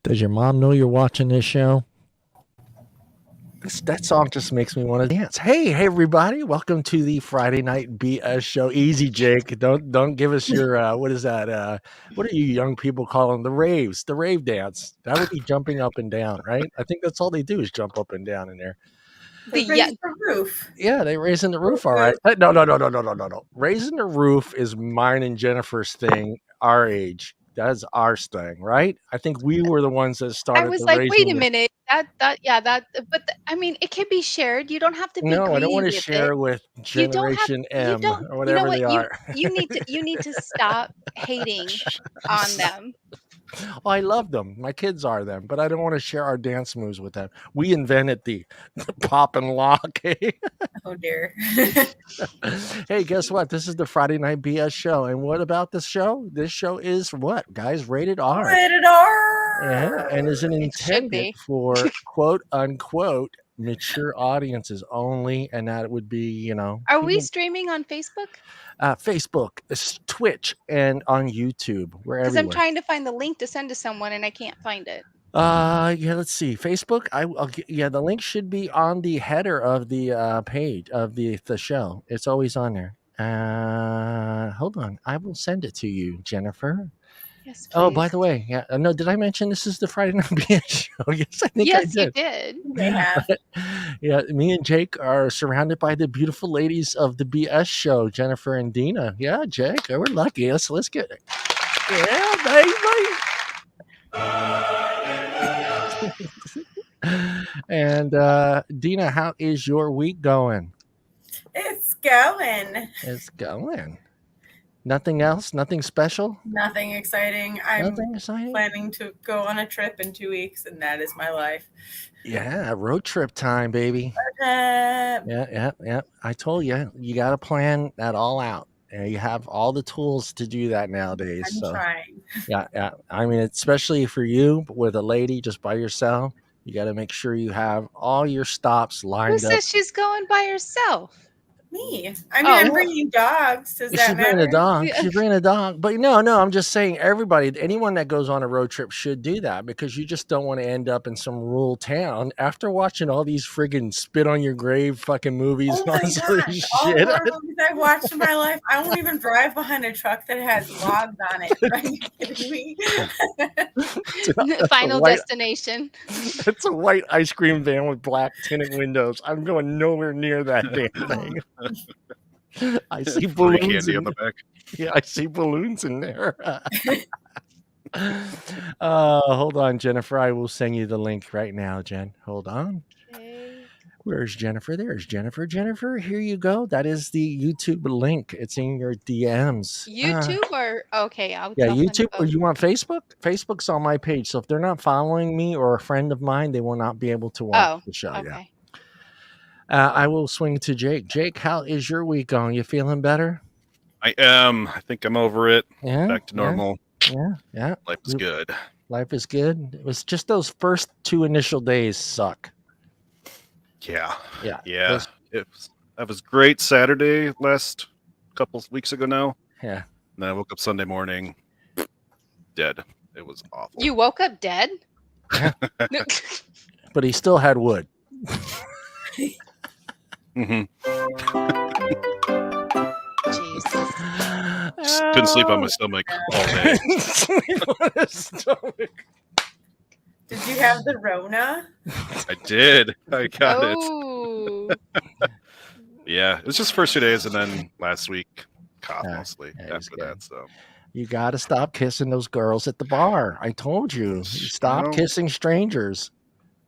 Does your mom know you're watching this show? That song just makes me want to dance. Hey, everybody! Welcome to the Friday Night BS show. Easy, Jake. Don't give us your what is that? What are you young people calling the raves? The rave dance. That would be jumping up and down, right? I think that's all they do is jump up and down in there. Raise the roof. Yeah, they raising the roof. All right. No. Raising the roof is mine and Jennifer's thing. Our age. That's our thing, right? I think we were the ones that started. I was the like, wait a raising minute. I mean, it can be shared. You don't have to be No, I don't greedy want to with share it. with You don't have. Generation You M don't. or You know whatever what? they are. You need to stop hating on them. Oh, I love them. My kids are them, but I don't want to share our dance moves with them. We invented the pop and lock. Oh dear. Hey, guess what? This is the Friday Night BS show. And what about this show? This show is what, guys? Rated R. Rated R. Yeah, and is It should intended be. for quote unquote mature audiences only, and that would be, Are we streaming on Facebook? Facebook, Twitch, and on YouTube. We're Because I'm everywhere. trying to find the link to send to someone and I can't find it. Yeah, let's see. Facebook. The link should be on the header of the page of the show. It's always on there. Hold on. I will send it to you, Jennifer. Yes, please. Oh, by the way, yeah. No, did I mention this is the Friday Night BS show? Yes, I think I Yes, did. you did. They have. Yeah, me and Jake are surrounded by the beautiful ladies of the BS show, Jennifer and Deana. Yeah, Jake, we're lucky. Let's get it. Yeah, baby. And Deana, how is your week going? It's going. It's going. Nothing else? Nothing special? Nothing exciting. I'm Nothing exciting? planning to go on a trip in 2 weeks, and that is my life. Yeah, road trip time, baby. Uh, Yeah. I told you, you got to plan that all out. You have all the tools to do that nowadays. I'm So trying. yeah. I mean, especially for you with a lady just by yourself, you got to make sure you have all your stops lined Who up. says she's going by herself? Me. I mean, I'm bringing dogs. Does She's that bringing matter? a dog. Yeah. She's bringing a dog. But no, I'm just saying anyone that goes on a road trip should do that because you just don't want to end up in some rural town after watching all these friggin' spit on your grave fucking movies Oh and all my this other gosh. All shit. horror movies I've watched in my life. I won't even drive behind a truck that has logs on it. Are you kidding me? Final destination. It's a white ice cream van with black tinted windows. I'm going nowhere near that damn thing. I see Free balloons candy on the back. Yeah, I see balloons in there. Hold on, Jennifer. I will send you the link right now, Jen. Hold on. Okay. Where's Jennifer? There's Jennifer. Jennifer, here you go. That is the YouTube link. It's in your DMs. YouTube or okay, I'll YouTube. find Or you want Facebook? Facebook's on my page. So if they're not following me or a friend of mine, they will not be able to watch the show. Okay. Yeah. I will swing to Jake. Jake, how is your week going? You feeling better? I am. I think I'm over it. Yeah. Back to normal. Yeah. Life is good. Life is good. It was just those first 2 initial days suck. Yeah. That was great Saturday last couple of weeks ago now. Yeah. And then I woke up Sunday morning dead. It was awful. You woke up dead? But he still had wood. Mm-hmm. Jesus. Couldn't sleep on my stomach all day. Sleep on his stomach. Did you have the Rona? I did. I got it. Yeah, it was just first 2 days, and then last week cough mostly after good. that. So you got to stop kissing those girls at the bar. I told you. Stop kissing strangers.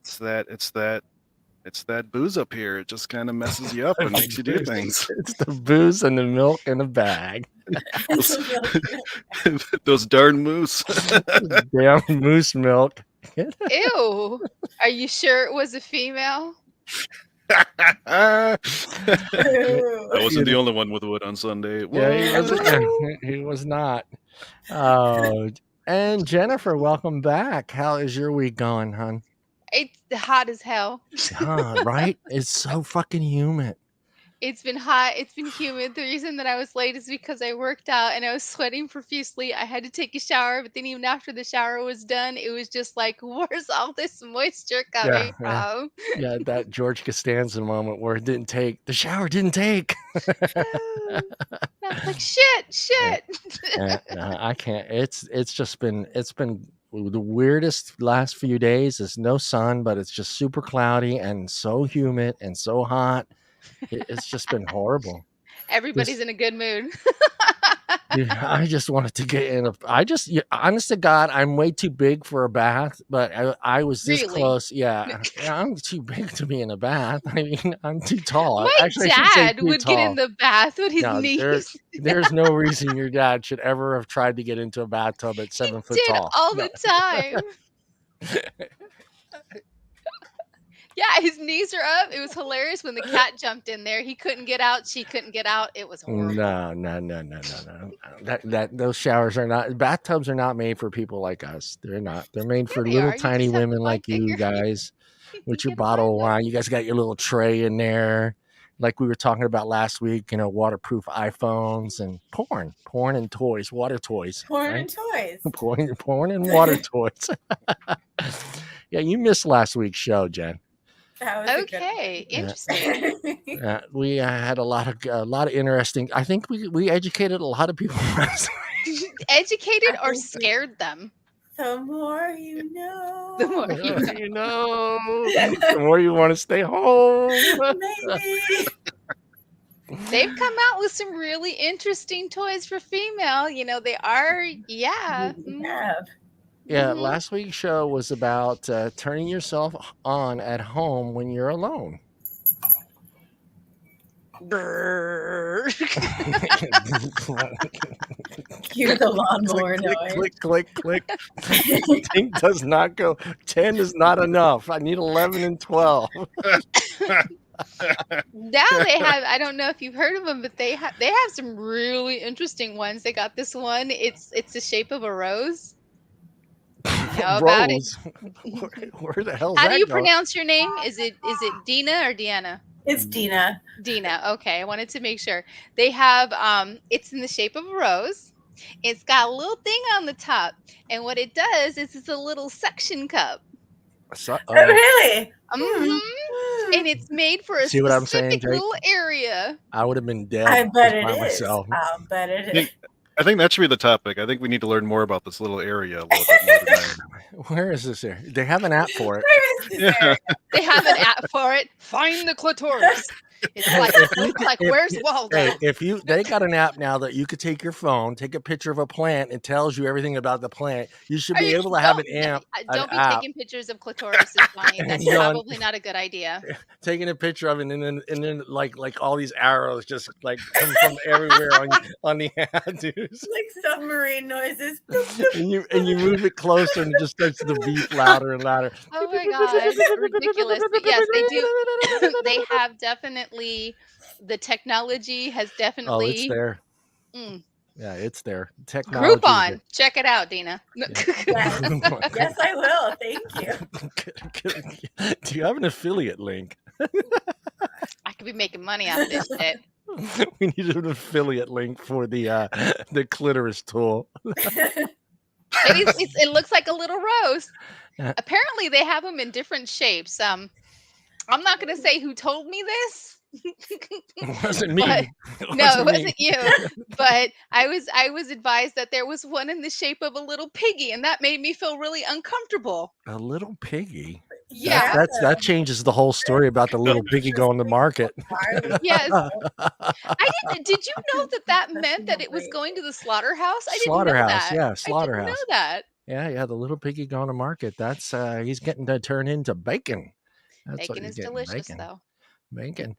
It's that booze up here. It just kind of messes you up and makes you do things. It's the booze and the milk in a bag. Those darn moose. Damn moose milk. Ew. Are you sure it was a female? I wasn't the only one with wood on Sunday. Yeah, he was not. Oh, and Jennifer, welcome back. How is your week going, hon? It's hot as hell. Right? It's so fucking humid. It's been hot. It's been humid. The reason that I was late is because I worked out and I was sweating profusely. I had to take a shower, but then even after the shower was done, it was just like, where's all this moisture Yeah, coming from? yeah, that George Costanza moment where the shower didn't take. I was like, shit. I can't. It's just been the weirdest last few days. It's no sun, but it's just super cloudy and so humid and so hot. It's just been horrible. Everybody's in a good mood. Dude, I just wanted to get in honest to God, I'm way too big for a bath, but I was this Really? close. Yeah, I'm too big to be in a bath. I mean, I'm too tall. My Actually, I should say dad too would get in tall. the bath with his No, knees. there's no reason your dad should ever have tried to get into a bathtub at 7 foot Did tall. all No. the time. Yeah, his knees are up. It was hilarious when the cat jumped in there. He couldn't get out. She couldn't get out. It was horrible. No. Those showers are not. Bathtubs are not made for people like us. They're not. They're made for they little are. You tiny just have to women like find you your- guys, with your gotta bottle of find them. wine. You guys got your little tray in there, like we were talking about last week. Waterproof iPhones and porn and toys, water toys, Porn right? and toys. porn and water toys. Yeah, you missed last week's show, Jen. That was Okay, a good interesting. one. We had a lot of interesting. I think we educated a lot of people last week. Educated or scared them? The more you know. The more You know, the more you want to stay home. Maybe. They've come out with some really interesting toys for female. They are, yeah. We have. Yeah, Mhm. last week's show was about turning yourself on at home when you're alone. Brrr. Cue the lawnmower noise. Click. Thing does not go. 10 is not enough. I need 11 and 12. Now they have, I don't know if you've heard of them, but they have some really interesting ones. They got this one. It's the shape of a rose. You know about it? Where the hell is How that do you going? pronounce your name? Is it Deana or Deanna? It's Deana. Deana. Okay, I wanted to make sure. They have it's in the shape of a rose. It's got a little thing on the top, and what it does is it's a little suction cup. Oh, really? Mhm. And it's made for a See what I'm saying, specific Jake? little area. I would have been dead. I bet it by is. myself. I bet it is. I think that should be the topic. I think we need to learn more about this little area a little bit more tonight. Where is this area? They have an app for it. Where is this Yeah. area? They have an app for it. Find the clitoris. It's like where's Waldo? Hey, they got an app now that you could take your phone, take a picture of a plant, and tells you everything about the plant. You should be able to have an app. Don't be app. taking pictures of clitoris, Bonnie. That's You know, probably not a good idea. Taking a picture of it, and then like all these arrows just like come from everywhere on the app, dude. Like submarine noises. and you move it closer, and it just starts to beep louder and louder. Oh my god, ridiculous! But yes, they do. They have definitely, the technology has definitely. Oh, it's there. Mm. Yeah, it's there. Technology. Groupon, check it out, Deana. Yes, I will. Thank you. Do you have an affiliate link? I could be making money out of this shit. We need an affiliate link for the clitoris tool. It looks like a little rose. Yeah. Apparently, they have them in different shapes. I'm not going to say who told me this. It wasn't me. But- It No, it me. wasn't you. But I was advised that there was one in the shape of a little piggy, and that made me feel really uncomfortable. A little piggy. Yeah. That changes the whole story about the little piggy going to market. Yes. Did you know that meant that it was going to the slaughterhouse? I didn't Slaughterhouse, know that. yeah, I didn't slaughterhouse. know that. Yeah, the little piggy going to market. That's he's getting to turn into bacon. That's what Bacon he's is getting, delicious, bacon. though. Bacon.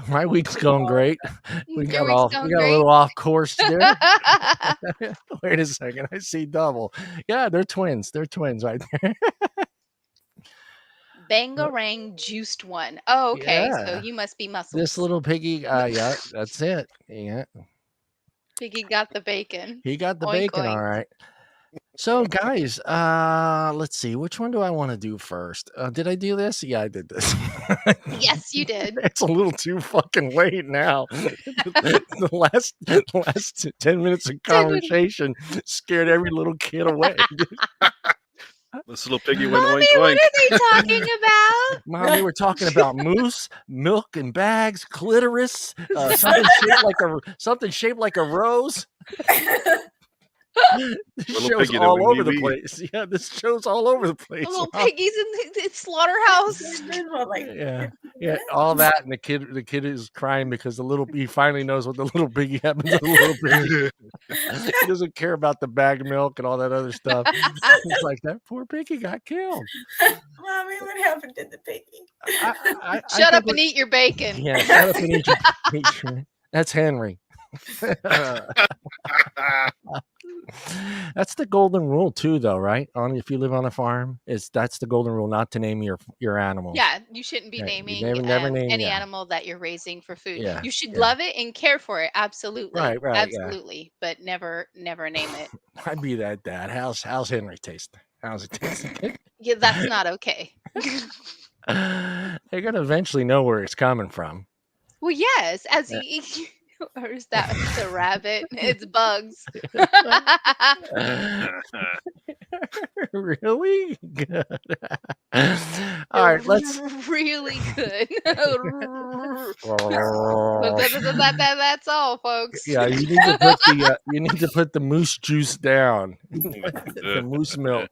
My week's going great. We Your got week's a going little off course there. Wait a second, I see double. Yeah, they're twins. They're twins right there. Bangarang juiced one. Oh, okay. Yeah. So you must be muscles. This little piggy, yeah, that's it. Yeah, Piggy got the bacon. he got the Oink, bacon, oink. all right. So, guys, let's see. Which one do I want to do first? Did I do this? Yeah, I did this. Yes, you did. It's a little too fucking late now. The last 10 minutes of 10 minutes. conversation scared every little kid away. This little piggy went Mommy, oink what oink. are they talking about? Mom, we were talking about moose, milk in bags, clitoris, something shaped like a rose. This Little show's piggy that all went over the wee-wee. place. Yeah, this show's all over the place. The little Mom. piggies in the slaughterhouse. Yeah, all that, and the kid is crying because he finally knows what the little piggy happened to the little piggy. He doesn't care about the bag of milk and all that other stuff. He's like, that poor piggy got killed. Mommy, what happened to the piggy? Shut up and eat your bacon. Yeah, shut up and eat your. That's Henry. That's the golden rule too, though, right? If you live on a farm, that's the golden rule, not to name your animals. Yeah, you shouldn't be Right, naming you never name any animal that you're raising for food. Yeah, You should yeah. love it and care for it, absolutely, Right, yeah. absolutely, but never name it. I'd be that dad. How's Henry taste? How's it taste? Yeah, that's not okay. They're gonna eventually know where it's coming from. Well, yes, as or is that the rabbit? It's bugs. Really good. All right, let's really good. That's all, folks. Yeah, you need to put the moose juice down. The moose milk.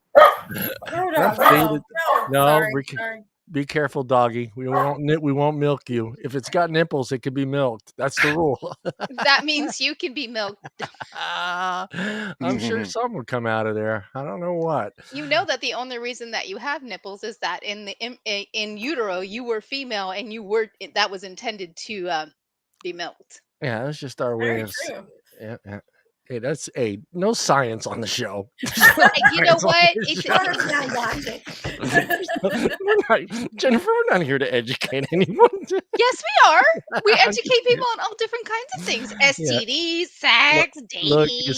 No, sorry. Be careful, doggy. We won't milk you. If it's got nipples, it could be milked. That's the rule. That means you can be milked. I'm sure some would come out of there. I don't know what. You know that the only reason that you have nipples is that in utero you were female and that was intended to be milked. Yeah, that's just our way of. True. Yeah. Hey, that's no science on the show. You know what? Jennifer, we're not here to educate anyone. Yes, we are. We educate people on all different kinds of things: STDs, sex, dating. Look, you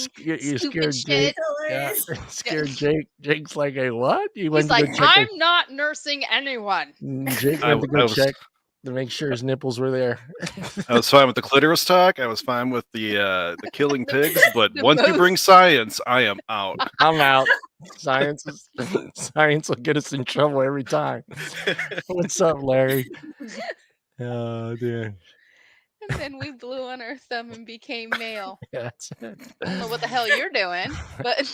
scared Jake. Yeah, scared Jake. Jake's like, "Hey, what?" He's like, "I'm not nursing anyone." Jake went to go check to make sure his nipples were there. I was fine with the clitoris talk. I was fine with the killing pigs. But once you bring science, I am out. I'm out. Science will get us in trouble every time. What's up, Larry? Oh, dude. And then we blew on our thumb and became male. Yeah, that's it. I don't know what the hell you're doing, but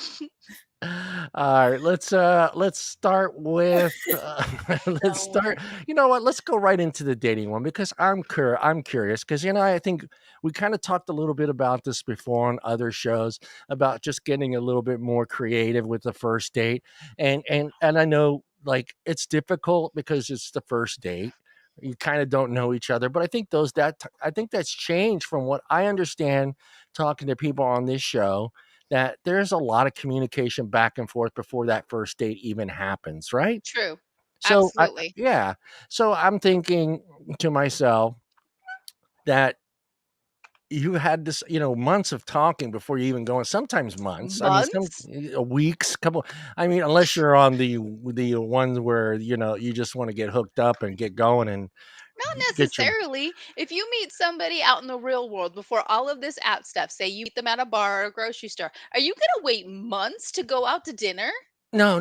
all right, let's start with let's start. You know what? Let's go right into the dating one because I'm curious because I think we kind of talked a little bit about this before on other shows about just getting a little bit more creative with the first date, and I know like it's difficult because it's the first date. You kind of don't know each other, but I think I think that's changed from what I understand talking to people on this show, that there's a lot of communication back and forth before that first date even happens, right? True. So absolutely. So I'm thinking to myself that you had this, months of talking before you even go in. Sometimes months. I mean, weeks, unless you're on the ones where you just want to get hooked up and get going and. Not necessarily. If you meet somebody out in the real world before all of this app stuff, say you meet them at a bar or a grocery store, are you going to wait months to go out to dinner? No.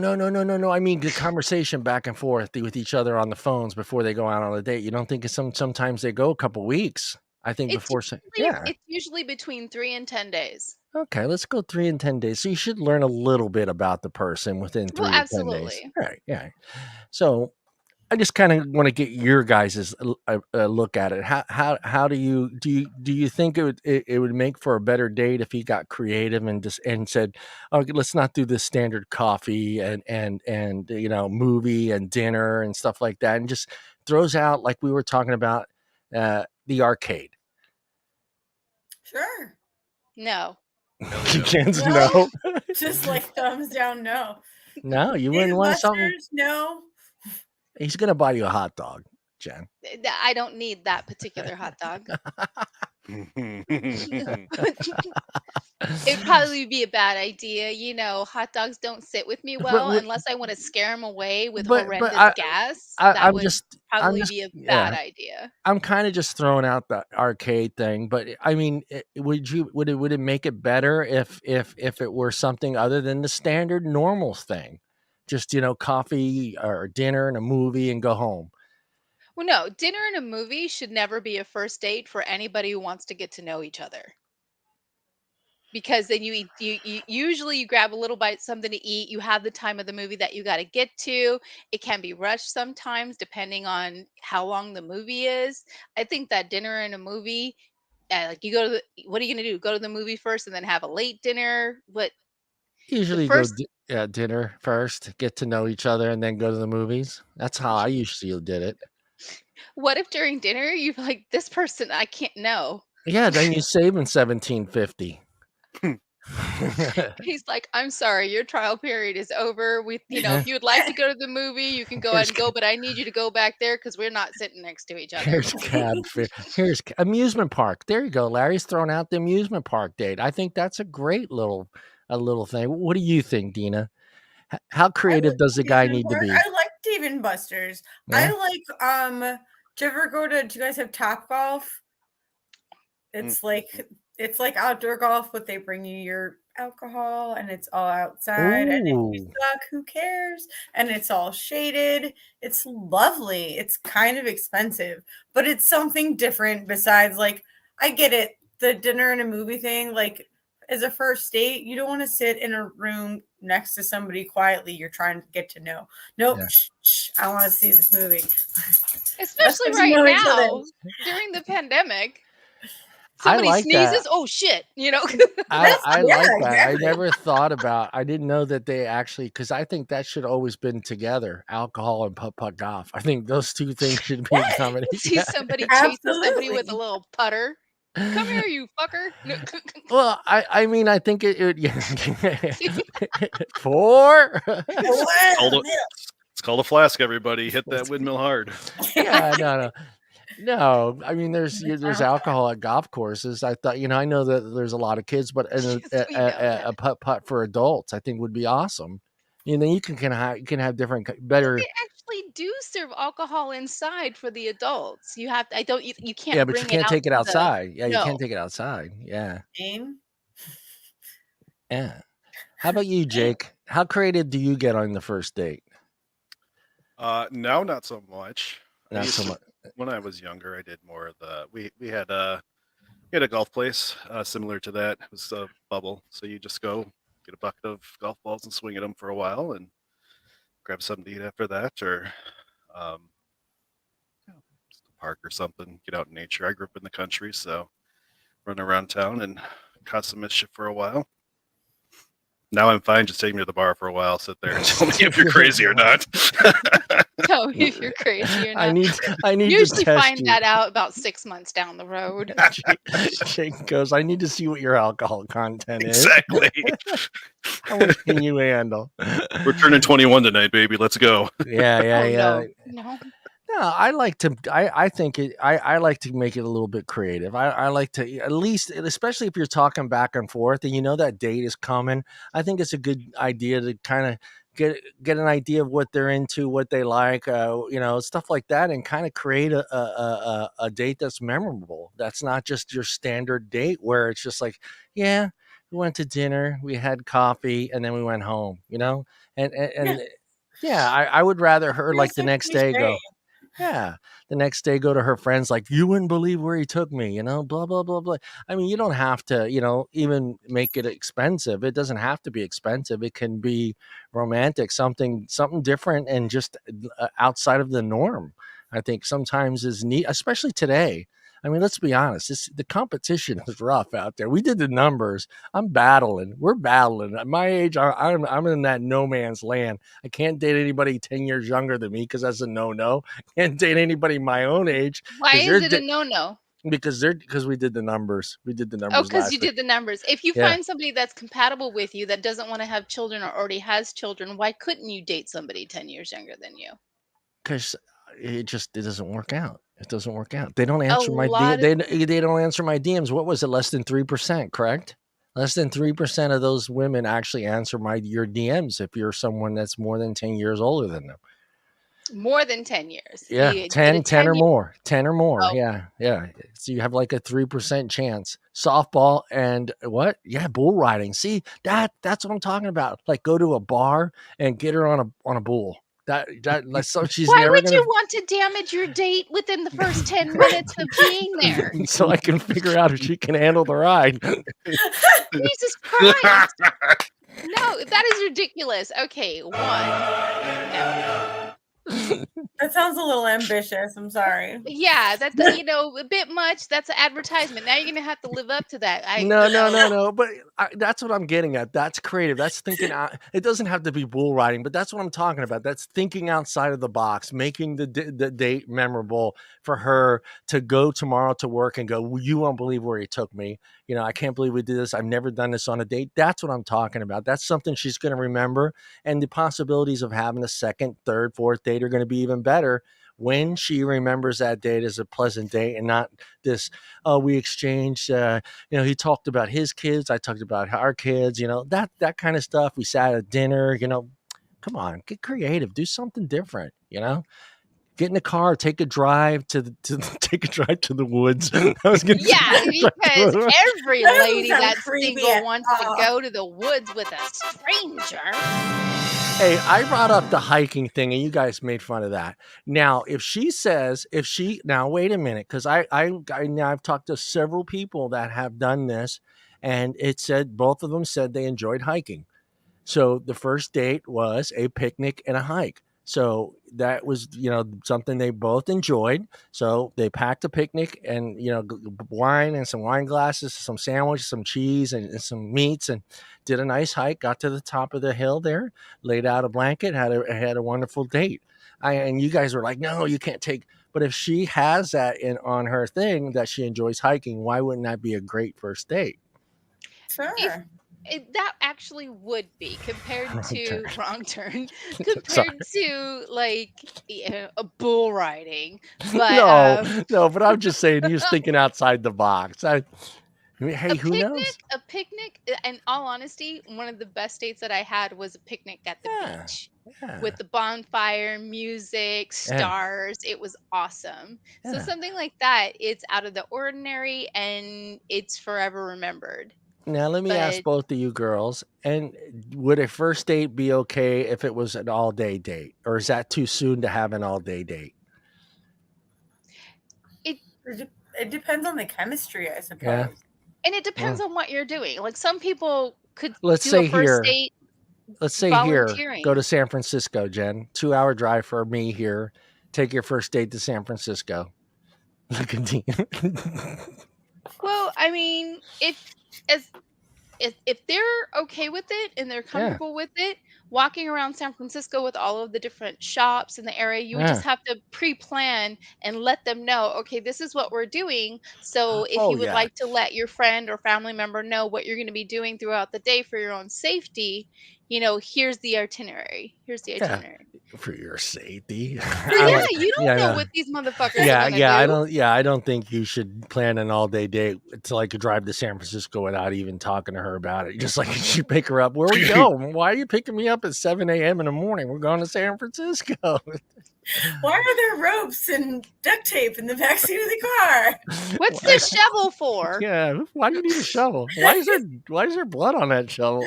I mean, the conversation back and forth with each other on the phones before they go out on a date. You don't think sometimes they go a couple weeks? I think it's usually between 3 and 10 days. Okay, let's go 3 and 10 days. So you should learn a little bit about the person within 3 to 10 days. Right, yeah. So I just kind of want to get your guys' look at it. How do you think it would make for a better date if he got creative and said, "Oh, let's not do this standard coffee and movie and dinner and stuff like that," and just throws out like we were talking about the arcade. Sure. No. No. Just like thumbs down. No. No, you wouldn't want something. No. He's gonna buy you a hot dog, Jen. I don't need that particular hot dog. It'd probably be a bad idea. Hot dogs don't sit with me but well we- unless I want to scare them away with but horrendous gas. That I'm would just probably be a bad yeah. idea. I'm kind of just throwing out the arcade thing, but I mean, would it make it better if it were something other than the standard normal thing, just coffee or dinner and a movie and go home? Well, no, dinner and a movie should never be a first date for anybody who wants to get to know each other. Because then you usually you grab a little bite something to eat, you have the time of the movie that you got to get to. It can be rushed sometimes depending on how long the movie is. I think that dinner and a movie, like you go to what are you going to do? Go to the movie first and then have a late dinner? But the Usually go first dinner first, get to know each other, and then go to the movies. That's how I usually did it. what if during dinner you're like, this person I can't know? Yeah, then you save in 1750. He's like, I'm sorry, your trial period is over. If you would like to go to the movie, you can go ahead Here's and go, but I need you to go back there because we're not sitting next to each other. here's cab fare. Here's amusement park. There you go. Larry's throwing out the amusement park date. I think that's a great little thing. What do you think, Deana? How I creative like does the guy amusement need to park. be? I like Dave and Buster's. Yeah. I like do you ever go to do you guys have Top Golf? It's like outdoor golf, but they bring you your alcohol and it's all outside. And if you Ooh. suck, who cares? And it's all shaded. It's lovely. It's kind of expensive, but it's something different besides like I get it. The dinner and a movie thing, like as a first date, you don't want to sit in a room next to somebody quietly you're trying to get to know. Nope. Yeah. Shh, I want to see this movie. Let's Especially get to right know each other. now during the pandemic. I Somebody like that. sneezes, oh shit, I yeah, like that. I exactly. never thought about. I didn't know that they actually, because I think that should always been together. Alcohol and putt golf. I think those two things should be Yeah, coming see together. somebody chasing somebody with a absolutely. little putter. Come here, you fucker. No. Well, I mean, I think it yeah. 4. Well, It's called a flask, everybody. Hit that windmill hard. Yeah, no. I mean, there's alcohol at golf courses. I thought, I know that there's a lot of kids, but Yes, we know a that. putt for adults, I think would be awesome. You can have different But better. they actually do serve alcohol inside for the adults. You have to, I don't you Yeah, can't but you bring it can't out take it to the outside. Yeah, you no. can't take it outside. Yeah, Name? yeah. How about you, Jake? How creative do you get on the first date? No, not so much. I Not used so to much. when I was younger. I did more of the we had a golf place similar to that. It was a bubble, so you just go get a bucket of golf balls and swing at them for a while, and grab something to eat after that, or um, just a park or something. Get out in nature. I grew up in the country, so run around town and cause some mischief for a while. Now I'm fine. Just take me to the bar for a while, sit there, and tell me if you're crazy or not. Tell me if you're crazy or I not. need I need to Usually test find you. that out about 6 months down the road. Jake goes, I need to see what your alcohol content is. Exactly. How much can you handle? We're turning 21 tonight, baby. Let's go. Yeah, Oh yeah. no. No, I like to. I think I like to make it a little bit creative. I like to at least, especially if you're talking back and forth, and that date is coming. I think it's a good idea to kind of get an idea of what they're into, what they like, stuff like that, and kind of create a date that's memorable. That's not just your standard date where it's just like, yeah, we went to dinner, we had coffee, and then we went home. Yeah, And yeah, I would rather her you're like the so next day cliche. go. Yeah. The next day, go to her friends like, you wouldn't believe where he took me, blah, blah, blah, blah. I mean, you don't have to, even make it expensive. It doesn't have to be expensive. It can be romantic, something different and just outside of the norm. I think sometimes is neat, especially today. I mean, let's be honest. The competition is rough out there. We did the numbers. I'm battling. We're battling. At my age, I'm in that no man's land. I can't date anybody 10 years younger than me because that's a no. Can't date anybody my own age Why because is it a no-no? because we did the numbers. We did the Oh, numbers because you last week. did the numbers. If you Yeah, find somebody that's compatible with you that doesn't want to have children or already has children, why couldn't you date somebody 10 years younger than you? because it doesn't work out. It doesn't work out. They don't A answer my lot of they don't answer my DMs. What was it? Less than 3%, correct? Less than 3% of those women actually answer your DMs if you're someone that's more than 10 years older than them. more than 10 years. Yeah, You get 10, a 10 or 10-year. more. 10 or more. Oh, Yeah, yeah. So you have like a 3% chance. Softball and what? Yeah, bull riding. See, that's what I'm talking about. Like go to a bar and get her on a bull. That like so she's why never would gonna you want to damage your date within the first 10 minutes of being there? so I can figure out if she can handle the ride. Jesus Christ. No, that is ridiculous. Okay, one. No. That sounds a little ambitious. I'm sorry. Yeah, that's a bit much. That's an advertisement. Now you're gonna have to live up to that. No. But that's what I'm getting at. That's creative. That's thinking out. It doesn't have to be bull riding, but that's what I'm talking about. That's thinking outside of the box, making the date memorable for her to go tomorrow to work and go, "Well, you won't believe where he took me. I can't believe we did this. I've never done this on a date." That's what I'm talking about. That's something she's going to remember. And the possibilities of having a second, third, fourth date are going to be even better when she remembers that date as a pleasant date and not this, oh, we exchanged, he talked about his kids. I talked about our kids, that kind of stuff. We sat at dinner, come on, get creative, do something different, get in the car, take a drive take a drive to the woods. I was going to Yeah, because every That doesn't lady sound that's creepy single at wants to all. go to the woods with a stranger. Hey, I brought up the hiking thing and you guys made fun of that. Now, now wait a minute, because now I've talked to several people that have done this, and both of them said they enjoyed hiking. So the first date was a picnic and a hike. So that was, something they both enjoyed. So they packed a picnic and, wine and some wine glasses, some sandwiches, some cheese and some meats, and did a nice hike, got to the top of the hill there, laid out a blanket, had a wonderful date. And you guys were like, no, you can't take, but if she has that on her thing that she enjoys hiking, why wouldn't that be a great first date? Sure. That actually would be compared to wrong turn Sorry. compared to like a bull riding. But No, but I'm just saying, you're thinking outside the box. Hey, who knows? A picnic, in all honesty, one of the best dates that I had was a picnic at the beach with the bonfire, music, stars. It was awesome. So something like that, it's out of the ordinary and it's forever remembered. Now, let me ask both of you girls, and would a first date be okay if it was an all-day date, or is that too soon to have an all-day date? It depends on the chemistry, I suppose. Yeah. And it depends on what you're doing. Like some people could Let's do say a first here. date. Let's say here, go to San Francisco, Jen. 2-hour drive for me here. Take your first date to San Francisco. Look at Deana. Well, I mean, if they're okay with it and they're comfortable with it, walking around San Francisco with all of the different shops in the area, you would just have to pre-plan and let them know, okay, this is what we're doing. So if you would like to let your friend or family member know what you're going to be doing throughout the day for your own safety, here's the itinerary. Here's the itinerary. For your safety. Well, you don't know what these motherfuckers are gonna do. I don't think you should plan an all-day date to like drive to San Francisco without even talking to her about it. Just like you pick her up. Where we go? Why are you picking me up at 7 a.m. in the morning? We're going to San Francisco. Why are there ropes and duct tape in the backseat of the car? What's the shovel for? Yeah, why do you need a shovel? Why is there blood on that shovel?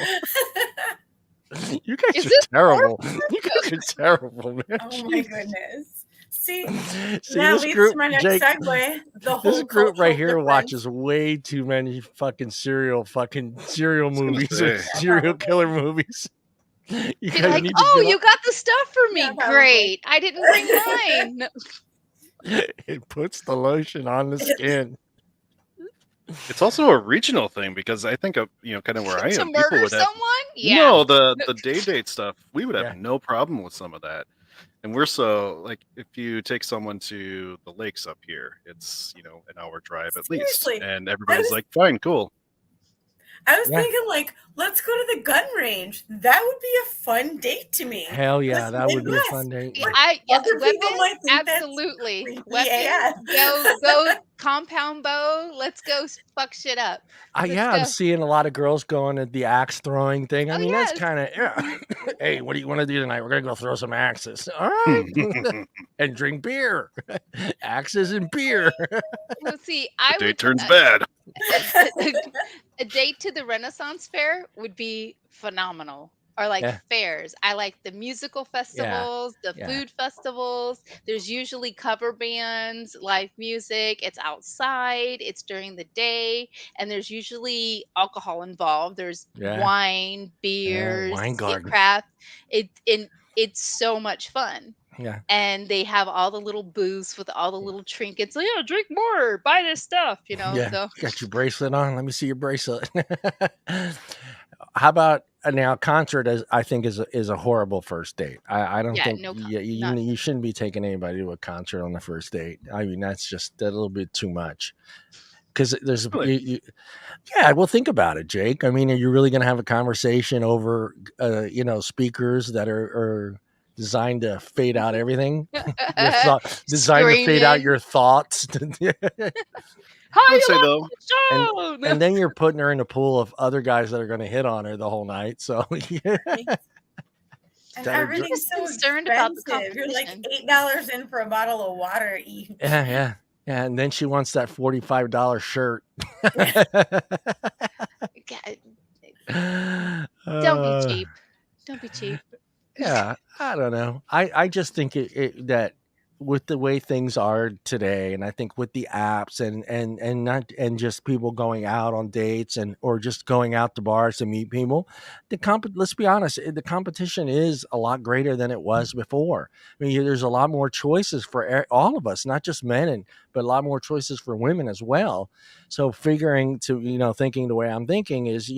You guys are terrible. You guys are terrible, man. Oh my goodness. See that leads to my next segue. This group right here watches way too many fucking serial movies or serial killer movies. You like, you got the stuff for me. Yeah, great. I didn't bring mine. It puts the lotion on the skin. It's also a regional thing because I think of kind of where I am. To murder someone? Yeah. No, the day date stuff. We would have no problem with some of that. And we're so like if you take someone to the lakes up here, it's an hour drive at least. And everybody's like, fine, cool. I was Yeah. thinking, like, let's go to the gun range. That would be a fun date to me. Hell yeah, This that would be a Midwest. fun date. But Yeah, other people might weapons, think that's absolutely. creepy Weapons, AF. go compound bow. Let's go fuck shit up. Let's Yeah, I'm go. seeing a lot of girls going at the axe throwing thing. I Oh mean, that's yes. kind of hey, what do you want to do tonight? We're gonna go throw some axes. All right, and drink beer. Axes and beer. Well, see, The I date would turns bad. a date to the Renaissance Fair would be phenomenal. Or like Yeah. fairs. I like the musical festivals, the yeah. food festivals. There's usually cover bands, live music. It's outside, it's during the day, and there's usually alcohol involved. There's Yeah. wine, beers, wine garden. craft. It's so much fun. Yeah. And they have all the little booths with all the little trinkets. So, yeah, drink more, buy this stuff, Yeah. So Got your bracelet on. Let me see your bracelet. How about now? Concert I think is a horrible first date. I don't think you shouldn't be taking anybody to a concert on the first date. I mean, that's just a little bit too much. Because there's yeah, well, think about it, Jake. I mean, are you really going to have a conversation over speakers that are designed to fade out everything? Designed to fade out your thoughts. I would say though, and then you're putting her in a pool of other guys that are going to hit on her the whole night. So and everything's so concerned expensive. about the You're like $8 in for a bottle of water each. Yeah, and then she wants that $45 shirt. Don't be cheap. Don't be cheap. Yeah, I don't know. I just think that with the way things are today, and I think with the apps and just people going out on dates or just going out to bars to meet people, let's be honest, the competition is a lot greater than it was before. I mean, there's a lot more choices for all of us, not just men, but a lot more choices for women as well. So thinking the way I'm thinking is,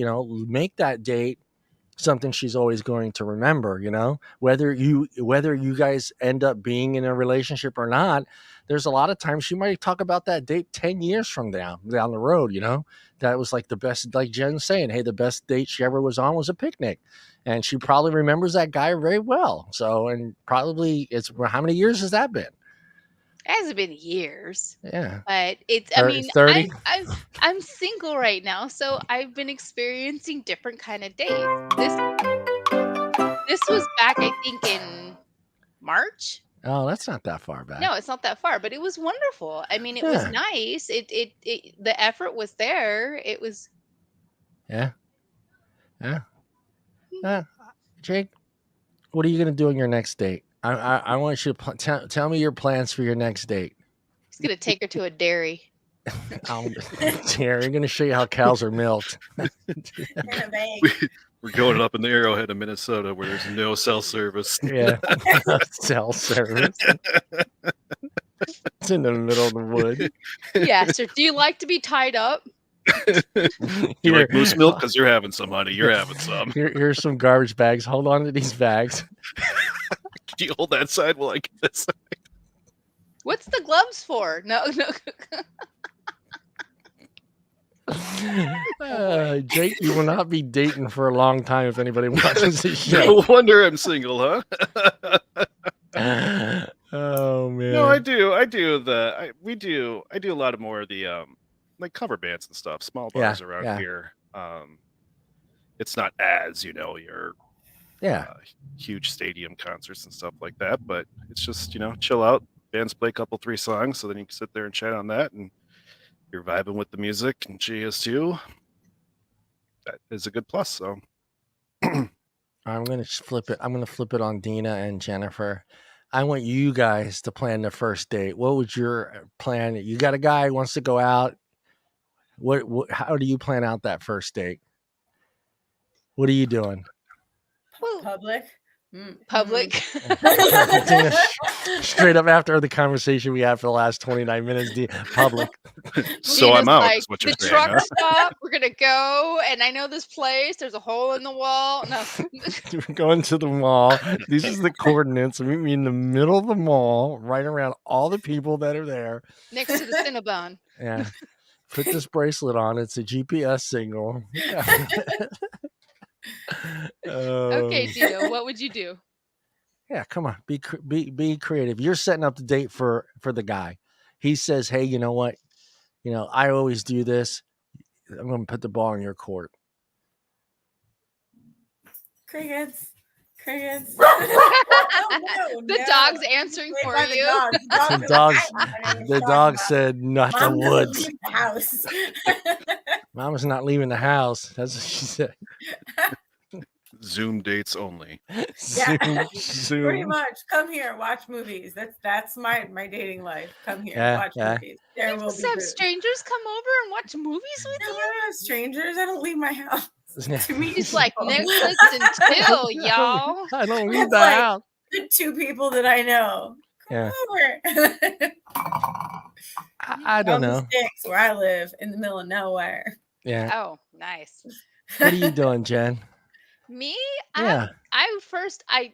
make that date something she's always going to remember, whether you guys end up being in a relationship or not. There's a lot of times she might talk about that date 10 years from down the road, that was like the best, like Jen's saying, hey, the best date she ever was on was a picnic, and she probably remembers that guy very well. So, and probably how many years has that been? It hasn't been years. Yeah. But it's, 30? I'm single right now, so I've been experiencing different kind of dates. This was back, I think, in March. Oh, that's not that far back. No, it's not that far, but it was wonderful. I mean, it was nice. The effort was there. It was. Yeah. Jake, what are you going to do on your next date? I want you to tell me your plans for your next date. He's going to take her to a dairy. You're going to show you how cows are milked. We're going up in the Arrowhead of Minnesota where there's no cell service. Yeah, cell service. It's in the middle of the wood. Yeah, sir. Do you like to be tied up? You like moose milk? Because you're having some, honey. You're having some. Here's some garbage bags. Hold on to these bags. Can you hold that side while I get this side? What's the gloves for? No. Jake, you will not be dating for a long time if anybody watches this show. No wonder I'm single, huh? Oh man. No, I do. I do a lot of more of the like cover bands and stuff, small bars around here. It's not as your huge stadium concerts and stuff like that, but it's just chill out. Bands play a couple 3 songs, so then you can sit there and chat on that, and you're vibing with the music, and she is too. That is a good plus. So I'm gonna flip it. I'm gonna flip it on Deana and Jennifer. I want you guys to plan the first date. What would your plan? You got a guy who wants to go out. How do you plan out that first date? What are you doing? Public. Public. Straight up after the conversation we had for the last 29 minutes, public. So I'm out. Is what you're the saying, truck huh? stop. We're gonna go, and I know this place. There's a hole in the wall. No, we're going to the mall. These are the coordinates. Meet me in the middle of the mall, right around all the people that are there, next to the Cinnabon. Yeah. put this bracelet on. It's a GPS signal. Okay, Dino, what would you do? Yeah, come on, be creative. You're setting up the date for the guy. He says, "Hey, you know what? I always do this. I'm going to put the ball in your court." Crickets. The No. dog's answering Played for by the you. dog. The dog The was dog, like, "I don't know what the you're dog talking about. said, "Not the Mom doesn't woods. leave the house." Mama's not leaving the house." That's what she said. Zoom dates only. Yeah. Zoom, Pretty Zoom. much. Come here, watch movies. That's my dating life. Come here, Yeah, watch yeah. movies. There will Just be have booze. strangers come over and watch movies with No, you? I don't have strangers. I don't leave my house to meet He's like, people. Netflix and chill, y'all. I don't leave That's the like house. the two people that I know. Come Yeah. over. I don't On the know. sticks where I live in the middle of nowhere. Yeah. Oh, nice. What are you doing, Jen? Me? Yeah. I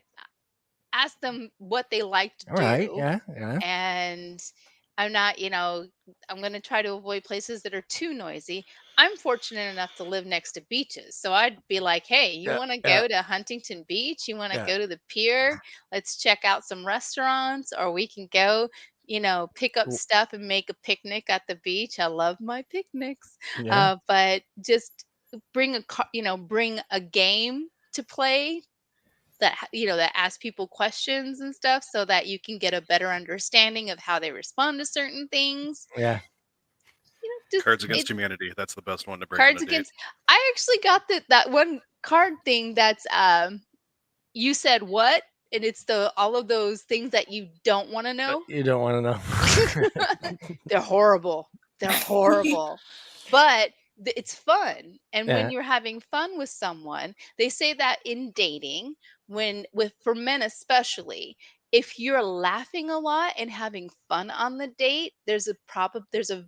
asked them what they like to All right. do. Yeah. Yeah. And I'm not, I'm going to try to avoid places that are too noisy. I'm fortunate enough to live next to beaches. So I'd be like, hey, you Yeah, want to yeah. go to Huntington Beach? You want to Yeah. go to the pier? Let's check out some restaurants, or we can go, pick up W- stuff and make a picnic at the beach. I love my picnics. Yeah. But just bring bring a game to play that ask people questions and stuff, so that you can get a better understanding of how they respond to certain things. Yeah. Cards Against Humanity. That's the best one to bring Cards on a date. Against. I actually got that one card thing that's you said what, and it's all of those things that you don't want to know. You don't want to know. They're horrible. They're horrible. But it's fun. And Yeah. when you're having fun with someone, they say that in dating, for men especially, if you're laughing a lot and having fun on the date, there's a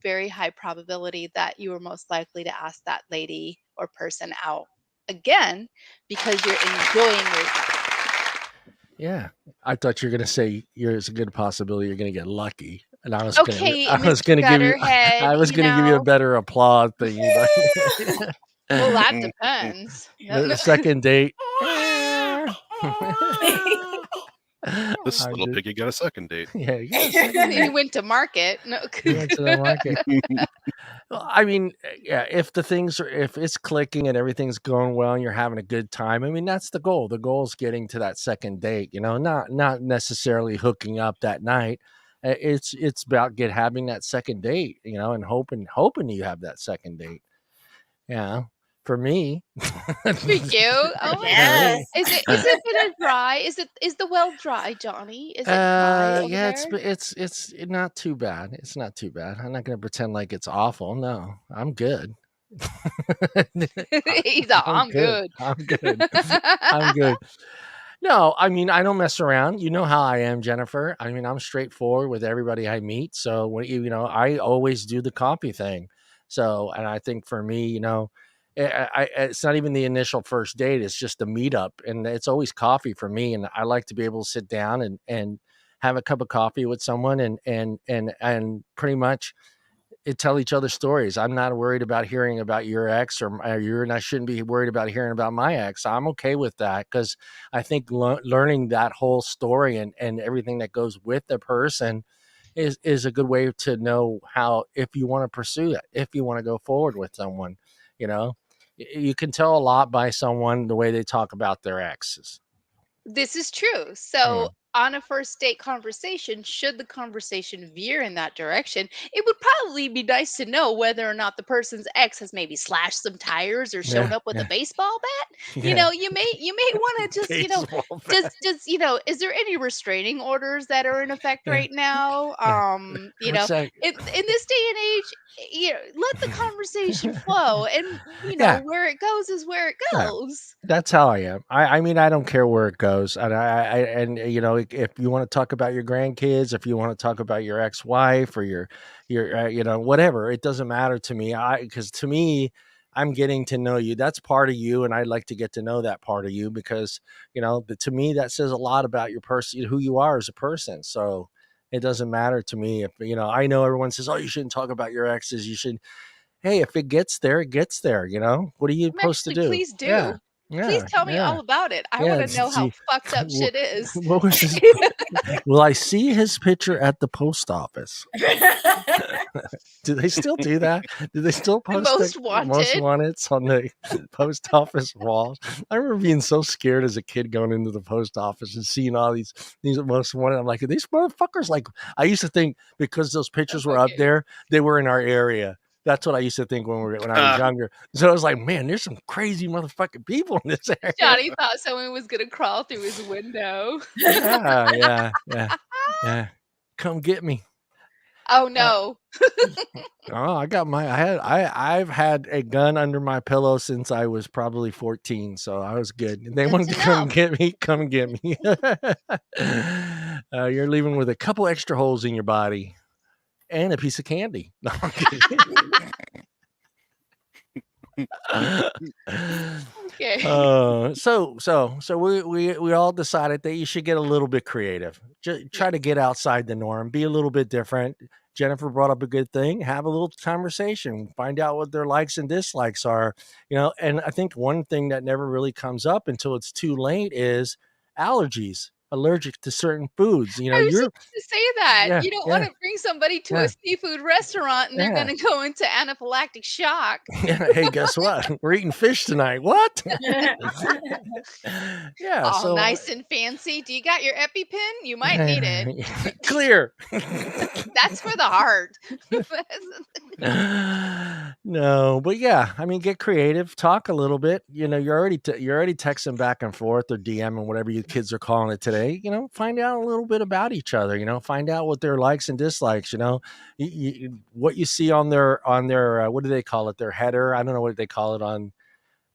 very high probability that you are most likely to ask that lady or person out again, because you're enjoying yourself. Yeah. I thought you were going to say there's a good possibility you're going to get lucky. And I was Okay, going to give you Gutterhead, I was going to give you a better applause thingy. But Well, that depends. the second date. This little piggy got a second date. Yeah, you got a second He date. went to market. No. He went to the market. Well, I mean, yeah, if it's clicking and everything's going well and you're having a good time, I mean, that's the goal. The goal is getting to that second date, not necessarily hooking up that night. It's about having that second date, and hoping you have that second date. Yeah. For me. For you? Oh my Yes. God. Is it been dry? Is the well dry, Johnny? Is it dry over Yeah, there? it's not too bad. It's not too bad. I'm not gonna pretend like it's awful. No, I'm good. He's all, I'm good. I'm good. I'm good. No, I mean, I don't mess around. You know how I am, Jennifer. I mean, I'm straightforward with everybody I meet. So I always do the copy thing. So, and I think for me, it's not even the initial first date. It's just a meetup, and it's always coffee for me. And I like to be able to sit down and have a cup of coffee with someone and pretty much tell each other stories. I'm not worried about hearing about your ex or and I shouldn't be worried about hearing about my ex. I'm okay with that because I think learning that whole story and everything that goes with the person is a good way to know how, if you want to pursue it, if you want to go forward with someone, you can tell a lot by someone the way they talk about their exes. This is true. So on a first date conversation, should the conversation veer in that direction, it would probably be nice to know whether or not the person's ex has maybe slashed some tires or shown up with a baseball bat. Yeah. You may want to just, is there any restraining orders that are in effect right now? In this day and age, let the conversation flow, and where it goes is where it goes. That's how I am. I mean, I don't care where it goes. And if you want to talk about your grandkids, if you want to talk about your ex-wife or your whatever, it doesn't matter to me. Because to me, I'm getting to know you. That's part of you. And I'd like to get to know that part of you because, to me, that says a lot about your person, who you are as a person. So it doesn't matter to me if, I know everyone says, oh, you shouldn't talk about your exes. You should. hey, if it gets there, it gets there. What are you supposed to Actually, do? please do. Yeah, Please yeah, tell me yeah, all about it. I yeah. want to know how See, fucked up shit is. what was his? Will I see his picture at the post office? Do they still do that? Do they still The post the most most wanted. wanteds on the post office walls? I remember being so scared as a kid going into the post office and seeing all these most wanted. I'm like, are these motherfuckers like? I used to think because those pictures were up Okay. there, they were in our area. That's what I used to think when I was younger. So I was like, man, there's some crazy motherfucking people in this area. Johnny thought someone was gonna crawl through his window. Yeah. Come get me. Oh no. Oh, I've had a gun under my pillow since I was probably 14, so I was good. If they Good wanted to to come know. get me, come get me. You're leaving with a couple extra holes in your body and a piece of candy. No, I'm kidding. Okay. So we all decided that you should get a little bit creative. Try to get outside the norm, be a little bit different. Jennifer brought up a good thing. Have a little conversation, find out what their likes and dislikes are. And I think one thing that never really comes up until it's too late is allergies, allergic to certain foods. I was just You're gonna say that. yeah, You don't yeah, want to bring somebody to yeah, a seafood restaurant and they're yeah. gonna go into anaphylactic shock. Hey, guess what? We're eating fish tonight. What? Yeah, All so nice and fancy. Do you got your EpiPen? You might need it. clear. That's for the heart. No, but yeah, I mean, get creative, talk a little bit. You're already texting back and forth or DM and whatever you kids are calling it today. Find out a little bit about each other. Find out what their likes and dislikes. What you see on their what do they call it? Their header. I don't know what they call it on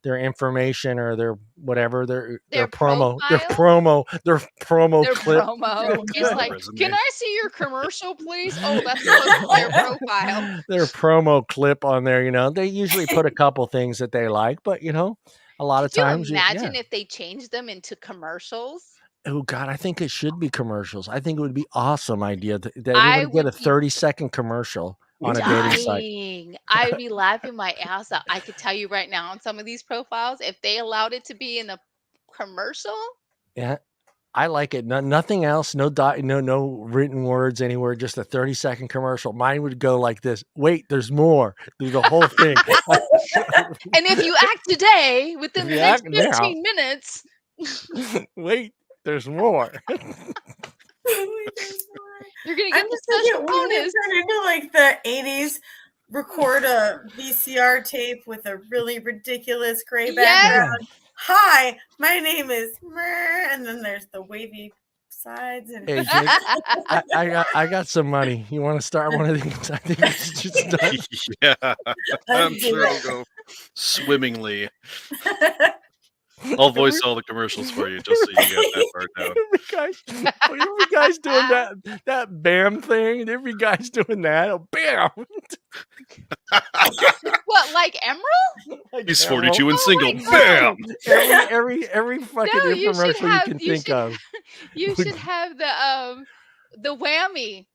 their information or their whatever their Their promo profile? their promo Their clip. promo. He's like, Resume. "Can I see your commercial, please?" Oh, that's supposed to be their profile. Their promo clip on there. They usually put a couple things that they like, but a lot of Could you times imagine if they changed them into commercials? oh god, I think it should be commercials. I think it would be awesome idea that I everybody get would a be 30-second commercial on a dating site. dying. I would be laughing my ass out. I could tell you right now on some of these profiles, if they allowed it to be in a commercial, Yeah, I like it. Nothing else. No written words anywhere. Just a 30-second commercial. Mine would go like this. Wait, there's more. Through the whole thing. and if you act today within If the you next act now. 15 minutes, Wait, there's more. you're gonna I'm get the just thinking, special wouldn't it bonus. turn into like the 80s? Record a VCR tape with a really ridiculous gray background. Hi, my name is Mer, and then there's the wavy sides. And Hey, Jake, I got some money. You want to start one of these? I think we should just start. Yeah, I'm sure it'll go swimmingly. I'll voice all the commercials for you just so you get that part down. Every guy's doing that bam thing. Every guy's doing that. Oh, bam. What, like Emerald? He's 42 and Oh single. my Bam! Every fucking No, you should infomercial have. you can think of. You should have the whammy.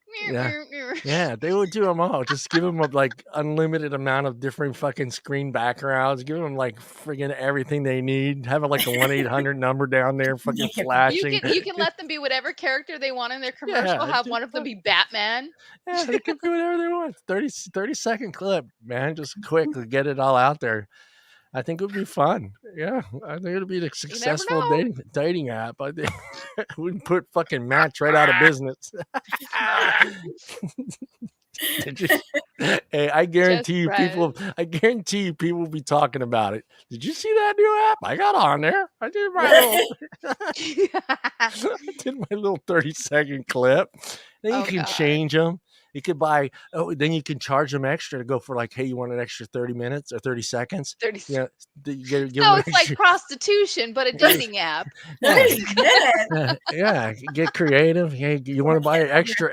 Yeah, they would do them all. Just give them like unlimited amount of different fucking screen backgrounds. Give them like friggin' everything they need. Have like a 1-800 number down there, fucking flashing. You can let them be whatever character they want in their commercial. Yeah, Have one of them be Batman. Yeah, they can do whatever they want. 30-second clip, man. Just quick to get it all out there. I think it would be fun. Yeah, I think it would be a successful know. dating app. I think wouldn't put fucking Match right out of business. Hey, I guarantee you people will be talking about it. Did you see that new app? I got on there. I did my little 30-second clip. Then you Oh, can God. change them. You could buy. Then you can charge them extra to go for like, hey, you want an extra 30 minutes or 30 seconds? 30 Yeah, you give So them it's like prostitution, but a dating app. Yeah, get creative. Hey, you want to buy an extra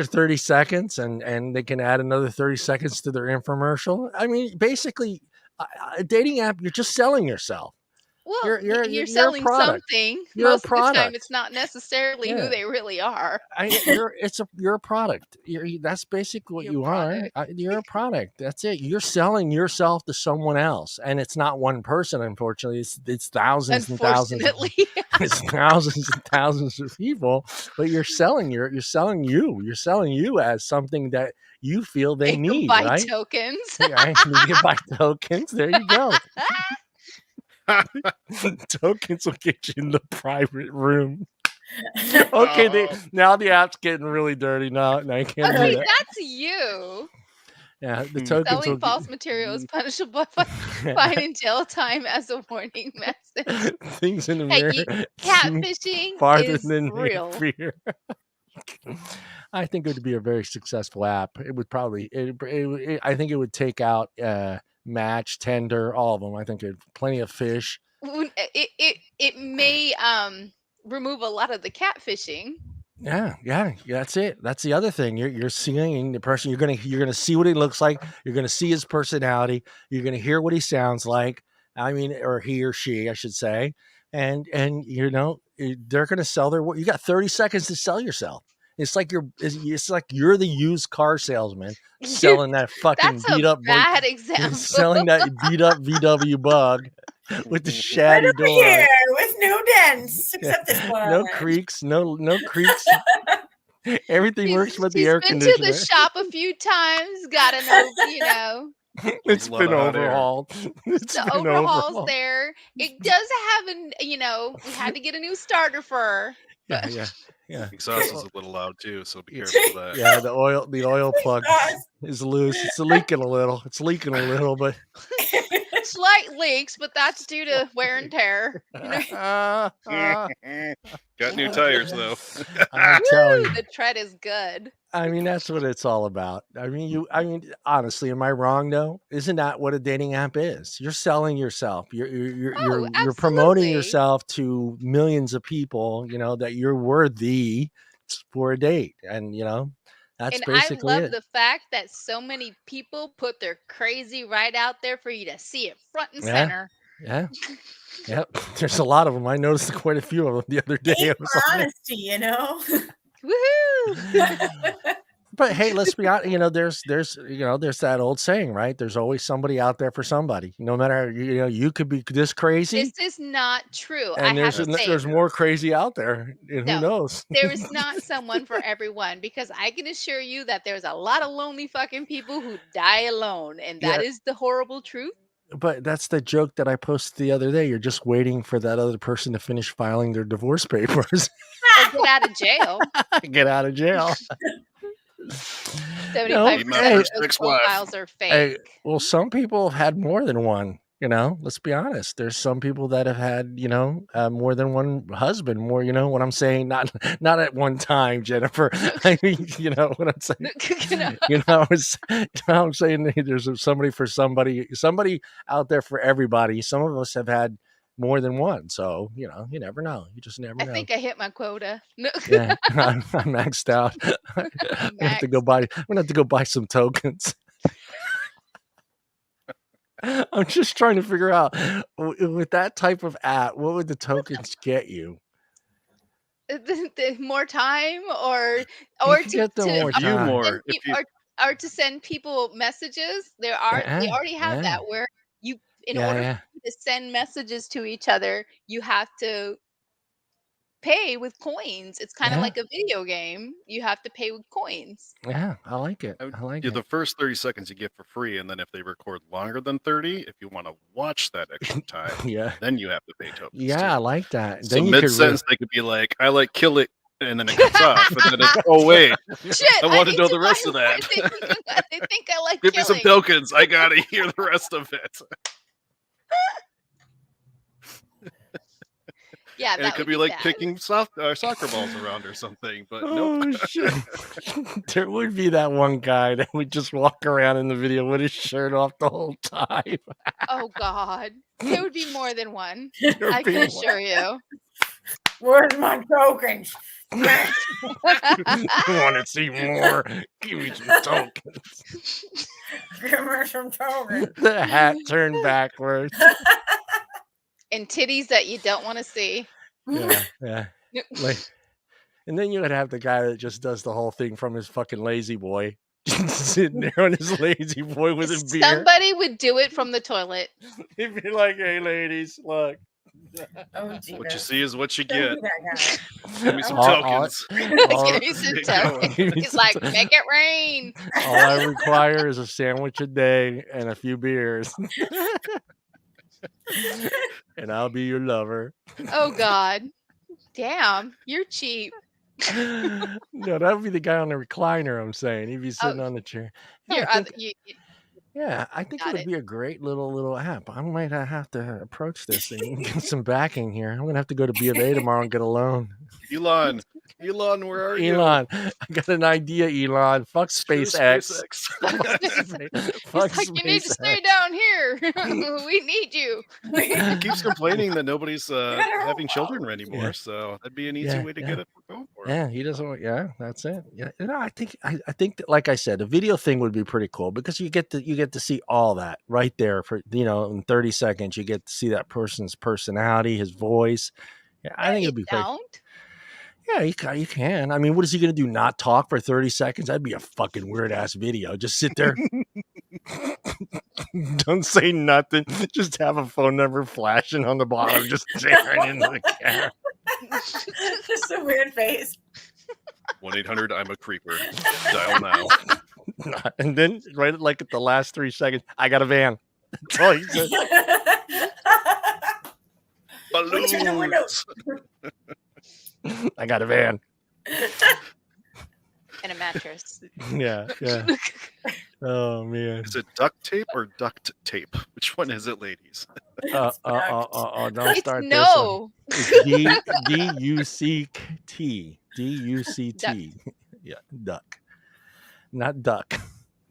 30 seconds, and they can add another 30 seconds to their infomercial. I mean, basically, a dating app, you're just selling yourself. Well, you're you're a selling product. something. You're a Most of the time, product. it's not necessarily who Yeah. they really are. You're a product. That's basically what You're you a product. are. You're a product. That's it. You're selling yourself to someone else, and it's not one person. Unfortunately, it's thousands and thousands. Unfortunately, It's thousands and thousands of people. But you're selling you. You're selling you as something that you feel they they can need, buy right? tokens. Right? You can buy tokens. There you go. Tokens will get you in the private room. Okay, now the app's getting really dirty. No, I can't do Okay, that. that's you. Yeah, the tokens Selling will false material is punishable by fine and jail time as a warning message. things in the Hey, mirror catfishing farther is than they real. appear. I think it would be a very successful app. It would probably. I think it would take out Match, Tender, all of them. I think plenty of fish. It may remove a lot of the catfishing. Yeah, that's it. That's the other thing. You're seeing the person. You're gonna see what he looks like. You're gonna see his personality. You're gonna hear what he sounds like. I mean, or he or she, I should say. And they're gonna sell their. You got 30 seconds to sell yourself. It's like you're the used car salesman selling that fucking That's beat a up, bad example. selling that beat up VW Bug with the Right shatty over door, here with no dents, except this one. no creaks, no creaks. Everything works but the She's air been to the conditioner. shop a few times, gotta know, It's A lot been of hot air. overhauled. It's the been overhauls overhauled. there. It does have we had to get a new starter for her. But Yeah. Exhaust is a little loud too, so be careful of that. Yeah, the oil plug is loose. It's leaking a little. But slight leaks, but that's due to wear and tear. Got new tires though. I'm telling you. The tread is good. I mean, that's what it's all about. I mean, honestly, am I wrong though? Isn't that what a dating app is? You're selling yourself. You're promoting absolutely. yourself to millions of people, that you're worthy for a date. And that's And basically I love it. the fact that so many people put their crazy right out there for you to see it front and center. Yeah. Yep. There's a lot of them. I noticed quite a few of them the other day. Aim for honesty, Woohoo! But hey, let's be honest. There's that old saying, right? There's always somebody out there for somebody. No matter you could be this crazy. This is not true. And I have to say, there's more crazy out there. And who knows? There is not someone for everyone, because I can assure you that there's a lot of lonely fucking people who die alone, and that is the horrible truth. But that's the joke that I posted the other day. You're just waiting for that other person to finish filing their divorce papers. Or get out of jail. Get out of jail. 75% of those profiles are fake. Hey, well, some people have had more than one. Let's be honest. There's some people that have had, more than one husband. More, what I'm saying, not at one time, Jennifer. I mean, what I'm saying. I'm saying there's somebody for somebody out there for everybody. Some of us have had more than one, so you never know. You just never know. I think I hit my quota. Yeah, I'm maxed out. I'm gonna have to go buy some tokens. I'm just trying to figure out, with that type of app, what would the tokens get you? The more time, or to send people messages. They already have that, where in order to send messages to each other, you have to pay with coins. It's kind of like a video game. You have to pay with coins. Yeah, I like it. The first 30 seconds you get for free, and then if they record longer than 30, if you want to watch that extra time, then you have to pay tokens. Yeah, too. I like that. So mid-sentence, they could be like, "I like kill it," and then it cuts off, and then it's, "Oh wait, shit, I want to know the rest of that." They think I like Give me some tokens. I gotta hear the rest of it. Yeah, and it could be like kicking soccer balls around or something, but nope. Shit. There would be that one guy that would just walk around in the video with his shirt off the whole time. Oh God, there would be more than one. I can assure you. Where's my tokens? You want to see more? Give me some tokens. Give me some tokens. The hat turned backwards. And titties that you don't want to see. Yeah, yeah. Like, and then you would have the guy that just does the whole thing from his fucking lazy boy, just sitting there on his lazy boy with a beer. Somebody would do it from the toilet. He'd be like, "Hey, ladies, look." Oh, Jesus. What you see is what you Don't get. be that guy. Give me some All- tokens. Give me some Get tokens. going. He's like, make it rain. all I require is a sandwich a day and a few beers, and I'll be your lover. Oh God. Damn, you're cheap. No, that would be the guy on the recliner. I'm saying he'd be sitting on the chair. Yeah, You're I think, I think it Got would it. be a great little app. I might have to approach this and get some backing here. I'm gonna have to go to B of A tomorrow and get a loan. Elon, where are you? Elon, I got an idea, Elon. Fuck Screw SpaceX. He's Fuck like, you need to stay SpaceX. down here. We need you. He keeps complaining that nobody's having children anymore, Yeah. so that'd be an easy way to get it going for him. Yeah, he doesn't want. Yeah, that's it. Yeah, I think that, like I said, the video thing would be pretty cool because you get to see all that right there for in 30 seconds. You get to see that person's personality, his voice. Yeah, I think it'd be great. Don't. Yeah, you can. I mean, what is he gonna do? Not talk for 30 seconds? That'd be a fucking weird ass video. Just sit there. Don't say nothing. Just have a phone number flashing on the bottom, just staring into the camera. Just a weird face. 1-800 I'm a creeper. Dial now. And then right like at the last 3 seconds, I got a van. That's all he said. What's in the window? I got a van. And a mattress. Yeah. Oh man. Is it duct tape or duct tape? Which one is it, ladies? Don't It's start no. this one. It's D-U-C-T. D-U-C-T. Yeah, duck. Not duck.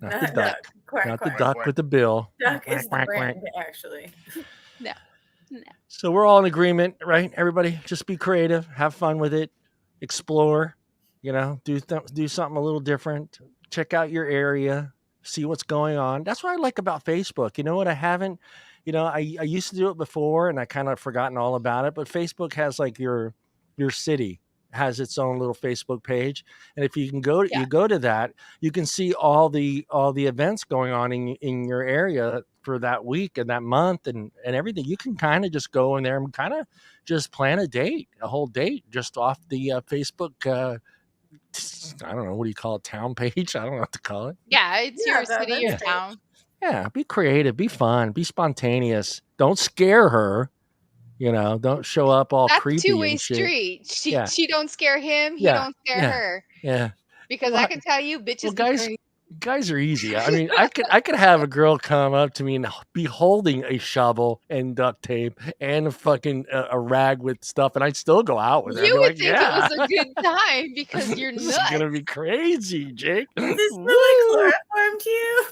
Not the duck. Quack, Not the quack. duck with the bill. Duck is the Quack, quack, brand, actually. No. So we're all in agreement, right? Everybody, just be creative, have fun with it, explore. Do something a little different. Check out your area, see what's going on. That's what I like about Facebook. You know what? I haven't. I used to do it before, and I kind of forgotten all about it. But Facebook has like your city has its own little Facebook page, and if you can go to that, you can see all the events going on in your area for that week and that month and everything. You can kind of just go in there and kind of just plan a whole date just off the Facebook. I don't know, what do you call it? Town page? I don't know what to call it. Yeah, it's your city, your town. Yeah, be creative, be fun, be spontaneous. Don't scare her. Don't show up all That's creepy two-way and shit. street. She don't scare him. He don't scare her. Yeah. Because I can tell you, bitches. Guys are easy. I mean, I could have a girl come up to me and be holding a shovel and duct tape and a fucking a rag with stuff, and I'd still go out with her. You would like, think it was a good time because you're this nuts. is gonna be crazy, Jake. Is this really chloroform to you?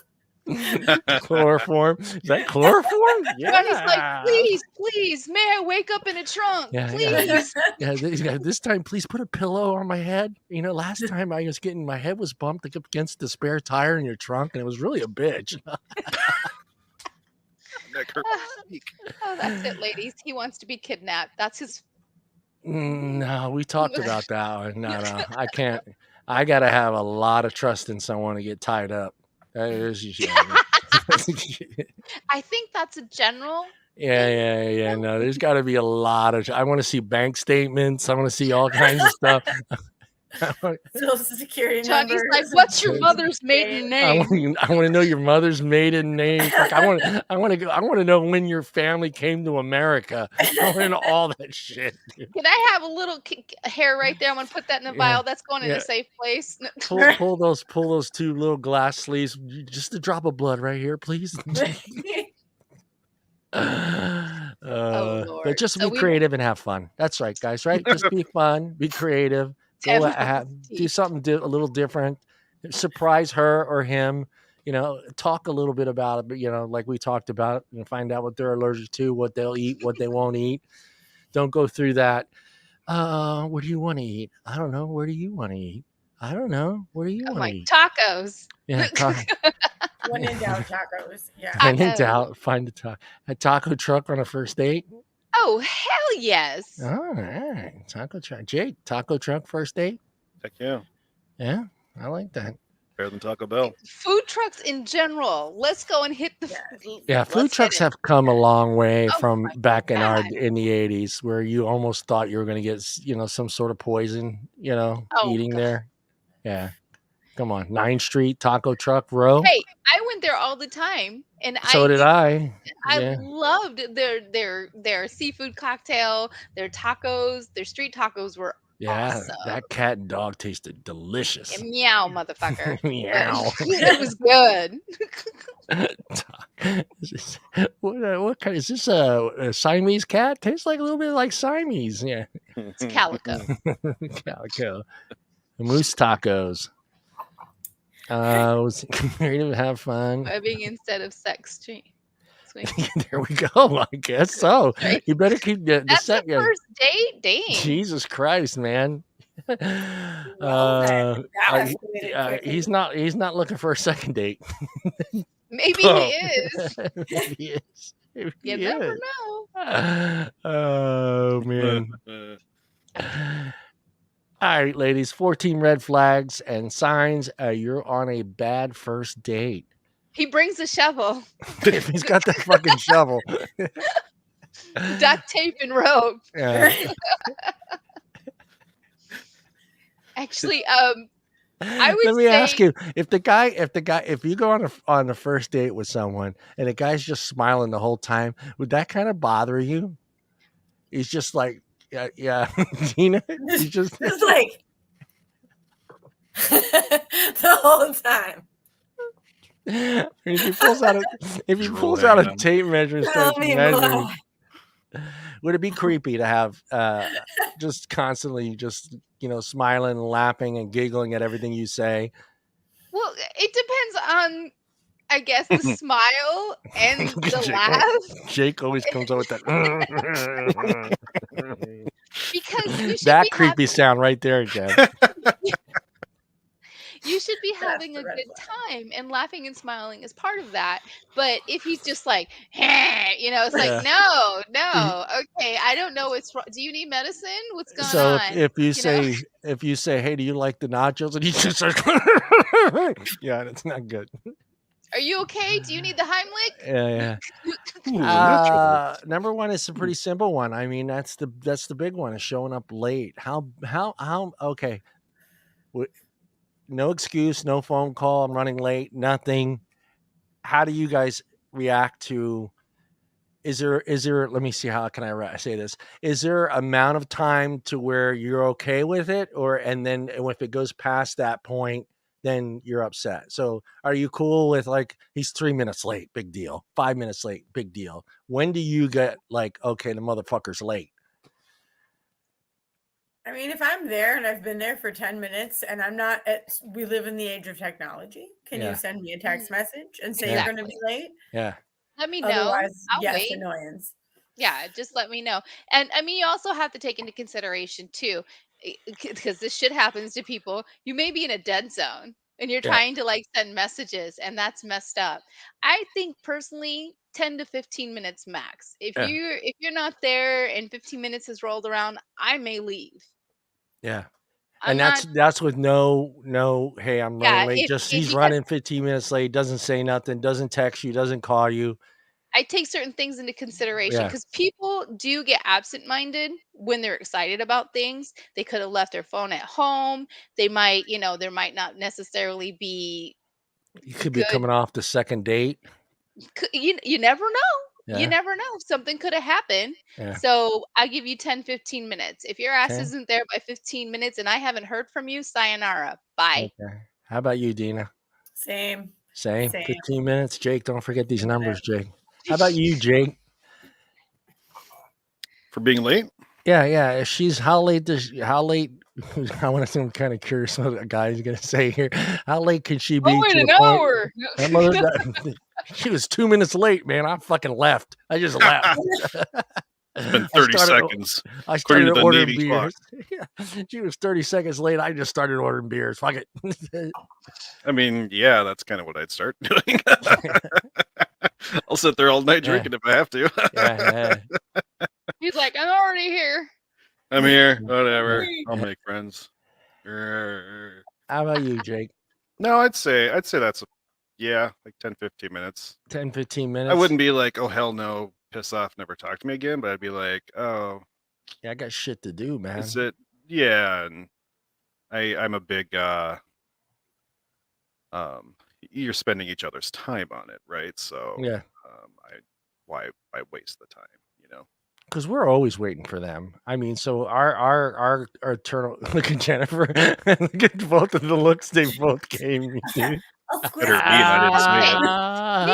Chloroform? Is that chloroform? Yeah. Ronnie's like, please, may I wake up in a trunk? Please. Yeah, this time, please put a pillow on my head. Last time my head was bumped up against the spare tire in your trunk, and it was really a bitch. Oh, that's it, ladies. He wants to be kidnapped. That's his. No, we talked about that one. No, I can't. I got to have a lot of trust in someone to get tied up. I think that's a general. Yeah. No, there's got to be a lot of. I want to see bank statements. I want to see all kinds of stuff. Social security Johnny's numbers. like, what's your mother's maiden name? I want to know your mother's maiden name. Like, I want to know when your family came to America. I want to know all that shit. Can I have a little hair right there? I'm gonna put that in a vial. That's going in a safe place. Pull those 2 little glass sleeves. Just a drop of blood right here, please. Lord. But just be creative and have fun. That's right, guys. Right? Just be fun, be creative. Do something a little different. Surprise her or him. Talk a little bit about it. But like we talked about, find out what they're allergic to, what they'll eat, what they won't eat. Don't go through that. What do you want to eat? I don't know. Where do you want to eat? I don't know. Where do you want to eat? Tacos. Yeah. When in doubt, tacos. Yeah. When in doubt, find a taco truck on a first date. Oh, hell yes. All right, taco truck. Jake, taco truck first date. Heck yeah. Yeah, I like that. Better than Taco Bell. Food trucks in general. Let's go and hit the. Yeah, food let's hit trucks it. have come a long way Oh from my back in God. the 80s, where you almost thought you were going to get some sort of poison, Oh, eating God. there. Yeah, come on, 9th Street Taco Truck Row. Hey, I went there all the time, and So did I. I Yeah, loved their seafood cocktail, their tacos, their street tacos were yeah. awesome. That cat and dog tasted delicious. Meow, motherfucker. But Meow. it was good. What kind is this? A Siamese cat? Tastes like a little bit like Siamese. Yeah, It's calico. calico. Moose tacos. Was ready to have fun. Webbing instead of sex swing. There we go. I guess so. Right? You better keep the That's the second. first date? Dang. Jesus Christ, man. Well, that escalated quickly. He's not looking for a second date. Maybe Oh. he is. Maybe he is. Maybe You he never is. know. Oh man. All right, ladies, 14 red flags and signs you're on a bad first date. He brings a shovel, If he's got that fucking shovel. duct tape, and rope. Yeah. Actually, I would Let me ask say- you, if you go on a first date with someone and the guy's just smiling the whole time, would that kind of bother you? He's just like, yeah, Deana, he's just It's like the whole time. if he pulls out Drool a hanging on. tape measure and Tell starts me measuring, more. would it be creepy to have just constantly just smiling and laughing and giggling at everything you say? well, it depends on, I guess, the smile and the Jake- laugh. Jake always comes up with that. Because you should That be creepy sound right there, Jen. You should be That's having the a red good flag. time, and laughing and smiling is part of that. But if he's just like, it's like, Yeah. no, okay, I don't know what's wrong. Do you need medicine? What's going So on? if you know? say, hey, do you like the nachos? And he just starts, yeah, that's not good. Are you okay? Do you need the Heimlich? Yeah. Ooh, natural. Number one is a pretty simple one. I mean, that's the big one, is showing up late. How okay. No excuse, no phone call, I'm running late, nothing. How do you guys react to, is there let me see, how can I say this? Is there amount of time to where you're okay with it, and then if it goes past that point, then you're upset? So are you cool with, like, he's 3 minutes late, big deal, 5 minutes late, big deal? When do you get like, okay, the motherfucker's late? I mean, if I'm there and I've been there for 10 minutes and I'm not we live in the age of technology. Can Yeah. you send me a text message and say Exactly. you're going to be late? Yeah. Let me know. Otherwise, I'll yes, wait. annoyance. Yeah, just let me know. And I mean, you also have to take into consideration too, because this shit happens to people. You may be in a dead zone and you're Yeah. trying to like send messages, and that's messed up. I think personally, 10 to 15 minutes max. If Yeah. you're not there and 15 minutes has rolled around, I may leave. Yeah. I'm And that's with no, hey, I'm Yeah, running late. if He's you running 15 minutes late, doesn't say nothing, doesn't text you, doesn't call you. I take certain things into consideration Yeah. because people do get absent-minded when they're excited about things. They could have left their phone at home. They might, there might not necessarily be You could be good. coming off the second date. You never know. Yeah. You never know. Something could have happened. Yeah. So I give you 10, 15 minutes. If your ass 10? isn't there by 15 minutes and I haven't heard from you, sayonara. Bye. Okay. How about you, Deana? Same. Same. Same. 15 minutes. Jake, don't forget these numbers, Jake. How about you, Jake? For being late? Yeah. If she's how late? I want to say, I'm kind of curious what a guy's gonna say here. How late can she be? Oh, wait to an the point- hour. That mother, she was 2 minutes late, man. I fucking left. I just left. It's been 30 seconds. I according started to the ordering Navy clock. beers. Yeah. She was 30 seconds late. I just started ordering beers. Fuck it. I mean, yeah, that's kind of what I'd start doing. I'll sit there all night Yeah. drinking if I have to. Yeah. He's like, I'm already here. I'm here. Whatever. I'll make friends. How about you, Jake? No, I'd say that's like 10, 15 minutes. 10, 15 minutes. I wouldn't be like, oh hell no, piss off, never talk to me again. But I'd be like, oh, yeah, I got shit to do, man. is it? Yeah, and I'm a big you're spending each other's time on it, right? So Yeah, why waste the time, you know? because we're always waiting for them. I mean, so our eternal look at Jennifer. Look at both of the looks they both gave me, dude. Better be, and I didn't say it. We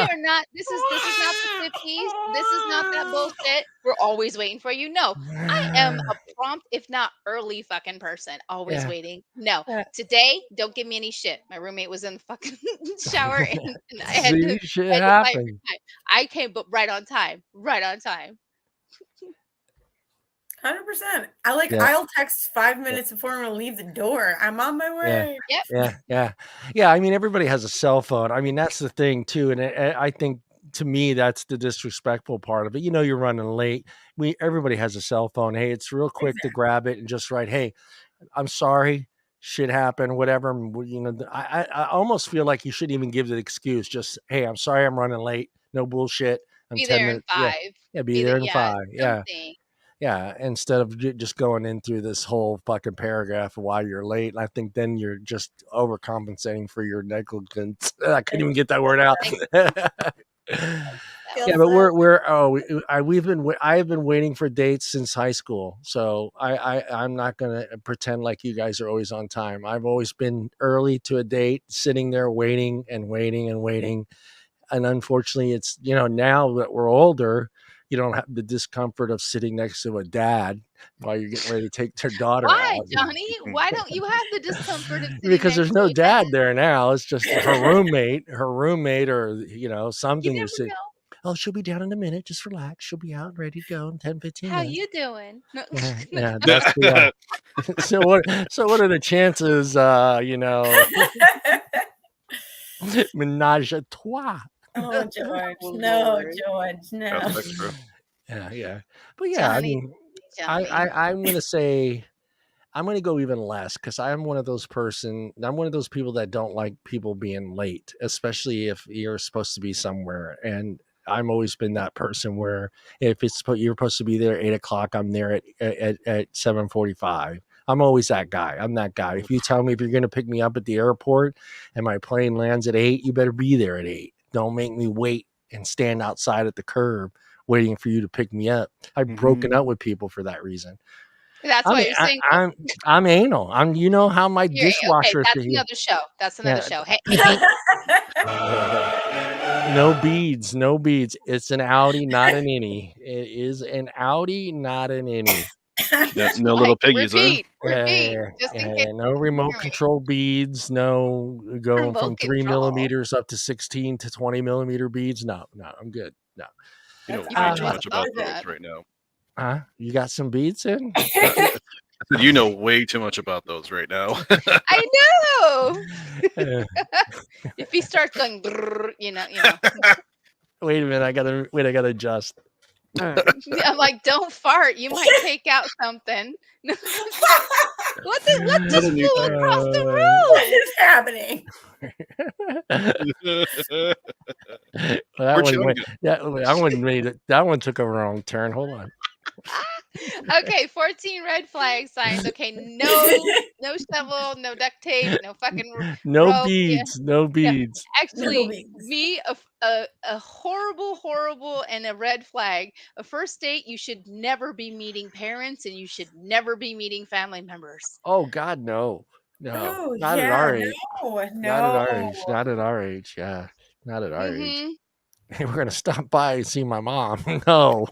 are not. This is not the 50s. This is not that bullshit. We're always waiting for you. No, I am a prompt, if not early, fucking person. Always Yeah. waiting. No, Yeah. today don't give me any shit. My roommate was in the fucking shower, and I had See, to. shit I had to fight happens. for time. I came, but right on time. Right on time. 100%. I Yeah. I'll text 5 minutes before I'm gonna leave the door. I'm on my way. Yep. Yeah. I mean, everybody has a cell phone. I mean, that's the thing too, and I think to me that's the disrespectful part of it. You know, you're running late. Everybody has a cell phone. Hey, it's real quick to grab it and just write, "Hey, I'm sorry, shit happened, whatever." You know, I almost feel like you shouldn't even give the excuse. Just, hey, I'm sorry, I'm running late. No bullshit. I'm Be 10 there in minutes. Yeah, 5. be there in 5. Yeah. Something. Yeah, instead of just going in through this whole fucking paragraph of why you're late. And I think then you're just overcompensating for your negligence. I couldn't even get that word out. Yeah, but I've been waiting for dates since high school. So I'm not gonna pretend like you guys are always on time. I've always been early to a date, sitting there waiting and waiting and waiting. And unfortunately, it's, you know, now that we're older, you don't have the discomfort of sitting next to a dad while you're getting ready to take their daughter Why, out. Johnny? Why don't you have the discomfort of sitting Because next there's to no a dad there now. It's just her roommate, or, you know, You something. never You say, know. oh, she'll be down in a minute. Just relax. She'll be out and ready to go in 10, 15 How minutes. you doing? No. Yeah, that's so what are the chances, you know, menage a trois? Oh, George. Oh, No, Lord. George. No. That's true. Yeah. But yeah, I Johnny, mean, Johnny. I'm gonna say I'm gonna go even less because I'm one of those people that don't like people being late, especially if you're supposed to be somewhere. And I've always been that person where if you're supposed to be there at 8 o'clock, I'm there at 7:45. I'm always that guy. I'm that guy. If you tell me if you're gonna pick me up at the airport and my plane lands at 8, you better be there at 8. Don't make me wait and stand outside at the curb waiting for you to pick me up. I've broken up with people for that reason. That's why you're single. I'm anal. You know how my Okay, dishwasher that's another show. That's another show. Hey, no beads. It's an Audi, not an innie. It is an Audi, not an innie. No little piggies, repeat. Yeah, Just in case. no remote control beads. No going from 3 millimeters up to 16 to 20 millimeter beads. No, I'm good. No. You know You way can too dress much above about those that. right now. You got some beads in? I said you know way too much about those right now. I know. If he starts going, brrr, you know. Wait a minute. I gotta adjust. I'm like, don't fart. You might take out something. What just flew across the room? What is happening? That one took a wrong turn. Hold on. Okay, 14 red flag signs. Okay, no shovel, no duct tape, no fucking rope. Beads, no beads. Actually, a horrible and a red flag. A first date, you should never be meeting parents and you should never be meeting family members. Oh God, no. Oh, Not at our age. No. Not at our age. Not at our age. Yeah. Not at our age. We're gonna stop by and see my mom. No.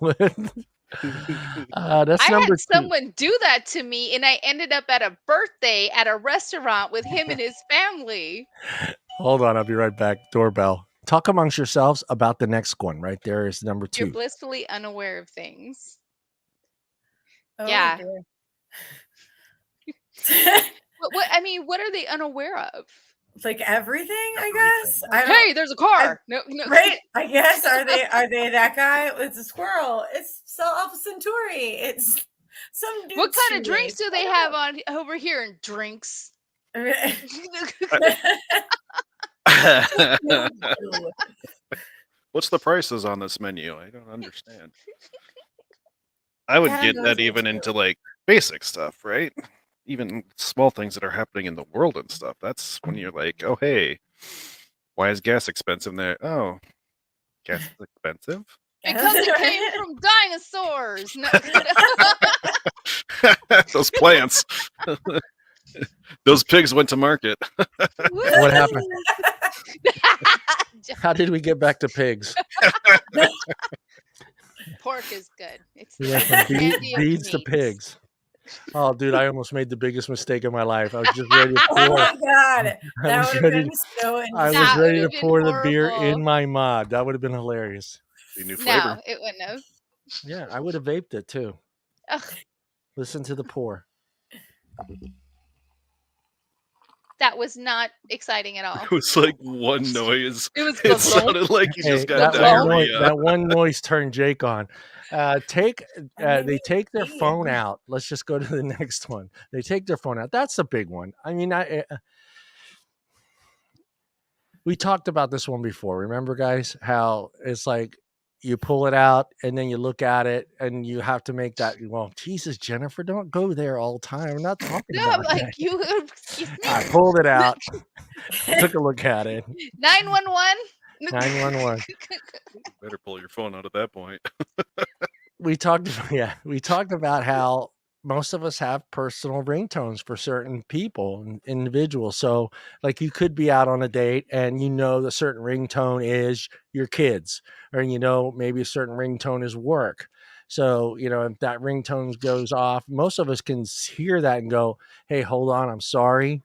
That's I number had someone do that to me, and I ended up at a birthday at a restaurant with him and his family. Hold on, I'll be right back. Doorbell. Talk amongst yourselves about the next one. Right there is number 2. You're blissfully unaware of things. Oh, Yeah. What are they unaware of? Like everything, I guess. I don't. Hey, there's a car. No. Right? I guess are they that guy? It's a squirrel. It's Alpha Centauri. It's some dude. What kind of drinks do they have on over here? And drinks. What's the prices on this menu? I don't understand. I would get that even into like basic stuff, right? Even small things that are happening in the world and stuff. That's when you're like, oh, hey, why is gas expensive there? Oh, gas is expensive? Because it came from dinosaurs. No. Those plants. Those pigs went to market. What happened? How did we get back to pigs? Pork is good. It's We went from beads to pigs. Oh, dude, I almost made the biggest mistake of my life. I was just ready to pour. Oh my god, that would have been so. I was ready to pour the beer in my mod. That would have been hilarious. New flavor. No, it wouldn't have. Yeah, I would have vaped it too. Ugh. Listen to the pour. That was not exciting at all. It was like one noise. It sounded like you just got that one noise turned Jake on. They take their phone out. Let's just go to the next one. They take their phone out. That's the big one. I mean, we talked about this one before. Remember, guys, how it's like you pull it out and then you look at it and you have to make that. Well, Jesus, Jennifer, don't go there all the time. I'm not talking about like that. you. I pulled it out, took a look at it. 911. 911. Better pull your phone out at that point. We talked about how most of us have personal ringtones for certain people and individuals. So like you could be out on a date and the certain ringtone is your kids, or maybe a certain ringtone is work. So, if that ringtone goes off, most of us can hear that and go, hey, hold on, I'm sorry.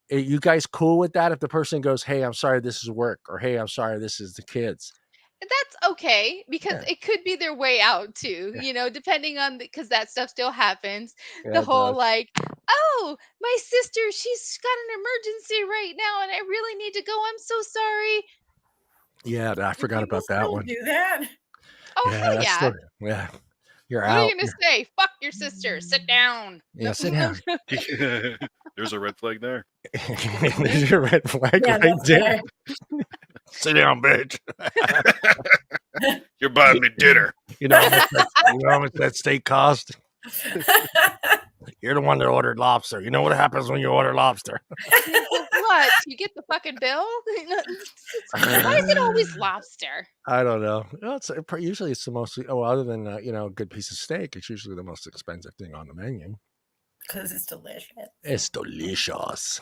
Are you guys cool with that? If the person goes, hey, I'm sorry, this is work, or hey, I'm sorry, this is the kids. That's okay, because it could be their way out too, depending on because that stuff still happens. The whole like, oh, my sister, she's got an emergency right now and I really need to go. I'm so sorry. Yeah, I forgot about that one. Do that? Oh, hell yeah. Yeah. You're what out. Are you going to say? Fuck your sister. Sit down. Yeah, sit down. There's a red flag there. There's a red flag right there. Sit down, bitch. You're buying me dinner. You know how much that steak cost? You're the one that ordered lobster. You know what happens when you order lobster? What? You get the fucking bill? Why is it always lobster? I don't know. Usually it's the most, other than, a good piece of steak, it's usually the most expensive thing on the menu. Because it's delicious. It's delicious.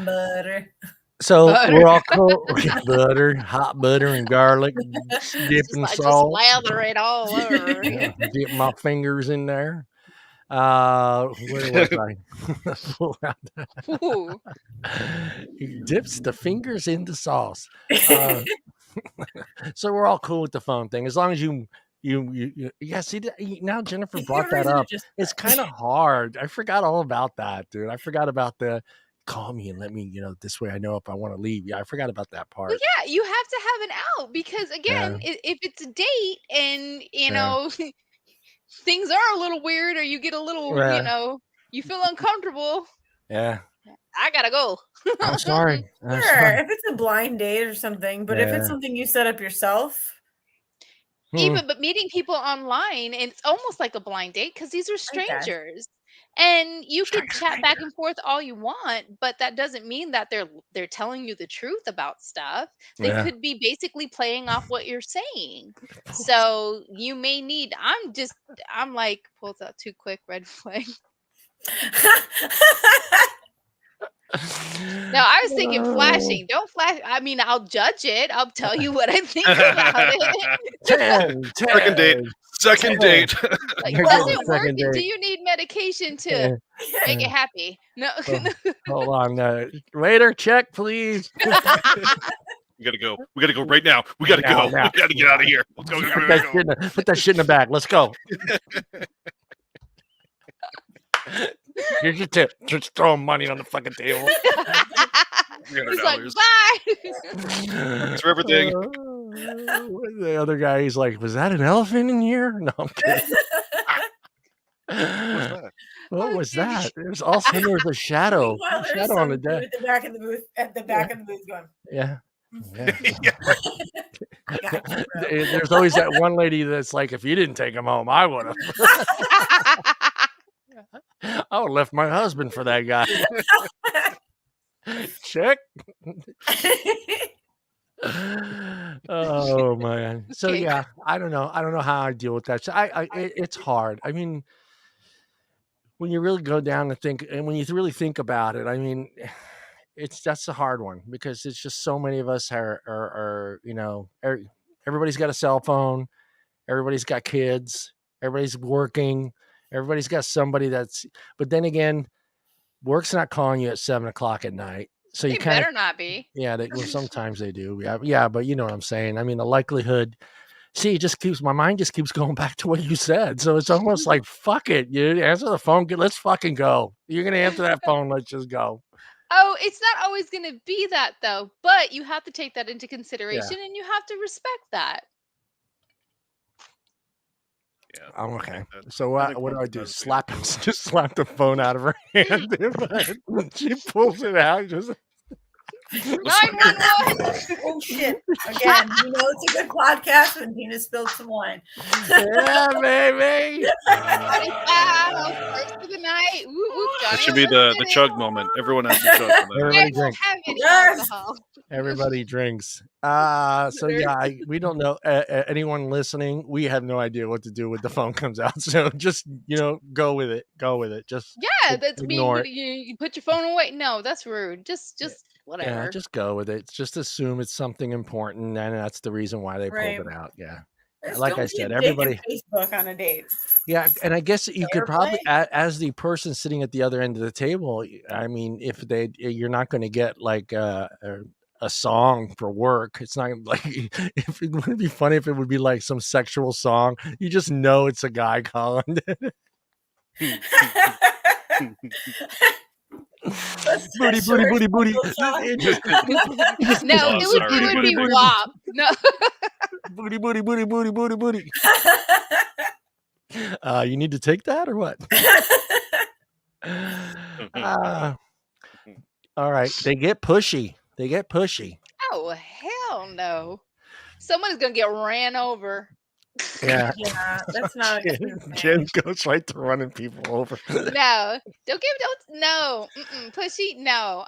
Butter. So we're all cool. Butter, hot butter and garlic, dipping salt. Just lather it all over. Dip my fingers in there. Where was I? He dips the fingers in the sauce. So we're all cool with the phone thing, as long as you see now Jennifer brought that up. It's kind of hard. I forgot all about that, dude. I forgot about the call me and let me, this way I know if I want to leave. Yeah, I forgot about that part. Well, yeah, you have to have an out, because again, if it's a date and things are a little weird, or you get a little, you feel uncomfortable. Yeah. I gotta go. I'm sorry. Sure, if it's a blind date or something, but if it's something you set up yourself. But meeting people online, it's almost like a blind date, because these are strangers. And you could chat back and forth all you want, but that doesn't mean that they're telling you the truth about stuff. They could be basically playing off what you're saying. So you may need, I'm like, pulls out too quick, red flag. No, I was thinking flashing. Don't flash. I mean, I'll judge it. I'll tell you what I think about it. Second date. Like, does it work? Do you need medication to make it happy? No. Hold on. Waiter, check, please. We gotta go. We gotta go right now. We gotta go. Now. We gotta get out of here. Let's go. Put that shit in the bag. Let's go. Here's your tip. Just throwing money on the fucking table. He's like, $300. bye. Thanks for everything. The other guy, he's like, was that an elephant in here? No, I'm kidding. What's that? What Oh, was dude. that? There's all of a sudden there was a shadow. Meanwhile, there's Shadow on some the dude deck. at the back of the booth, going, Yeah. Yeah. I got you, bro. There's always that one lady that's like, if you didn't take him home, I would have. I would have left my husband for that guy. Check. Oh man. So Okay. yeah, I don't know how I deal with that. So it's hard. I mean, when you really go down and think, and when you really think about it, I mean, that's a hard one because it's just so many of us are everybody's got a cell phone, everybody's got kids, everybody's working, everybody's got somebody but then again, work's not calling you at 7:00 at night. So you They kind of, better not be. yeah, sometimes they do. Yeah, but you know what I'm saying. I mean, the likelihood, see, my mind just keeps going back to what you said. So it's almost like, fuck it, you answer the phone, let's fucking go. You're going to answer that phone, let's just go. Oh, it's not always going to be that though, but you have to take that into consideration and you have to respect that. Yeah. I'm okay. think that- So I think what do I do? sometimes we Slap have him, to- just slap the phone out of her hand. She pulls it out, just 911. Oh shit! Again, it's a good podcast when Deana spilled some wine. yeah, baby. Johnny Five, first of the night. Woo, woo, That Johnny should be the Five. chug moment. Everyone has to chug. on that. Everybody I don't drink. have any Yes. alcohol. Everybody drinks. So yeah, we don't know anyone listening. We have no idea what to do when the phone comes out. So just go with it. Go with it. Just Yeah, that's ignore it. you put your phone away. No, that's rude. Just whatever. Yeah, just go with it. Just assume it's something important, and that's the reason why they Right. pulled it out. Yeah. Just Like don't I be said, a dick in everybody. Facebook on a date. Yeah, and I guess you Fair could probably, play. as the person sitting at the other end of the table, I mean, you're not going to get like a song for work. It's not like, if it would be funny if it would be like some sexual song. You just know it's a guy calling. Booty, booty, booty, booty. No, Oh, it sorry. would be Booty, WAP. No. booty, booty, booty, booty, booty, booty. You need to take that or what? All right. They get pushy. Oh hell no! Someone's gonna get ran over. Yeah. Yeah, that's not a cute thing. Jen goes right to running people over. No, no, pushy, no,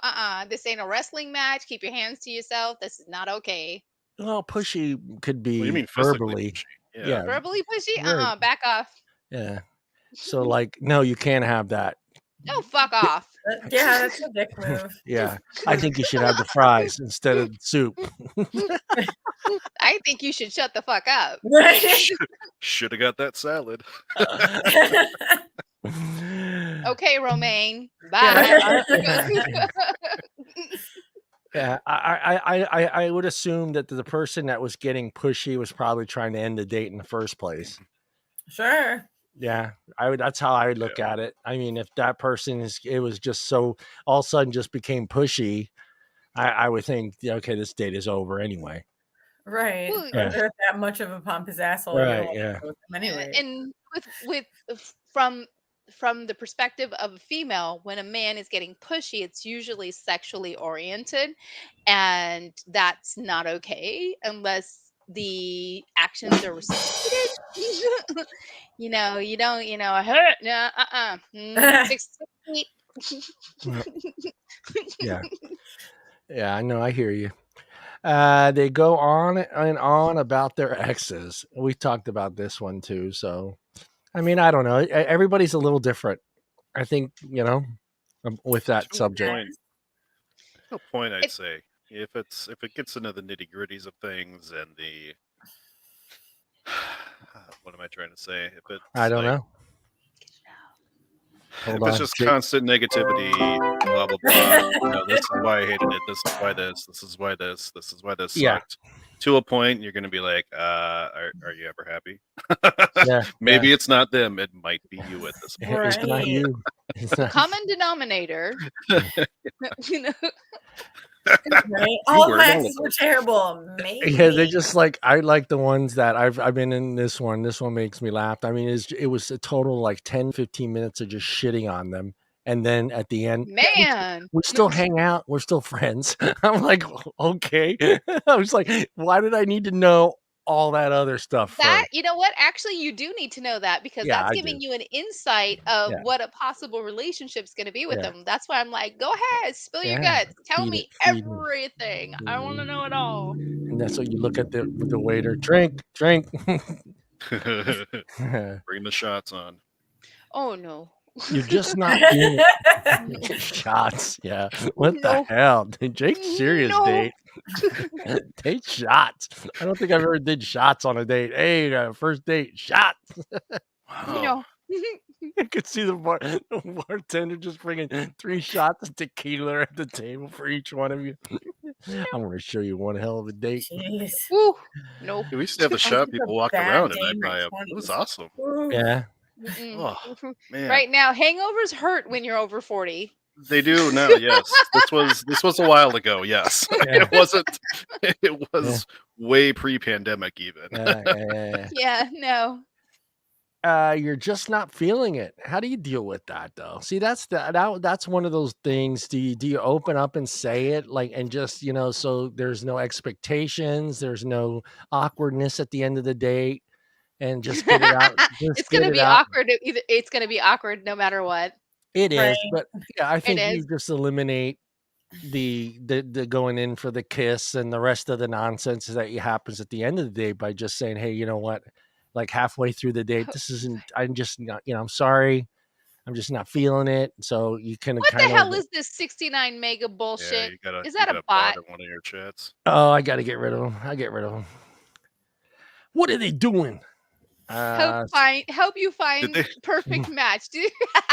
this ain't a wrestling match. Keep your hands to yourself. This is not okay. Well, pushy could be What do you mean physically verbally. pushy? Yeah. Verbally pushy, Very- back off. Yeah. So like, no, you can't have that. No, fuck off. Yeah, that's a dick move. Yeah. I think you should have the fries instead of soup. I think you should shut the fuck up. Should have got that salad. Okay, Romaine. Bye. Yeah, I would assume that the person that was getting pushy was probably trying to end the date in the first place. Sure. Yeah, that's how I would look at it. I mean, if that person it was just so all of a sudden just became pushy, I would think, okay, this date is over anyway. Right. Well, But they're that much of a pompous asshole. Right, You don't yeah. want to go with them anyway. And from the perspective of a female, when a man is getting pushy, it's usually sexually oriented, and that's not okay unless the actions are reciprocated. You don't, hurt. No, 6 feet. Yeah. Yeah, I know. I hear you. They go on and on about their exes. We talked about this one too. So, I mean, I don't know. Everybody's a little different. I think, with that To a subject. point- to a point, I'd say if it gets into the nitty gritties of things and the what am I trying to say? If it's I don't know. Hold If it's on, just Jake. constant negativity, blah blah blah. This is why I hated it. This is why this. This is why this. This is why this Yeah. sucked. To a point, you're gonna be like, are you ever happy? Yeah. Maybe it's not them. It might be you at this point. It's not Right. you. It's not. Common denominator. You know, Right? All of were my all exes of were terrible. Maybe. Yeah, they just like I like the ones that I've been in this one. This one makes me laugh. I mean, it was a total like 10, 15 minutes of just shitting on them. And then at the end, yeah, man. we still hang out. We're still friends. I'm like, okay. I was like, why did I need to know all that other stuff That, first? you know what? Actually, you do need to know that because Yeah, that's I giving do. you an insight of Yeah. what a possible relationship's going to be with Yeah. them. That's why I'm like, go ahead, spill your Yeah. guts, tell Feed me it. Feed me. everything. I want to Mhm. know it all. And that's what you look at the waiter. Drink. Bring the shots on. Oh no. You're just not feeling it. Shots. Yeah. What the No. hell? Jake's serious No. date. Date shots. I don't think I've ever did shots on a date. Hey, first date, shots. Wow. I could see the bartender just bringing 3 shots of tequila at the table for each one of you. I'm going to show you one hell of a date. Jeez. Woo. Nope. We used to have a Sounds shot. like People a walk bad around and day I'd in my buy them. It was 20s. awesome. Ooh. Yeah. Oh man. Right now, hangovers hurt when you're over 40. They do now. Yes, this was a while ago. Yes, Yeah. it wasn't. It was way pre-pandemic even. Yeah, no. You're just not feeling it. How do you deal with that though? See, that's one of those things. Do you open up and say it like and just, so there's no expectations, there's no awkwardness at the end of the date and just get it out. Just It's going get to it be out. awkward. It's going to be awkward no matter what. It is, Right. but yeah, I think you is. just eliminate the going in for the kiss and the rest of the nonsense that happens at the end of the day by just saying, hey, you know what? Like halfway through the date, I'm just not, I'm sorry. I'm just not feeling it. So you can What the kind hell of, is this 69 mega Yeah, bullshit? you Is that got a bot? in one of your chats. oh, I got to get rid of them. I get rid of them. What are they doing? Help you find they- perfect match.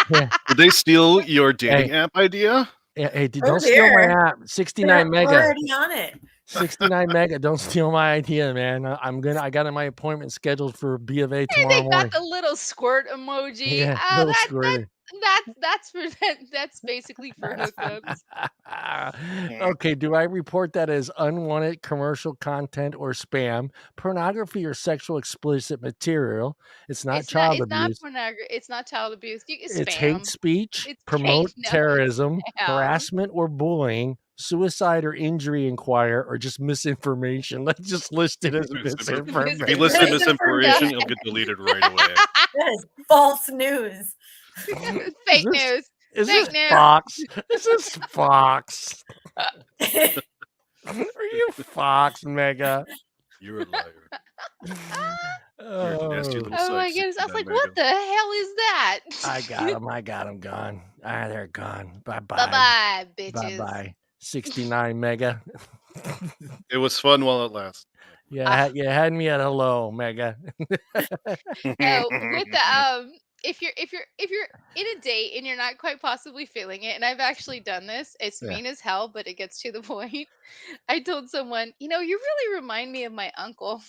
Yeah. Did they steal your dating app idea? Hey, Oh, don't steal my dear. app. 69 They're mega. already on it. 69 mega. Don't steal my idea, man. I got my appointment scheduled for B of A Hey, tomorrow they morning. got the little squirt emoji. Yeah, Oh, little squirty. that's for that's basically for hookups. Okay, do I report that as unwanted commercial content or spam, pornography or sexual explicit material? It's not child It's not abuse. pornography. It's not child abuse. It's It's spam. hate speech, It's promote hate. No, terrorism, spam. harassment or bullying, suicide or injury inquire, or just misinformation. Let's just list it as misinformation. If you listen to misinformation, Misinformation. it'll get deleted right away. That is false news. Fake news. Is Fake this news. Fox? Is this Fox? Are you Fox, Mega? You're a liar. You're a nasty Oh, little Oh my sykes, goodness! I was 69 like, mega. what the hell is that? I got him gone. They're gone. Bye Bye bye. bye, Bye bitches. bye. 69 mega. It was fun while it lasted. Yeah, you had me at hello, Mega. No, with the if you're in a date and you're not quite possibly feeling it, and I've actually done this, it's Yeah. mean as hell, but it gets to the point. I told someone, you really remind me of my uncle.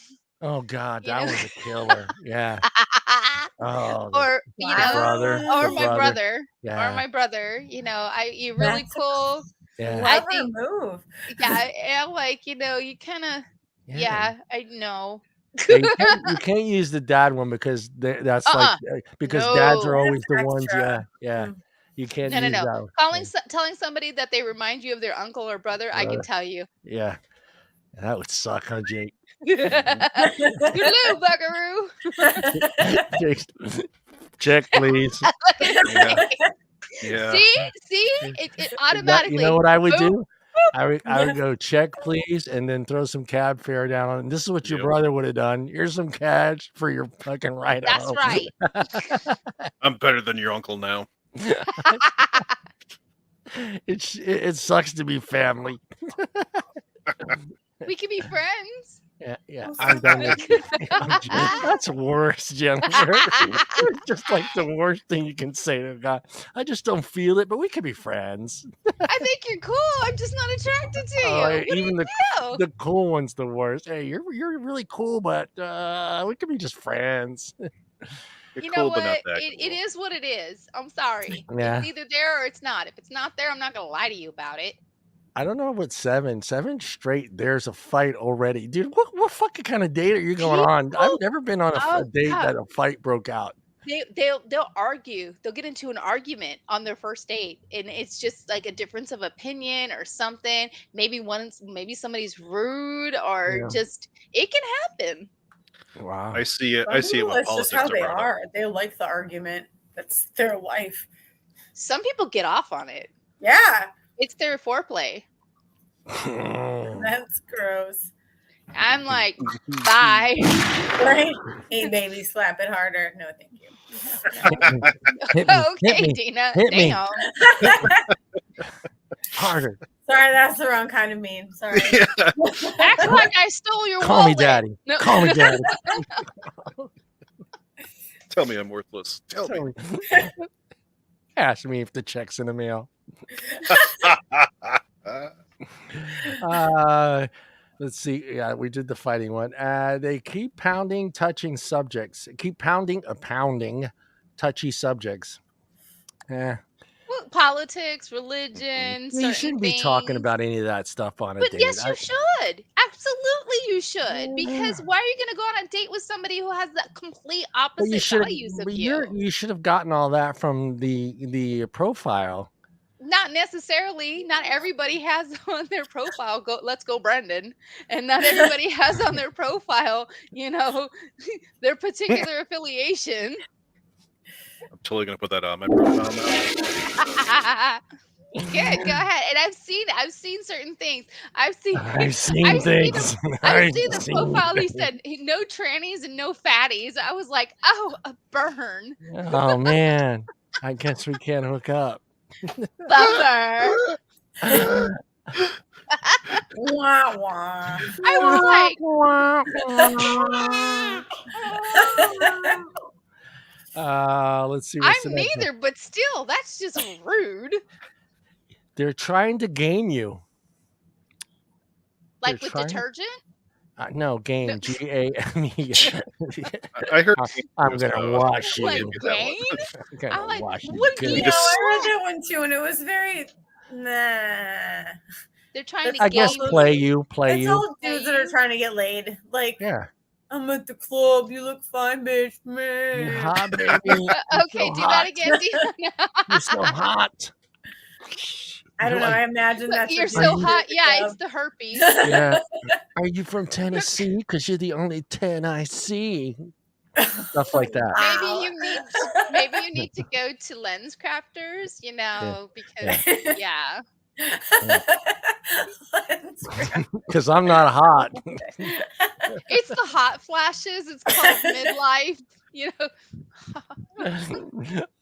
Oh God, You that know? was a killer. Yeah. Oh, Or Wow. brother. or the my brother. Yeah. Or my brother. You're really That's a cool. Yeah. I Clever think move. yeah, and like, you kind of yeah, I know. Yeah, you can't use the dad one because that's because dads are No. always the That's ones. extra. Yeah. Mm. You can't No. use that one. Telling somebody that they remind you of their uncle or brother, I can tell you. Yeah. That would suck, huh, Jake? Toodaloo, buckaroo. Check, please. Yeah. See? It automatically. You know what I would boom. do? I would go check, please, and then throw some cab fare down on. This is what your Yep. brother would have done. Here's some cash for your fucking ride That's home. right. I'm better than your uncle now. It sucks to be family. We can be friends. Yeah. I'm done with you. That's worse, Jennifer. It's just like the worst thing you can say to a guy. I just don't feel it, but we could be friends. I think you're cool. I'm just not attracted to you. What do Even you do? the cool one's the worst. Hey, you're really cool, but we could be just friends. You're You know cool, but not what? that It cool. is what it is. I'm sorry. Yeah. It's either there or it's not. If it's not there, I'm not gonna lie to you about it. I don't know what seven straight. There's a fight already, dude. What fucking kind of date are you going on? I've People, never been on a oh date yeah, that a fight broke out. they'll argue. They'll get into an argument on their first date, and it's just like a difference of opinion or something. Maybe somebody's rude or Yeah. just it can happen. Wow. I see it. Some I see it people, when it's just politics how they are brought up. are. They like the argument. That's their life. Some people get off on it. Yeah, It's their foreplay. that's gross. I'm like, bye. Right? Hey, baby, slap it harder. No, thank you. Hit me, Okay, hit me, Deana. hit me. Damn. harder. Sorry, that's the wrong kind of meme. Sorry. Yeah. Act like I stole your Call me wallet. daddy. No. Call me daddy. Tell me I'm worthless. Tell me. Ask me if the check's in the mail. Let's see. Yeah, we did the fighting one. They keep pounding, touching subjects. Keep pounding, touchy subjects. Well, politics, religion, You certain shouldn't be things. talking about any of that stuff on a But date. yes, you should. Absolutely, you should. Because why are you going to go on a date with somebody who has the complete But you opposite should values of you? you should have gotten all that from the profile. Not necessarily. Not everybody has on their profile. Let's go, Brendan. And not everybody has on their profile, their particular affiliation. I'm totally gonna put that on my profile now. Good, go ahead. And I've seen certain things. I've seen things. I've seen the profile. He said no trannies and no fatties. I was like, oh, a burn. Oh man, I guess we can't hook up. Bummer. Wah, wah. I was like, let's see. I'm neither, but still, that's just rude. They're trying to game you. Like with detergent? No, game. G-A-M-E. I heard. I'm gonna wash you. Like game? I'm gonna I'm like, wash you. what good. do you I read that one too, and it was very nah. They're trying to I guess game play you. you. It's all dudes that are trying to get laid. Like, Yeah. I'm at the club. You look fine, bitch, man. You're hot, baby. Okay, do that again. You're so hot. I don't know. I imagine that's You're what so dudes hot. do. Yeah, it's the herpes. Yeah. Are you from Tennessee? Because you're the only 10 I see. Stuff like that. Maybe you need to go to lens crafters, because yeah. Because I'm not hot. It's the hot flashes. It's called midlife,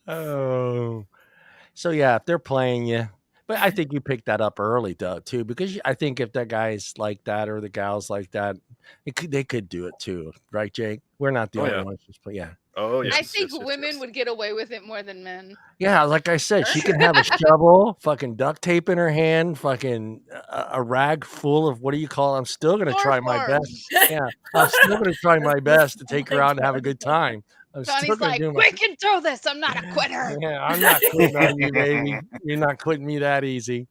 Oh. So yeah, if they're playing you. But I think you picked that up early, though, too, because I think if that guy's like that or the gal's like that, they could do it too, right, Jake? We're not the only ones. Yeah. Oh yeah. I think women would get away with it more than men. Yeah, like I said, she can have a shovel, fucking duct tape in her hand, fucking a rag full of what do you call it? I'm still gonna try my best. Yeah, I'm still gonna try my best to take her out and have a good time. Donnie's like, we can throw this. I'm not a quitter. Yeah, I'm not quitting on you, baby. You're not quitting me that easy.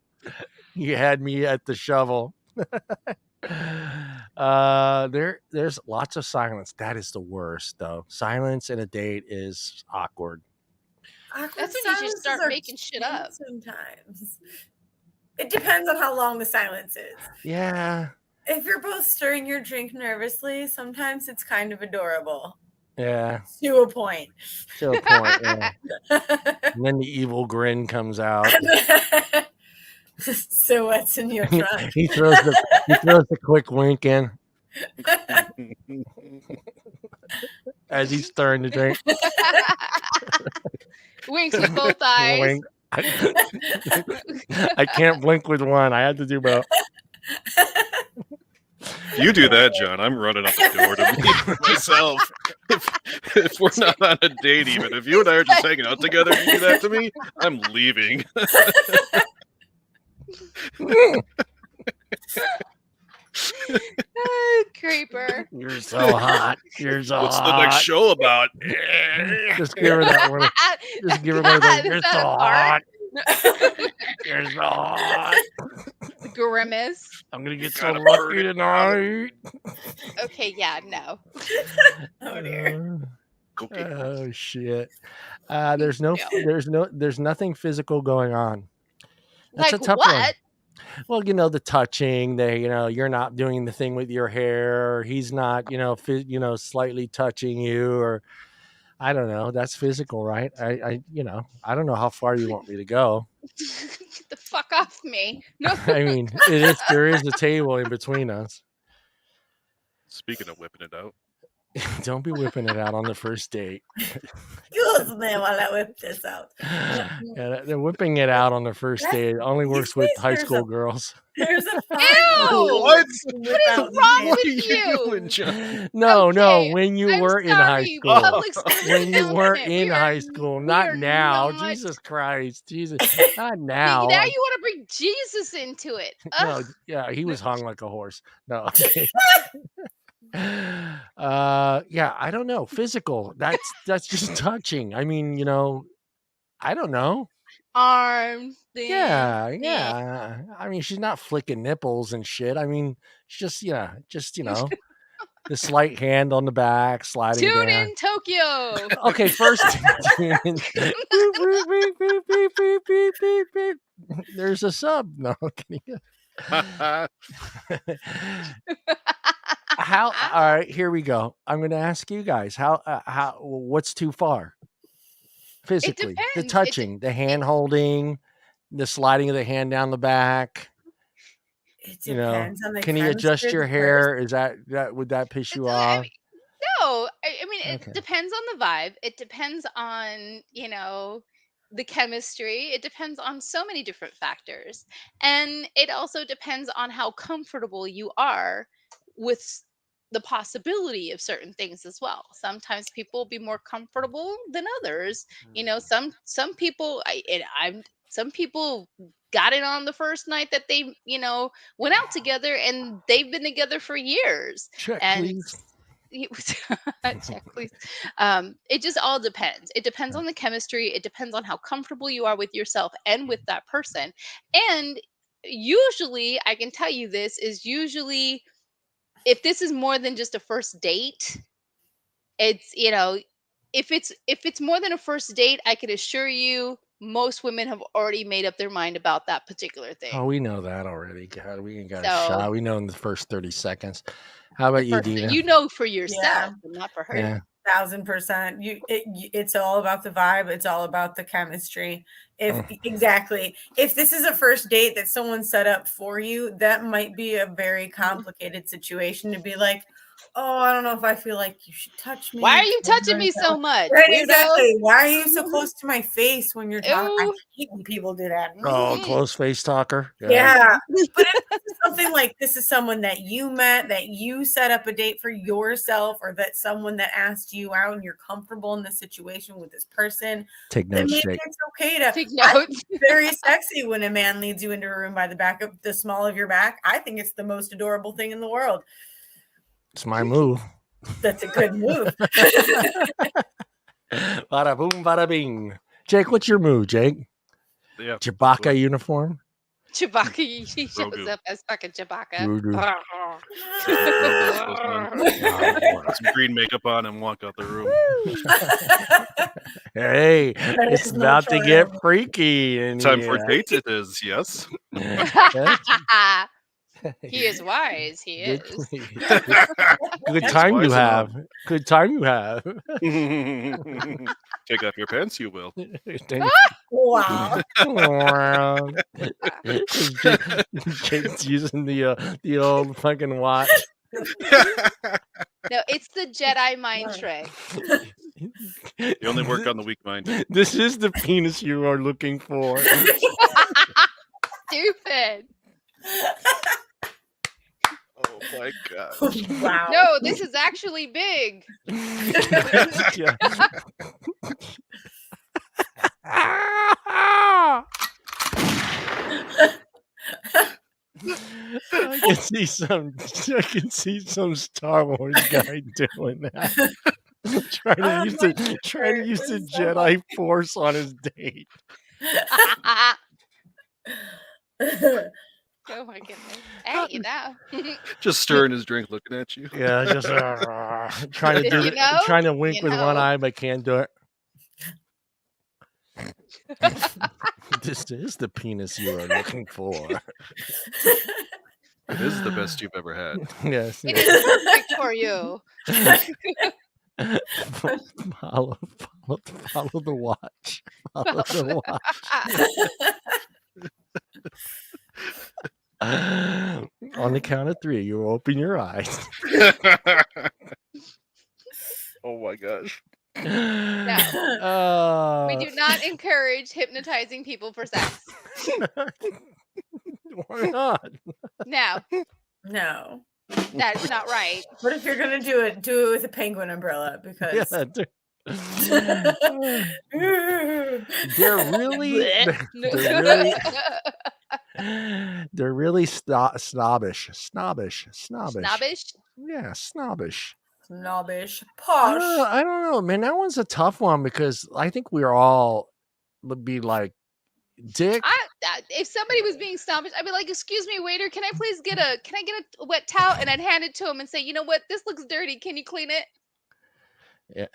You had me at the shovel. There's lots of silence. That is the worst, though. Silence in a date is awkward. That's when you should start making shit up. Sometimes it depends on how long the silence is. Yeah. If you're both stirring your drink nervously, sometimes it's kind of adorable. Yeah. To a point. Yeah. And then the evil grin comes out. So what's in your trunk? he throws the quick wink in as he's stirring the drink. Winks with both eyes. Wink. I can't blink with one. I had to do both. If you do that, John, I'm running out the door to meet myself. If we're not on a date, even if you and I are just hanging out together and you do that to me, I'm leaving. Creeper. You're so hot. You're so What's hot. the next show about? Just give her that one. Just give her one of those. God, You're is so that a hot. fart? You're so hot. The grimace. I'm gonna get so Got a lucky bird. tonight. Okay, yeah, no. Oh dear. Okay. Oh shit. There's nothing physical going on. That's Like a tough what? one. Well, the touching, you're not doing the thing with your hair, or he's not, slightly touching you, or I don't know. That's physical, right? I don't know how far you want me to go. Get the fuck off me. No. I mean, there is a table in between us. Speaking of whipping it out. Don't be whipping it out on the first date. Excuse me while I whip this out. Yeah, they're whipping it out on the first date. It only works with high school girls. There's a fine Ew! What? What is wrong What with are you you? doing, John? No, Okay, when you I'm were in high sorry, school. public school When you were children, in we are- high school, we not are now. not- Jesus Christ. Jesus. Not See, now. now you want to bring Jesus into it. No, Ugh. yeah, he was hung like a horse. No, okay. Yeah, I don't know. Physical. That's just touching. I mean, I don't know. Arms. Yeah. I mean, she's not flicking nipples and shit. I mean, she's just the slight hand on the back, sliding Tune down. in Tokyo. Okay, first tune in. Beep, beep, beep, beep, beep, beep, beep, beep, beep. There's a sub. No, all right, here we go. I'm going to ask you guys what's too far physically? The depends. touching, the hand holding, the sliding of the hand down the back. It depends on the Can you adjust chemistry of your the hair? Is that would that piss you off? No, I mean, it Okay. depends on the vibe. It depends on, the chemistry. It depends on so many different factors. And it also depends on how comfortable you are with the possibility of certain things as well. Sometimes people will be more comfortable than others. Some people some people got it on the first night that they, went out together, and they've been together for years. Check, And please. check, please. It just all depends. It depends on the chemistry. It depends on how comfortable you are with yourself and with that person. And usually, I can tell you this is usually, if this is more than just a first date, it's if it's more than a first date, I can assure you most women have already made up their mind about that particular thing. Oh, we know that already. God, we ain't got a So- shot. We know in the first 30 seconds. How about you, For- Deana? you know for yourself, Yeah. but not for her. Yeah. 1000%. It's all about the vibe. It's all about the chemistry. Exactly. If this is a first date that someone set up for you, that might be a very complicated situation to be like, oh, I don't know if I feel like you should touch me. Why are you touching me so much? Right, weirdo? exactly. Why are you so close to my face when you're talking? I Ew. hate when people do that. Oh, close face talker. Yeah. But if this is something like this is someone that you met, that you set up a date for yourself, or that someone that asked you out and you're comfortable in the situation with this person, Take then notes, maybe Jake. it's okay to Take I think notes. it's very sexy when a man leads you into a room by the back of the small of your back. I think it's the most adorable thing in the world. It's my move. That's a good move. Bada boom, bada bing. Jake, what's your move, Jake? Yeah. Chewbacca uniform? Chewbacca, he shows Grogu. up as fucking Chewbacca. Grogu. Put some green makeup on and walk out the room. Hey, That it's is no about to get trial. freaky. And Time for dates it is, yes. He is wise. He is. Good He's time you wise have. enough. Good time you have. Take off your pants, you will. Wow. Jake's using the old fucking watch. No, it's the Jedi mind trick. You only work on the weak mind. This is the penis you are looking for. Stupid. my god. Wow. No, this is actually big. Yeah. I can see some Star Wars guy doing that. trying to use the Jedi Force on his date. Oh my goodness. Hey, you know. Just stirring his drink, looking at you. Yeah, just trying to do You know, trying to wink you with one know. eye, but can't do it. This is the penis you are looking for. It is the best you've ever had. Yes. It is perfect for you. Follow the watch. Follow the watch. On the count of 3, you open your eyes. Oh my gosh. No. We do not encourage hypnotizing people for sex. Why not? No, No. that's not right. But if you're gonna do it with a penguin umbrella because Yeah, they're really snobbish. Snobbish? Yeah, snobbish. snobbish, posh. I don't know, man. That one's a tough one because I think we're all would be like, Dick. If somebody was being snobbish, I'd be like, "Excuse me, waiter, can I get a wet towel?" And I'd hand it to him and say, "You know what? This looks dirty. Can you clean it? Yeah.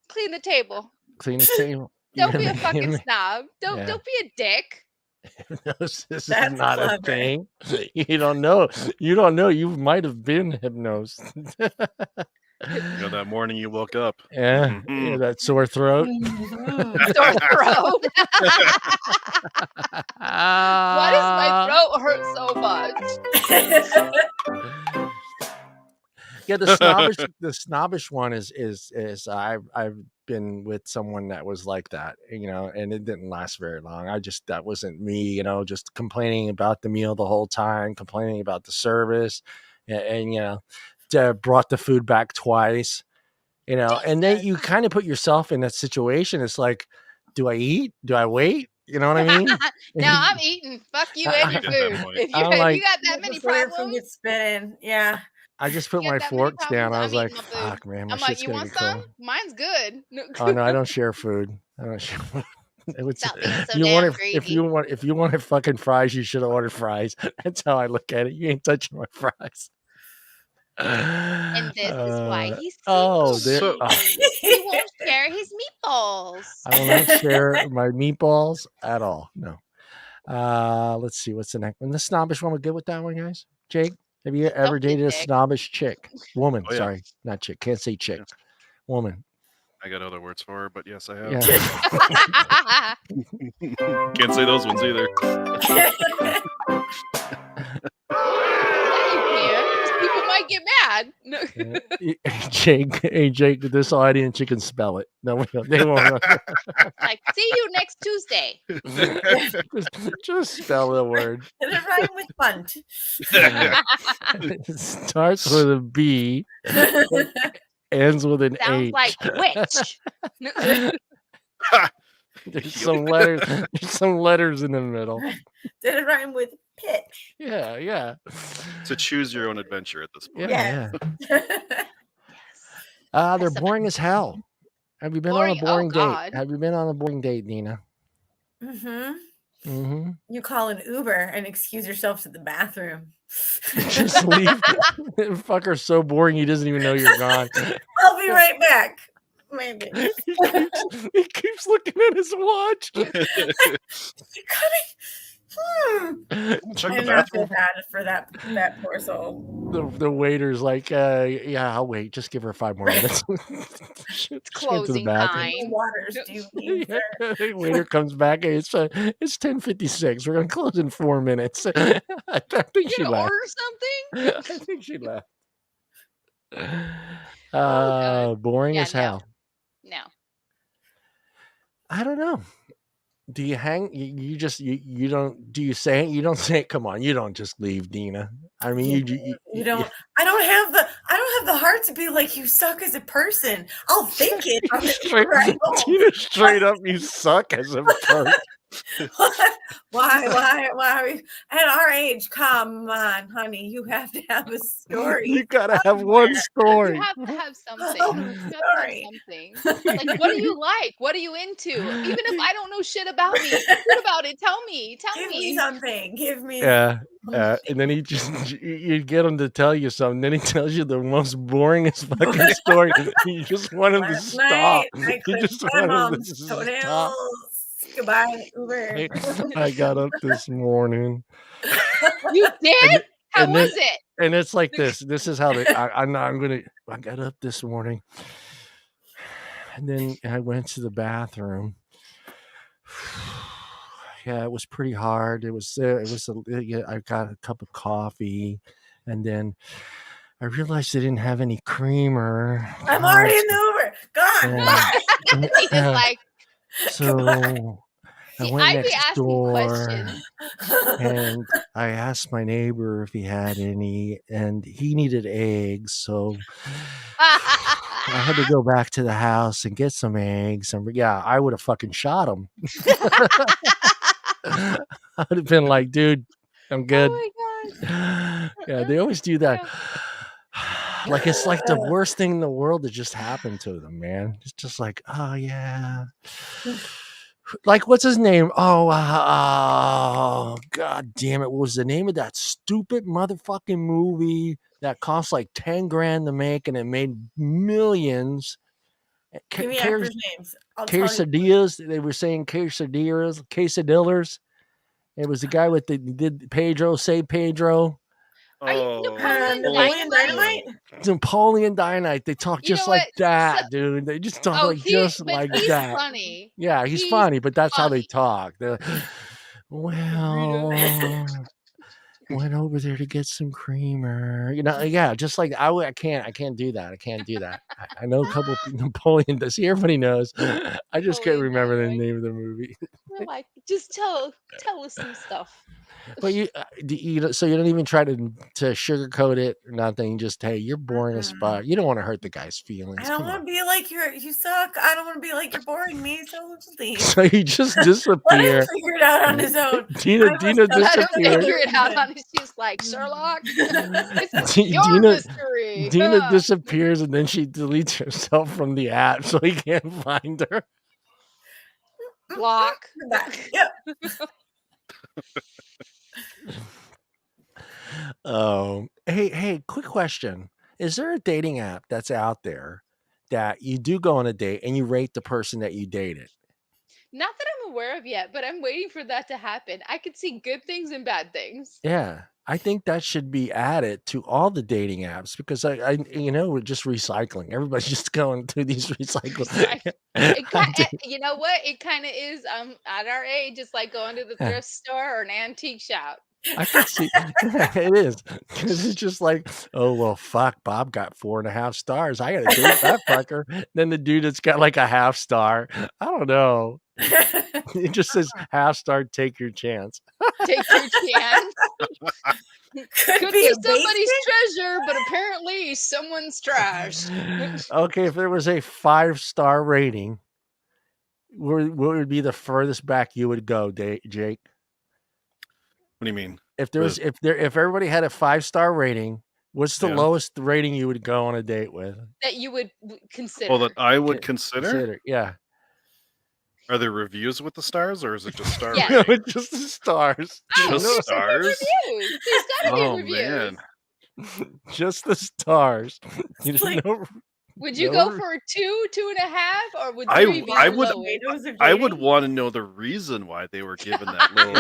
Clean the table. Clean the table. Don't be a fucking snob. Don't be a dick." Hypnosis is That's not clever. a thing. You don't know. You might have been hypnosed. You know, that morning you woke up. Yeah, yeah, that sore throat. Sore throat. Why does my throat hurt so much? Yeah, the snobbish one is I've been with someone that was like that, and it didn't last very long. That wasn't me, just complaining about the meal the whole time, complaining about the service, and brought the food back twice, and then you kind of put yourself in that situation. It's like, do I eat? Do I wait? You know what I mean? No, I'm eating. Fuck you and your food. If you got that many problems, it's spinning. Yeah. I just put my forks down. I was like, fuck, man, my shit's gonna get cold. Mine's good. Oh no, I don't share food. I don't share food. Stop being so if you wanted fucking fries, you should have ordered fries. That's how I look at it. You ain't touching my fries. And this is why he's he won't share his meatballs. I will not share my meatballs at all. No. Let's see what's the next one. The snobbish one. We're good with that one, guys. Jake, have you ever dated a snobbish woman? Oh, yeah. Sorry, not chick. Can't say chick. Yeah. Woman. I got other words for her, but yes, I have. Yeah. Can't say those ones either. People might get mad. No. Jake, this audience, you can spell it. No, they won't. Like, see you next Tuesday. just spell the word. And it rhyme with bunt. It starts with a B, ends with an Sounds H. like witch. There's some letters. There's some letters in the middle. Did it rhyme with pitch? Yeah. So choose your own adventure at this point. Yeah. They're boring as hell. Have you been on a boring date? Have you been on a boring date, Deana? You call an Uber and excuse yourself to the bathroom. Just leave. Fucker's so boring he doesn't even know you're gone. I'll be right back. Maybe. He keeps looking at his watch. You're coming. Check I the bathroom. feel bad for that poor soul. The waiter's like, yeah, I'll wait. Just give her 5 more minutes. It's closing time. Waters do you, sir? The waiter comes back. It's 10:56. We're gonna close in 4 minutes. I think she left. Order something? I think she left. Boring as hell. No. I don't know. Do you hang? You just you don't. Do you say it? You don't say it. Come on, you don't just leave, Deana. I mean, You don't. I don't have the heart to be like, you suck as a person. I'll think it. On the straight, right home. Deana, straight up, you suck as a person. Why are we at our age? Come on, honey, you have to have a story. You gotta have one story. You have to have something. Oh, You have to have sorry. something. Like, what do you like? What are you into? Even if I don't know shit about me, what about it? Tell me. Tell Give me me. something. Give me. Yeah. And then he just you get him to tell you something. Then he tells you the most boringest fucking story. You just want him to Last stop. night, I You clipped just my want him to mom's stop. toenails. Goodbye, Uber. I got up this morning. You did? How and then- was it? And it's like this. This is how I got up this morning. And then I went to the bathroom. Yeah, it was pretty hard. I got a cup of coffee, and then I realized I didn't have any creamer. I'm already in the Uber. Gone. And- He just like, so I see, went I'd be next asking door, questions. and I asked my neighbor if he had any, and he needed eggs, so I had to go back to the house and get some eggs. And yeah, I would have fucking shot him. I would have been like, dude, I'm good. Oh my god. Yeah, they always do that. Yeah. Like it's like the worst thing in the world that just happened to them, man. It's just like, oh yeah. Like what's his name? Oh, god damn it. What was the name of that stupid motherfucking movie that cost like 10 grand to make and it made millions? Give me actors' names. I'll tell you. Quesadillas. They were saying quesadillas. It was the guy with did Pedro say Pedro? Are you Oh, Napoleon Dynamite? Napoleon Dynamite. They talk You just know like what? that, dude. They just talk like just but like he's that. funny. Yeah, he's funny, but that's how they talk. They're like, well, went over there to get some creamer. You know, yeah, just like I can't do that. I can't do that. I know a couple of Napoleon does. See, everybody knows. I just can't Napoleon remember the Dynamite. name of the movie. We're like, just tell us some stuff. But so you don't even try to sugarcoat it or nothing. Just hey, you're boring as fuck. You don't want to hurt the guy's feelings. I don't Come want on. to be like you suck. I don't want to be like you're boring me. So just leave. So he just Let him disappeared. figure it out on his own. Deana Let him disappeared. figure it out on his. She's like, Sherlock, it's De- your Deana- mystery. Deana disappears and then she deletes herself from the app so he can't find her. Block. Yep. Hey, quick question. Is there a dating app that's out there that you do go on a date and you rate the person that you dated? Not that I'm aware of yet, but I'm waiting for that to happen. I could see good things and bad things. Yeah. I think that should be added to all the dating apps because we're just recycling. Everybody's just going through these recycling. You know what? It kind of is. At our age, it's like going to the thrift store or an antique shop. I can see it is because it's just like, oh well, fuck. Bob got 4.5 stars. I gotta date that fucker. Then the dude that's got like a half star. I don't know. It just says half star. Take your chance. Take your chance. Could be a somebody's treasure, but apparently someone's trash. Okay, if there was a 5-star rating, what would be the furthest back you would go, Jake? What do you mean? If everybody had a 5-star rating, what's the lowest rating you would go on a date with? That you would consider. Oh, that I would consider? Yeah. Are there reviews with the stars, or is it just star Yeah. No, rating? it's just the stars. Just stars? Reviews. There's gotta be reviews. Man. Just the stars. You like- know, Would you No. go for 2, 2.5, or would I 3 be I the would- lowest? I would want to know the reason why they were given that low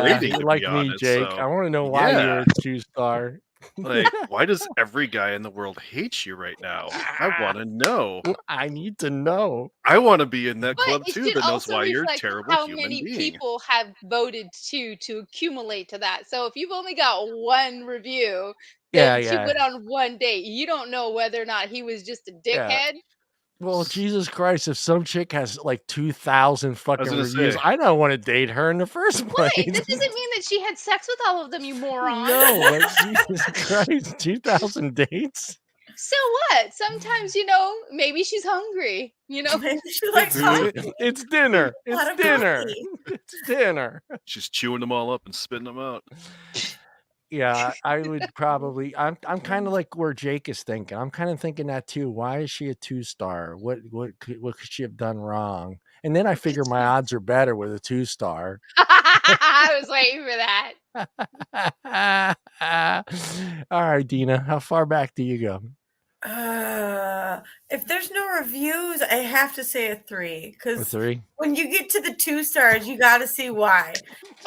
rating. You're To like be me, honest, Jake. so, I want to know why you're a 2-star. like, why does every guy in the world hate you right now? I want to know. I need to know. I want to be in that But club it too should that knows also why you're a reflect terrible how human many being. people have voted to accumulate to that. So if you've only got one review that Yeah. he went on one date, you don't know whether or not he was just a dickhead. Well, Jesus Christ! If some chick has like 2,000 fucking gonna reviews, say. I don't want to date her in the first place. Right. That doesn't mean that she had sex with all of them, you moron. No, but Jesus Christ, 2,000 dates. So what? Sometimes, maybe she's hungry. Maybe she likes coffee. It's dinner. A lot It's of dinner. coffee. It's dinner. She's chewing them all up and spitting them out. Yeah, I would probably. I'm kind of like where Jake is thinking. I'm kind of thinking that too. Why is she a 2-star? What could she have done wrong? And then I figure my odds are better with a 2-star. I was waiting for that. All right, Deana, how far back do you go? If there's no reviews, I have to say a 3 A because 3? when you get to the 2 stars, you got to see why.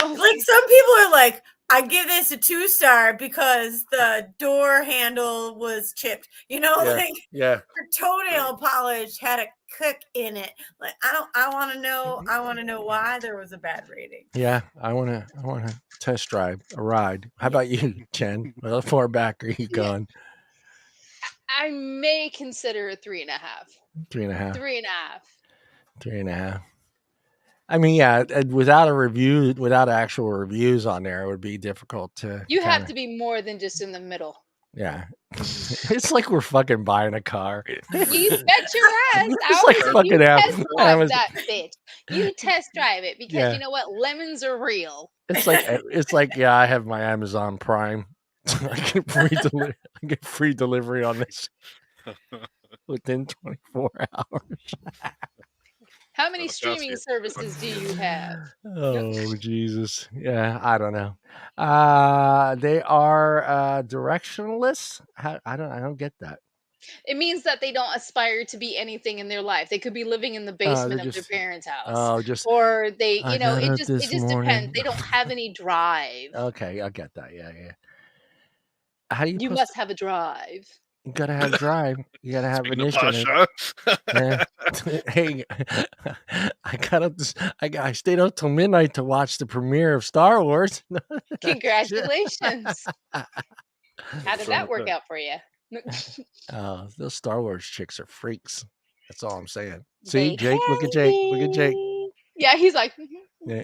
Oh, Like some people are like, I give this a 2-star because the door handle was chipped. Like Yeah. her toenail polish had a cook in it. Like I want to know why there was a bad rating. Yeah, I want to test drive a ride. How about you, Jen? How far back are you going? I may consider a 3.5. 3.5. 3.5. 3.5. I mean, yeah, without a review, without actual reviews on there, it would be difficult to. You have to be more than just in the middle. Yeah, it's like we're fucking buying a car. You bet your ass. It's like fucking you test drive Amazon. that bitch. You test drive it because Yeah. you know what? Lemons are real. It's like yeah, I have my Amazon Prime. I get free delivery on this within 24 hours. How many That'll cost streaming you. services do you have? Oh Jesus! Yeah, I don't know. They are directionless. I don't get that. It means that they don't aspire to be anything in their life. They could be living in the basement of just- their parents' house. Oh, just Or they, I got it up just this depends. morning. They don't have any drive. Okay, I get that. Yeah. How do you? You must have a drive. You gotta have drive. You gotta have Speaking of initiative. Pasha, Yeah. Hey, I got up I stayed up till midnight to watch the premiere of Star Wars. Congratulations. How did that work out for you? Those Star Wars chicks are freaks. That's all I'm saying. See, They Jake, look at Jake. Look at Jake. Yeah, he's like, Yeah.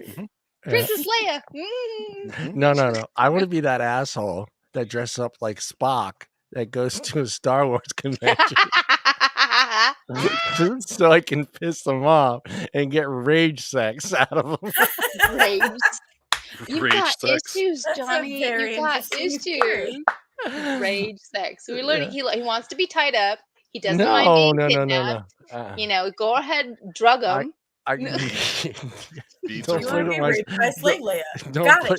Princess Leia. No. I want to be that asshole that dresses up like Spock that goes to a Star Wars convention. So I can piss them off and get rage sex out of them. Rage. You've Rage got sex. issues, That's a Johnny. very You've got interesting issues. Rage sex. So we're learning. Yeah. He wants to be tied up. He doesn't mind being kidnapped. No. Go ahead, drug him. Beats Don't You play want to with be my raped by slave Leia. don't Got play,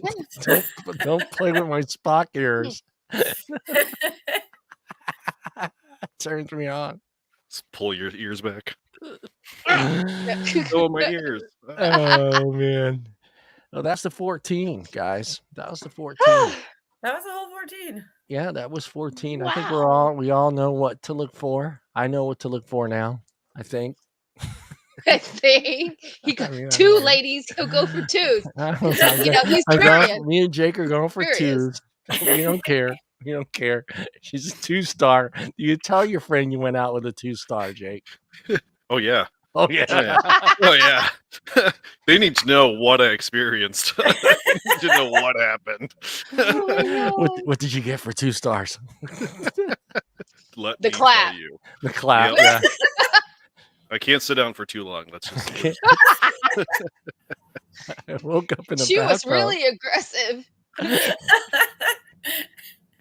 it. don't play with my Spock ears. Turns me on. Let's pull your ears back. Oh Oh, my ears. man. Oh, that's the 14, guys. That was the 14. That was the whole 14. Yeah, that was 14. I think Wow. we all know what to look for. I know what to look for now. I think. I think he got I mean, I two don't know. ladies. He'll go for twos. He's I'm curious. me and Jake are going for Curious. 2s. We don't care. We don't care. She's a 2-star. You tell your friend you went out with a 2-star, Jake. Oh, yeah. Oh yeah. Oh, yeah. Oh, yeah. They need to know what I experienced. They need to know what happened. What did you get for 2 stars? Let The me clap. tell you. The clap. Yep. Yeah. I can't sit down for too long. Let's just say. I woke up in the She was bathroom. really aggressive.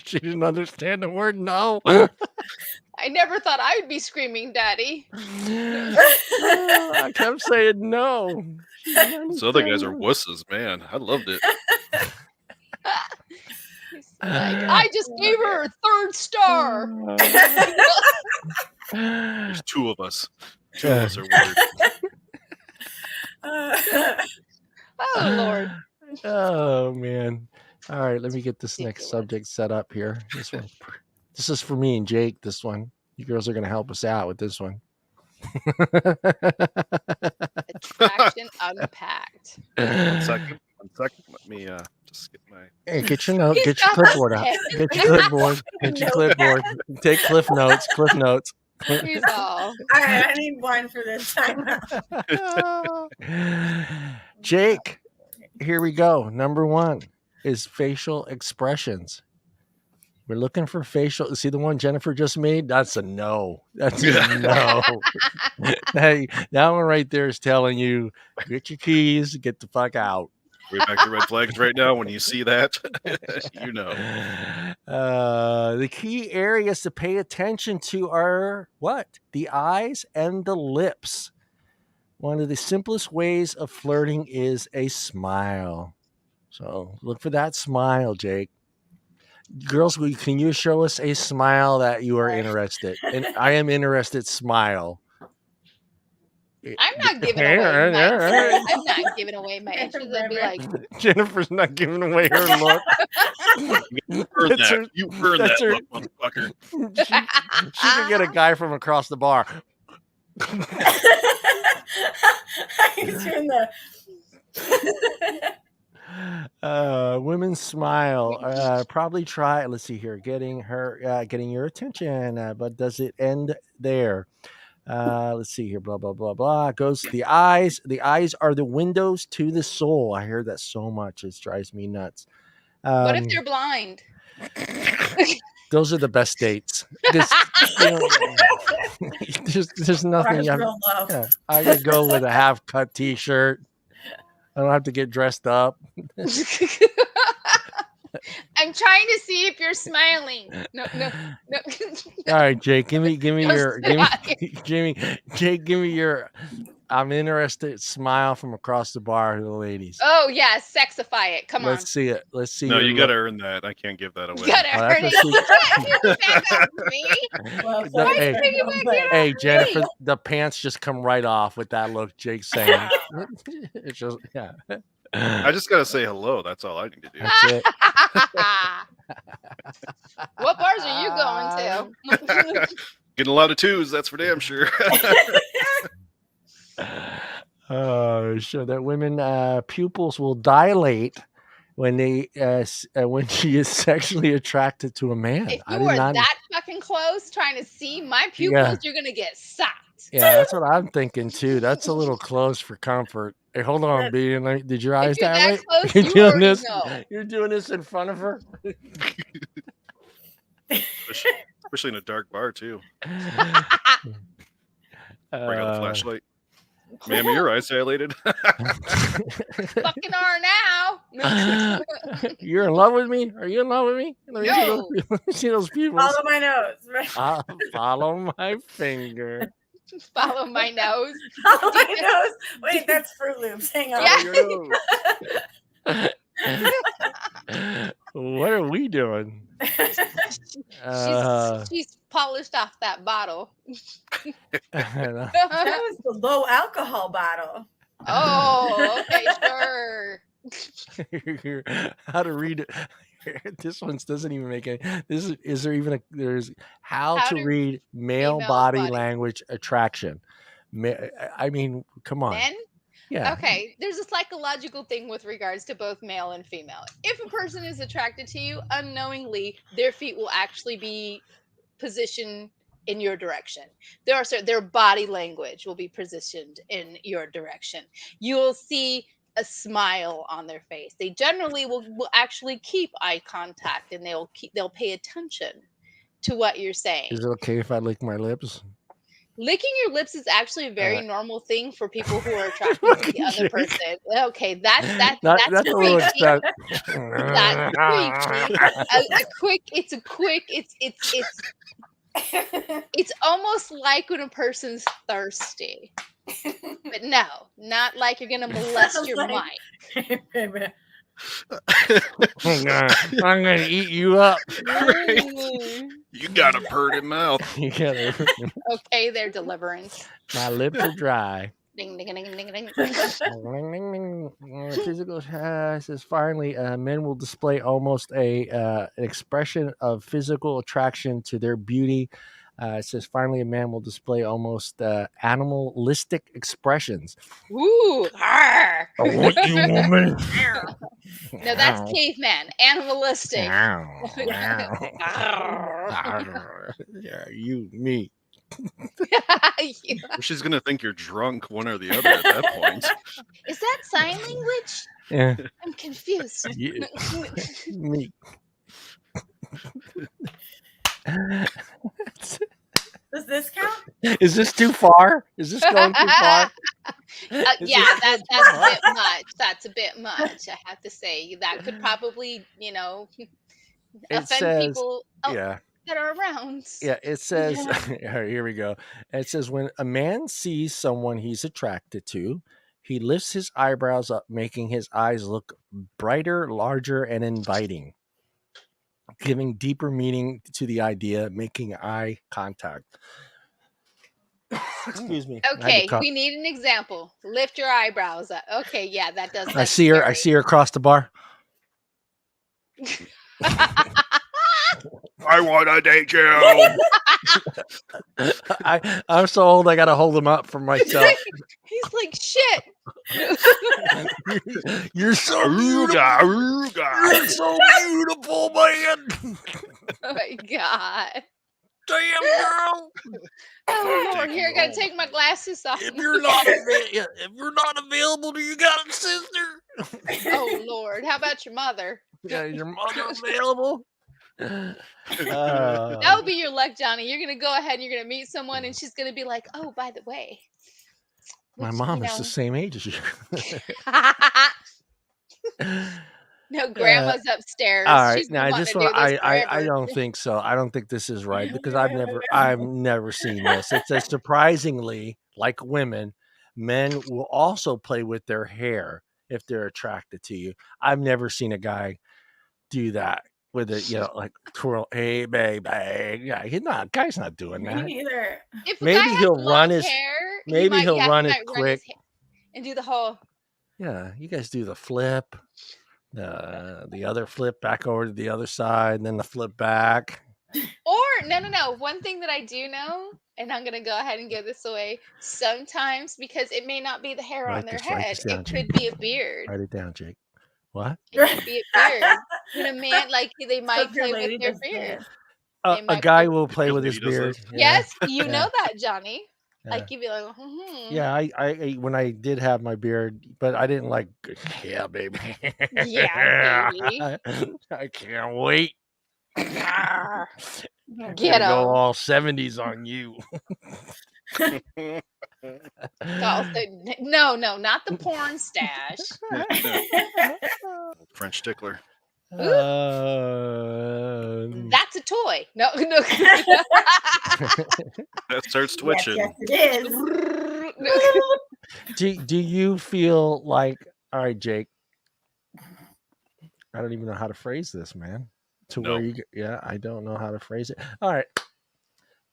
She didn't understand the word no. I never thought I'd be screaming, Daddy. I kept saying no. Those other guys are wusses, man. I loved it. I just gave her a 3rd star. There's 2 of us. 2 of us are weird. Oh, Lord. Oh man. All right, let me get this next subject set up here. This is for me and Jake. This one. You girls are gonna help us out with this one. Attraction unpacked. 1 second. Let me just get my. Hey, get your note. He's Get your got clipboard a out. pen. Get your clipboard. Get your clipboard. Take cliff notes. Cliff notes. He's all. All right, I need wine for this time. Jake, here we go. Number 1 is facial expressions. We're looking for facial. See the one Jennifer just made? That's a no. That's a no. Hey, that one right there is telling you, get your keys, get the fuck out. We're back to red flags right now. When you see that, you know. The key areas to pay attention to are what? The eyes and the lips. One of the simplest ways of flirting is a smile. So look for that smile, Jake. Girls, can you show us a smile that you are interested? And I am interested. Smile. I'm not giving away my. I'm not giving away my interest. I'd be like, Jennifer's not giving away her look. You earned that. You earned that look, motherfucker. She could get a guy from across the bar. He's doing the. Women smile. Probably try. Let's see here. Getting your attention. But does it end there? Let's see here. Blah blah blah blah. Goes to the eyes. The eyes are the windows to the soul. I hear that so much. It drives me nuts. what if they're blind? Those are the best dates. There's nothing. I could go with a half-cut T-shirt. I don't have to get dressed up. I'm trying to see if you're smiling. No. All right, Jake, give me your I'm interested smile from across the bar to the ladies. Oh yeah, sexify it. Come on. Let's see it. Let's see. No, you got to earn that. I can't give that away. You gotta earn it. Hey, Jennifer, the pants just come right off with that look Jake's saying. It's just I just got to say hello. That's all I need to do. That's it. What bars are you going to? Getting a lot of 2s. That's for damn sure. Show that women pupils will dilate when when she is sexually attracted to a man. If you are that fucking close trying to see my pupils, you're gonna get socked. Yeah, that's what I'm thinking too. That's a little close for comfort. Hey, hold on, B. Did your eyes dilate? You're doing this. Know. You're doing this in front of her. Especially in a dark bar too. Bring out the flashlight. Ma'am, your eyes dilated. Fucking are now. You're in love with me? Are you in love with me? Let me see those pupils. Follow my nose. Follow my finger. Follow my nose. Follow my nose. Wait, that's Fruit Loops. Hang on. Yeah. What are we doing? She's polished off that bottle. That was the low alcohol bottle. Oh, okay, sure. How to read it. This one doesn't even make any. There's how to read male body language attraction. I mean, come on. Men? Yeah. Okay, there's a psychological thing with regards to both male and female. If a person is attracted to you, unknowingly, their feet will actually be positioned in your direction. Their body language will be positioned in your direction. You will see a smile on their face. They generally will actually keep eye contact, and they'll pay attention to what you're saying. Is it okay if I lick my lips? Licking your lips is actually a very normal thing for people who are attracted to the other person. Okay, that's creepy. That's creepy. It's almost like when a person's thirsty. But no, not like you're gonna molest your mic. I'm gonna eat you up. Right? You got a purty mouth. Okay, their deliverance. My lips are dry. Ding ding ding ding ding. Physical says finally, men will display almost an expression of physical attraction to their beauty. It says finally, a man will display almost animalistic expressions. Ooh, I want you, woman. No, that's caveman. Animalistic. Yeah, you, me. Yeah. She's gonna think you're drunk, one or the other at that point. Is that sign language? Yeah. I'm confused. Yeah. Me. Does this count? Is this too far? Is this going too far? Is Yeah, this that's going a too far? bit much. That's a bit much. I have to say that could probably, It offend says, people yeah. that are around. Yeah, it says, Yeah. all right, here we go. It says, when a man sees someone he's attracted to, he lifts his eyebrows up, making his eyes look brighter, larger, and inviting, giving deeper meaning to the idea, making eye contact. Excuse me. I had to Okay, cough. we need an example. Lift your eyebrows up. Okay, yeah, that does. I That's see her. I very- see her across the bar. I want to date you. I'm so old. I got to hold them up for myself. He's like, shit. You're so beautiful. You're so beautiful, man. Oh my god. Damn, girl. Oh Lord, Take here I you gotta home. take my glasses off. If you're not available, do you got a sister? Oh Lord, how about your mother? Yeah, your mother available? That would be your luck, Johnny. You're gonna go ahead and you're gonna meet someone, and she's gonna be like, "Oh, by the way, my which, mom is the same age as you. No, Grandma's upstairs. All right, She's been now wanting this to one do this I forever. don't think so. I don't think this is right because I've never seen this. It says surprisingly, like women, men will also play with their hair if they're attracted to you. I've never seen a guy do that with it, like twirl. Hey, baby, yeah, guy's not doing Me that. neither. If a Maybe guy has he'll long run his- hair, maybe he'll run he it might quick. hair and do the whole. Yeah, you guys do the flip, the other flip back over to the other side, and then the flip back. Or no. One thing that I do know, and I'm gonna go ahead and give this away. Sometimes, because it may not be the hair on their Write head, this down, it Jake. could be a beard. Write it down, Jake. What? It could be a beard. When a man, they might If your play with lady their does beard. this. They A might guy play- will play Your with his lady does beard. this? Yes, you Yeah. know that, Johnny. Yeah. Like you'd be like, mm-hmm. Yeah, I when I did have my beard, but I didn't like. Yeah, baby. Yeah, baby. I can't wait. Arr. I'm Get gonna go 'em. all 70s on you. No, not the porn stash. French tickler. That's a toy. No. That starts twitching. Yes, it is. do you feel like, all right, Jake? I don't even know how to phrase this, man. No. I don't know how to phrase it. All right.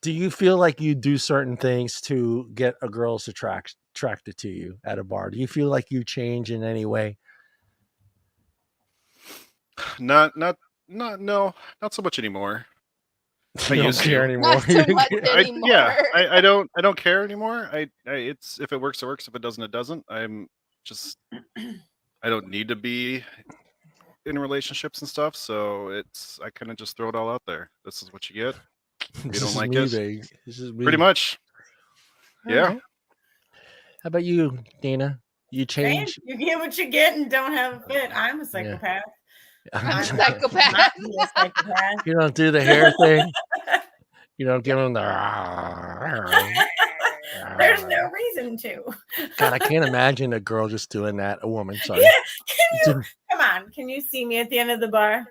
Do you feel like you do certain things to get a girl's attracted to you at a bar? Do you feel like you change in any way? No, not so much anymore. I You don't used care to. anymore. Not so much anymore. I don't care anymore. It's if it works, it works. If it doesn't, it doesn't. I don't need to be in relationships and stuff, so I kind of just throw it all out there. This is what you get. If you don't like it, This is me. pretty much. All Yeah. right. How about you, Deana? You change? You get what you get and don't have a fit. I'm a psychopath. I'm a psychopath. Not be a psychopath. You don't do the hair thing? You don't give them the... There's no reason to. God, I can't imagine a girl just doing that. A woman, sorry. Yeah, come on. Can you see me at the end of the bar?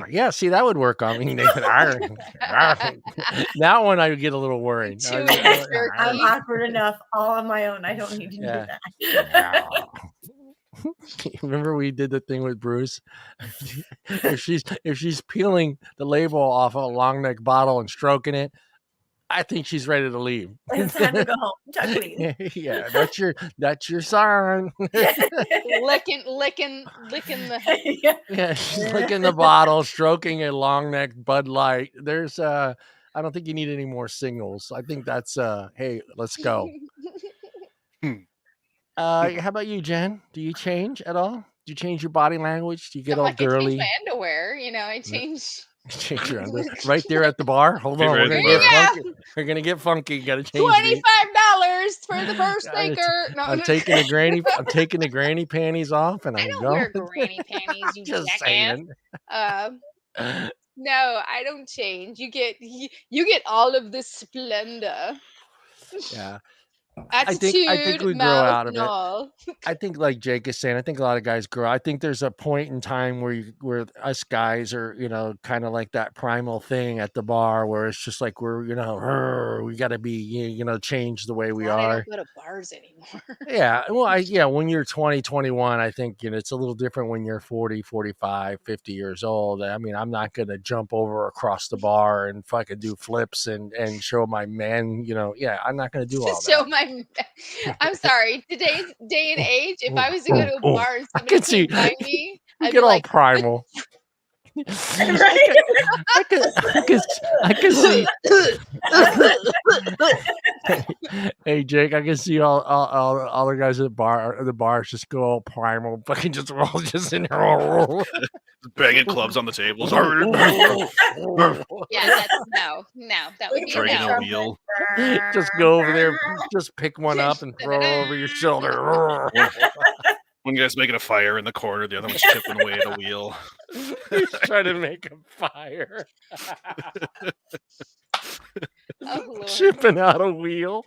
Yeah, see, that would work on me. That one I would get a little worried. Chewing the jerky. I'm awkward enough all on my own. I don't need to do that. Remember we did the thing with Bruce? If she's peeling the label off a long neck bottle and stroking it, I think she's ready to leave. It's time to go home. Chuck, please. Yeah, that's your sign. licking the. Yeah, she's licking the bottle, stroking a long neck Bud Light. There's I don't think you need any more signals. I think that's hey, let's go. How about you, Jen? Do you change at all? Do you change your body language? Do you get all I girly? change my underwear. I change. Change your underwear right there at the bar. Hold Be on, right we're at gonna the get bar. funky. We're gonna get funky. You gotta change the. $25 for the first thinker. No, I'm taking the granny. I'm taking the granny panties off, and I I'm don't going. wear granny panties, you Just jackass. saying. No, I don't change. You get all of this splendor, Yeah, I think attitude, we grow mouth, out of and it. all. I think, like Jake is saying, I think a lot of guys grow. I think there's a point in time where us guys are, kind of like that primal thing at the bar where it's just like we got to be, change the way we Glad I are. don't go to bars anymore. Yeah. Well, when you're 20, 21, I think, it's a little different when you're 40, 45, 50 years old. I mean, I'm not going to jump over across the bar and fucking do flips and show my man, I'm not going to do all Show that. my. I'm sorry. Today's day and age, if I was to go to a Oh, bar and I somebody can see came by me, you I'd get be all like, primal. Right? I can see. Hey Jake, I can see all the guys at the bars just go all primal, fucking just all just in there. Banging clubs on the tables. yeah, that's no, that would be a Dragging no. a wheel. Just go over there, just pick one up and throw it over your shoulder. One guy's making a fire in the corner, the other one's chipping away at a wheel. He's trying to make a fire. Oh Lord. Chipping out a wheel.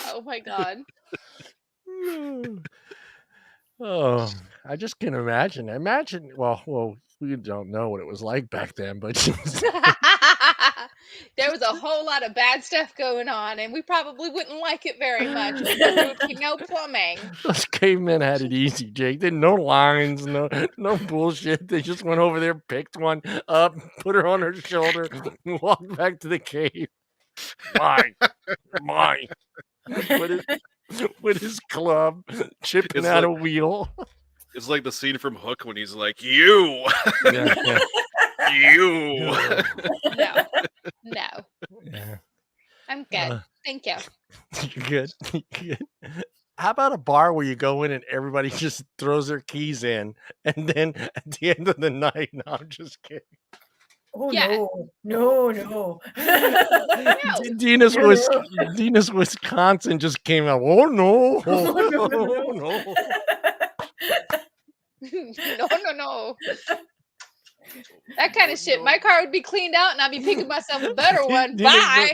Oh my God. Oh, I just can imagine. Well, we don't know what it was like back then, but There was a whole lot of bad stuff going on, and we probably wouldn't like it very much because there would be no plumbing. those cavemen had it easy, Jake. They no lines, no bullshit. They just went over there, picked one up, put her on her shoulder, and walked back to the cave. Mine. With his club, chipping It's out like- a wheel. It's like the scene from Hook when he's like, "You, Yeah. you." No. Yeah. I'm good. Thank you. You're good. You're good. How about a bar where you go in and everybody just throws their keys in, and then at the end of the night, no, I'm just kidding. Oh Yeah. no. Deana's Wisconsin just came out. Oh no. Oh, no. No. That kind of shit. My car would be cleaned out and I'd be picking myself a better one. Bye.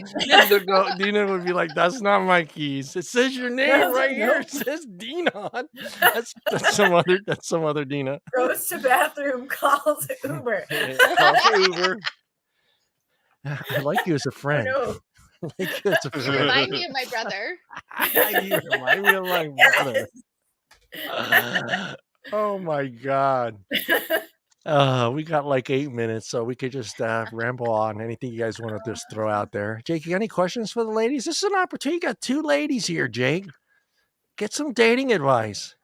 Deana would be like, "That's not my keys. It says your name right here. It says Deana." That's some other Deana. Goes to bathroom, calls Uber. Calls Uber. I like you as a friend. No. I like you as a You friend. remind me of my brother. You remind me of my brother. Oh my God. We got like 8 minutes, so we could just ramble on. Anything you guys want to just throw out there? Jake, you got any questions for the ladies? This is an opportunity. You got 2 ladies here, Jake. Get some dating advice.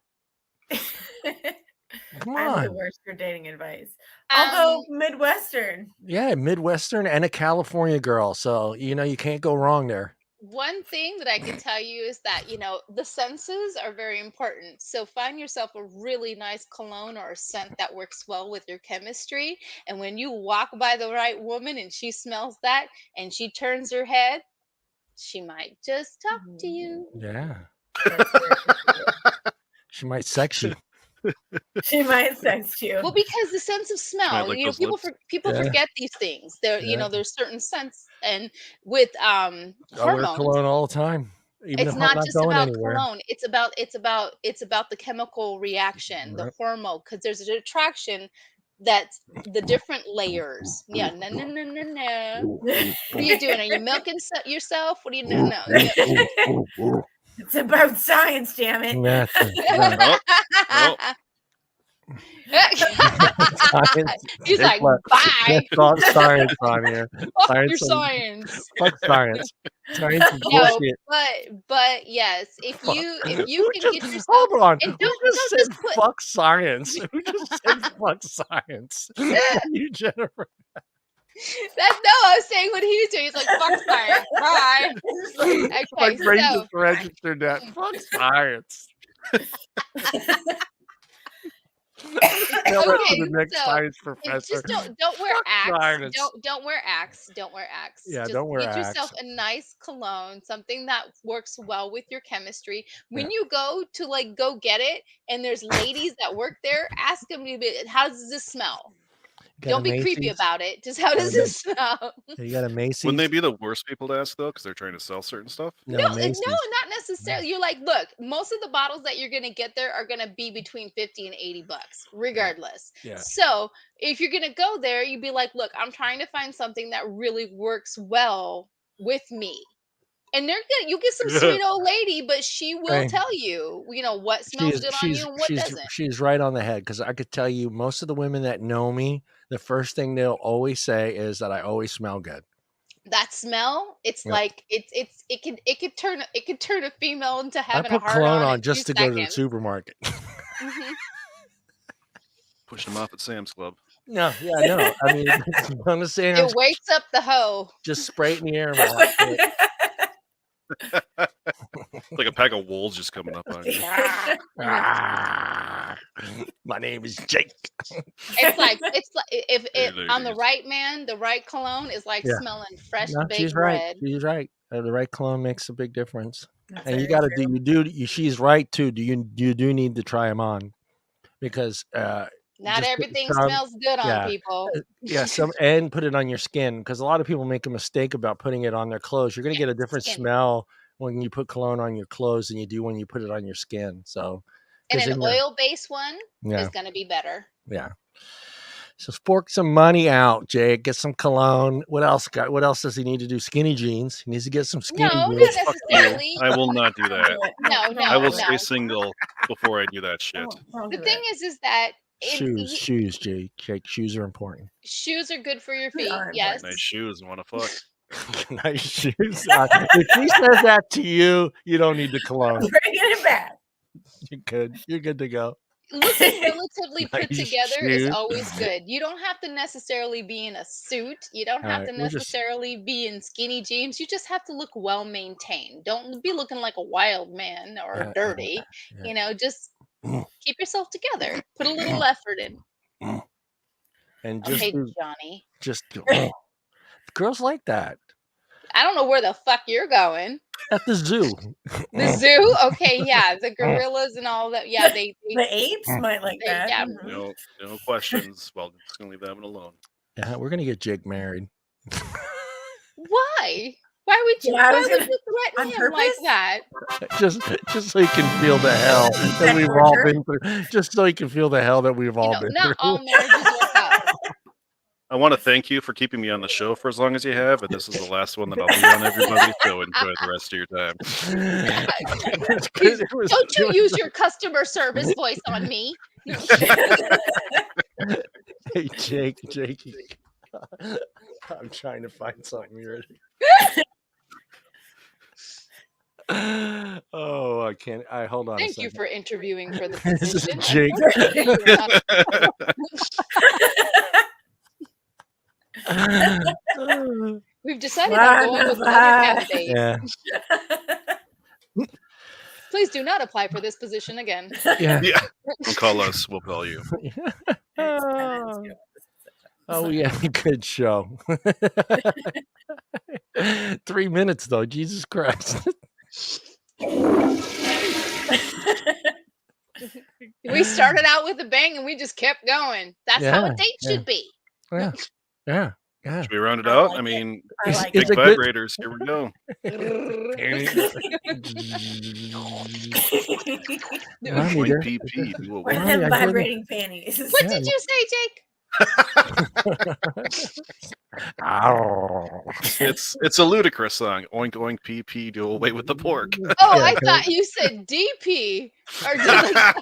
Come I'm the on. worst for dating advice. Although Midwestern. Yeah, Midwestern and a California girl. So, you can't go wrong there. One thing that I can tell you is that, the senses are very important. So find yourself a really nice cologne or a scent that works well with your chemistry. And when you walk by the right woman and she smells that and she turns her head, she might just talk to you. Yeah. She might sex you. She might sex you. Well, because the sense of smell, like those people lips. people Yeah. forget these things. There, Yeah. there's certain scents, and with I wear hormones, cologne all the time. Even it's if not I'm not just going about anywhere. cologne. It's about the chemical reaction, the Right. hormone, because there's an attraction that's the different layers. Yeah, no. What are you doing? Are you milking yourself? What are you doing? No. It's about science, damn it. He's like, bye. Fuck science on here. Fuck your science. Fuck science. Science is No, bullshit. but yes, if you can get yourself, Hold on. and Who don't just just said put fuck science? Who just said fuck science? You, Jennifer. I was saying what he was doing. He's like, fuck science. Bye. My Okay, brain so just registered that. Fuck science. Tell that to the next so science professor. just don't wear Fuck Axe. science. Don't wear Axe. Don't wear Axe. Yeah, Just don't wear get yourself Axe. a nice cologne, something that works well with your chemistry. When Yeah. you go to like go get it, and there's ladies that work there, ask them to be, how does this smell? You got Don't a be creepy Macy's? about it. Just how Got a does this smell? You got a Macy's? Wouldn't they be the worst people to ask though, because they're trying to sell certain stuff? No, No, Macy's. not necessarily. You're like, look, most of the bottles that you're gonna get there are gonna be between 50 and 80 bucks, regardless. Yeah. So if you're gonna go there, you'd be like, look, I'm trying to find something that really works well with me. And they're gonna you get some sweet old lady, but she will Hey. tell you, what smells good on you and what doesn't. She's right on the head, because I could tell you most of the women that know me, the first thing they'll always say is that I always smell good. That smell, it's Yep. like it could turn a female into I having a put hard cologne on on in just 2 to go to the seconds. supermarket. Mhm. Push them off at Sam's Club. No, yeah, no. I mean, on the Sam's, It wakes up the hoe. just spray it in the air. And walk it. Like a pack of wolves just coming up on you. Ah, my name is Jake. It's like if it There on it the is. right man, the right cologne is like Yeah. smelling fresh No, baked she's right. bread. She's right. The right cologne makes a big difference. That's And you very got to true. she's right too. You do need to try them on, because Not just everything some- smells good on yeah. people. yeah, and put it on your skin, because a lot of people make a mistake about putting it on their clothes. You're going to get a different Skin. smell when you put cologne on your clothes than you do when you put it on your skin. So, And 'cause an then you're- oil-based one yeah, is gonna be better. yeah. So fork some money out, Jake. Get some cologne. What else does he need to do? Skinny jeans. He needs to get some skinny No, jeans. not necessarily. I will not do that. No, I will no. stay single before I do that shit. The thing is that Shoes, Jake. Shoes are important. shoes are good for your feet. are Yes. Nice shoes and want to fuck. Nice shoes. If she says that to you, you don't need the cologne. Bring it back. You're good. You're good to go. Looking relatively put Nice together is shoes. always good. You don't have to necessarily be in a suit. You don't have Alright, to we're just- necessarily be in skinny jeans. You just have to look well maintained. Don't be looking like a wild man or dirty. yeah. Just keep yourself together. Put a little effort in. And just Okay, Johnny. girls like that I don't know where the fuck you're going. at the zoo. The zoo? Okay, yeah. The gorillas and all that. Yeah, they The apes might like that. yeah. Mhm. No questions. Well, just gonna leave that one alone. Yeah, we're gonna get Jake married. Why? Why would you? Yeah, I Why was would gonna- you on threaten him like purpose? that? just so he can feel the hell that we've all been through. Just so he can feel the hell that we've all been Not through. all marriages work out. I want to thank you for keeping me on the show for as long as you have, but this is the last one that I'll be on, everybody. So enjoy the rest of your time. Don't you use your customer service voice on me. Hey, Jake. I'm trying to find something here. Oh, I can't. Hold on. Thank you for interviewing for the This is position. Jake. We've decided on going with another candidate. Yeah. Please do not apply for this position again. Yeah. Yeah. Don't call us. We'll call you. Oh, yeah. Good show. 3 minutes, though. Jesus Christ. We started out with a bang and we just kept going. That's how Yeah, a date should be. Yeah. Yeah. Yeah. Should we round it I out? like I it. mean, I like It's big a good- vibrators. Here we go. Remind me Point there- PP. Do a With Wow, them I hear that. vibrating panties. What Yeah. did you say, Jake? Ow. It's a ludicrous song. Oink oink PP. Do away with the pork. Oh, Yeah, I okay. thought you said DP. Or just like,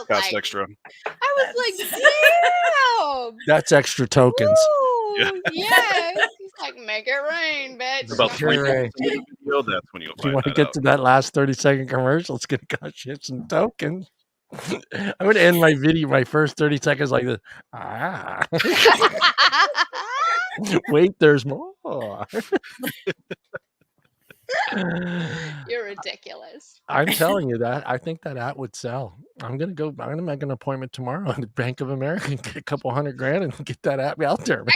Cost extra. I was like, damn. That's extra tokens. Ooh, Yeah. yes. He's like, make it rain, bitch. About Sure. 3 minutes into the video, that's when you'll If you find want to that get out. to that last 30-second commercial, it's going to cost you some tokens. I'm going to end my video, my first 30 seconds like this. Wait, there's more. You're ridiculous. I'm telling you that. I think that would sell. I'm gonna make an appointment tomorrow at the Bank of America and get a couple $100,000 and get that app out there, man.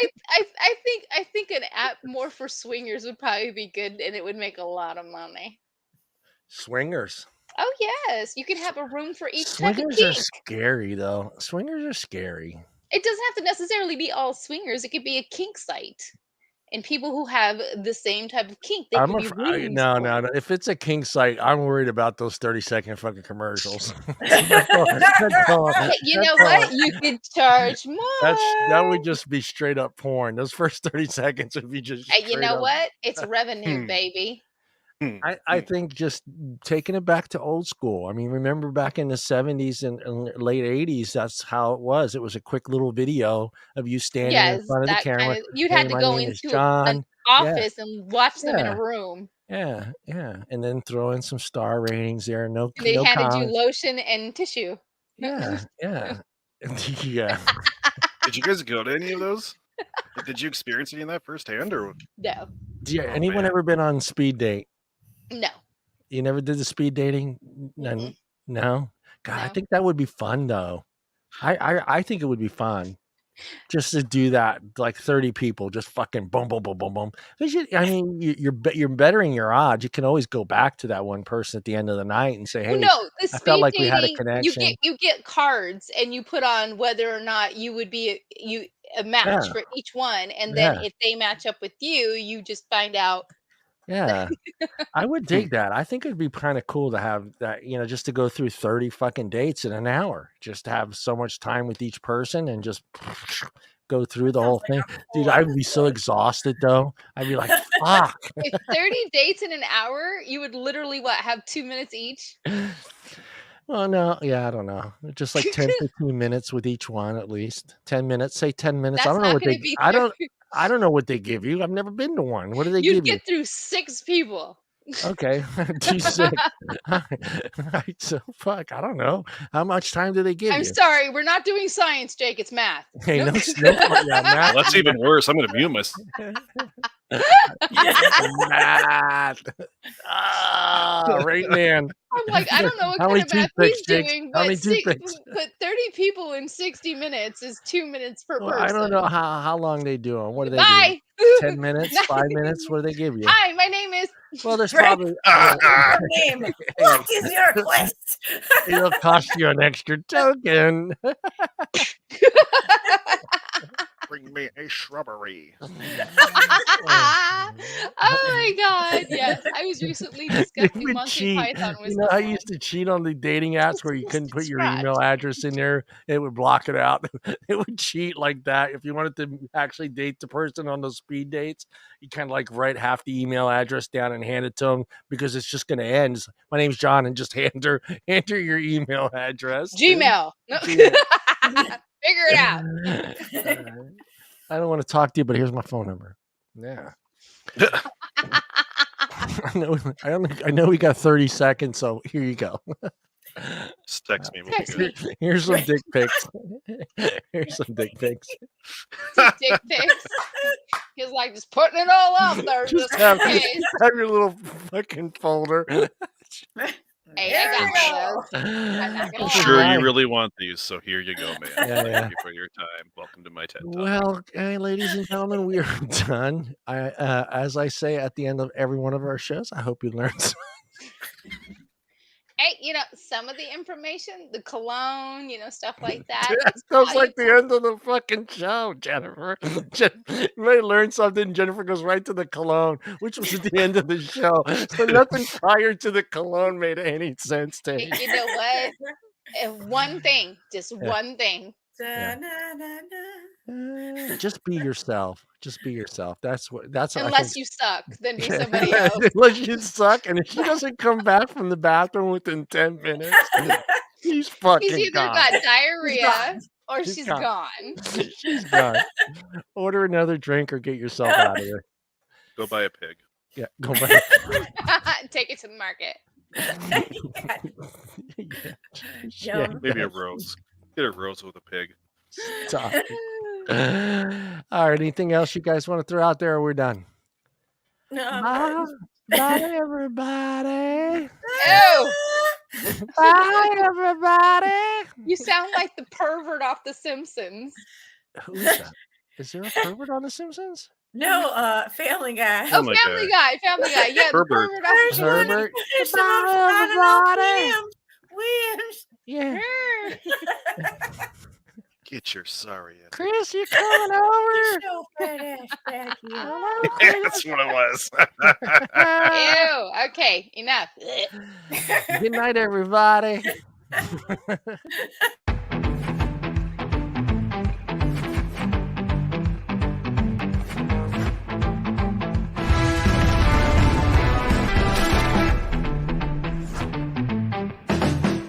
I think an app more for swingers would probably be good, and it would make a lot of money. Swingers. Oh yes, you can have a room for each type of Swingers are kink. scary, though. Swingers are scary. It doesn't have to necessarily be all swingers. It could be a kink site, and people who have the same type of kink, they could be rooms. No. If it's a king site, I'm worried about those 30-second fucking commercials. That's all. You know what? You could charge more. That would just be straight up porn. Those first 30 seconds would be just. You know up. what? It's revenue, baby. I think just taking it back to old school. I mean, remember back in the 70s and late 80s, that's how it was. It was a quick little video of you standing in front of the camera. You'd "Hey, have to my go name is into an John." office and watch them in Yeah. a room. Yeah. And then throw in some star ratings there. No, And they no handed you comments. lotion and tissue. Yeah. Yeah. Did you guys go to any of those? Did you experience any of that firsthand, or No. Anyone ever been on speed date? No. You never did the speed dating? Mm-mm. No? God, I No. think that would be fun, though. I think it would be fun just to do that, like 30 people, just fucking boom, boom, boom, boom, boom. I mean, you're bettering your odds. You can always go back to that one person at the end of the night and say, "Hey, Well, no, the I felt speed like we had a dating, connection." you get cards and you put on whether or not you would be a match Yeah. for each one, and then Yeah. if they match up with you, you just find out. Yeah. I would dig that. I think it'd be kind of cool to have that, just to go through 30 fucking dates in an hour, just to have so much time with each person and just go through the whole thing. Dude, I would be so exhausted though. I'd be like, fuck. If 30 dates in an hour, you would literally have 2 minutes each. Well, no, yeah, I don't know. Just like 10, 15 minutes with each one at least. 10 minutes, say 10 minutes. That's I don't know not what gonna they be I don't know what they give you. I've never been to one. What do they You'd give you? get through 6 people. Okay. 2 6. So fuck, I don't know. How much time do they give I'm you? sorry, we're not doing science, Jake. It's math. Hey, Nope. math. Well, that's even worse. I'm going to mute myself. Math. Right, man. I'm like, I don't know what How kind many of math toothpicks, he's Jake? doing, How but many toothpicks? 30 people in 60 minutes is 2 minutes per Well, person. I don't know how long they do them. What do they Bye. do? 10 minutes? 5 minutes? What do they give you? Hi, my name is. Well, there's Right. probably Your name. What is your quest? it'll cost you an extra token. Bring me a shrubbery. Oh my god! Yes, I was recently discussing would Monty cheat. Python with I someone. used to cheat on the dating apps where you couldn't put your Scratch. email address in there. It would block it out. It would cheat like that. If you wanted to actually date the person on those speed dates, you kind of like write half the email address down and hand it to them because it's just going to end. It's, my name's John, and just enter your email address. Gmail. No. Gmail. Figure it out. I don't want to talk to you, but here's my phone number. Yeah. I know we got 30 seconds, so here you go. Just text me. Text me. Here's some dick pics. Here's some dick pics. Dick pics. He's like, just putting it all out there. Just Just have, in case. have your little fucking folder. Hey, I got those. I'm sure you really want these, so here you go, man. Yeah. Thank you for your time. Welcome to my TED Talk. Well, hey, ladies and gentlemen, we are done. As I say at the end of every one of our shows, I hope you learned something. Hey, some of the information, the cologne, stuff like that. That sounds like the end of the fucking show, Jennifer. You may learn something. Jennifer goes right to the cologne, which was at the end of the show. So nothing prior to the cologne made any sense to me. You know what? One thing, just one thing. Just be yourself. Just be yourself. That's Unless you suck, then be somebody else. Unless you suck, and if she doesn't come back from the bathroom within 10 minutes, she's fucking She's either gone. got diarrhea or She's she's gone. gone. She's gone. Order another drink or get yourself out of here. Go buy a pig. Yeah, go back. Take it to the market. Yeah. Maybe a rose. Get a rose with a pig. Stop. All right. Anything else you guys want to throw out there, or we're done? No, Bye, everybody. Ew. Bye, everybody. You sound like the pervert off The Simpsons. Who's that? Is there a pervert on The Simpsons? No, Family Guy. Oh, Family Family Guy. Family Guy. Yeah, the Herbert. pervert Where's off you The wanna Herbert. finish some Bye, everybody. Williams. Yeah. Simpsons. Get your sorry ass. Chris, you coming over? Get your fat ass back here. Hello, Yeah, Chris. that's what it was. Ew. Okay, enough. Good night, everybody.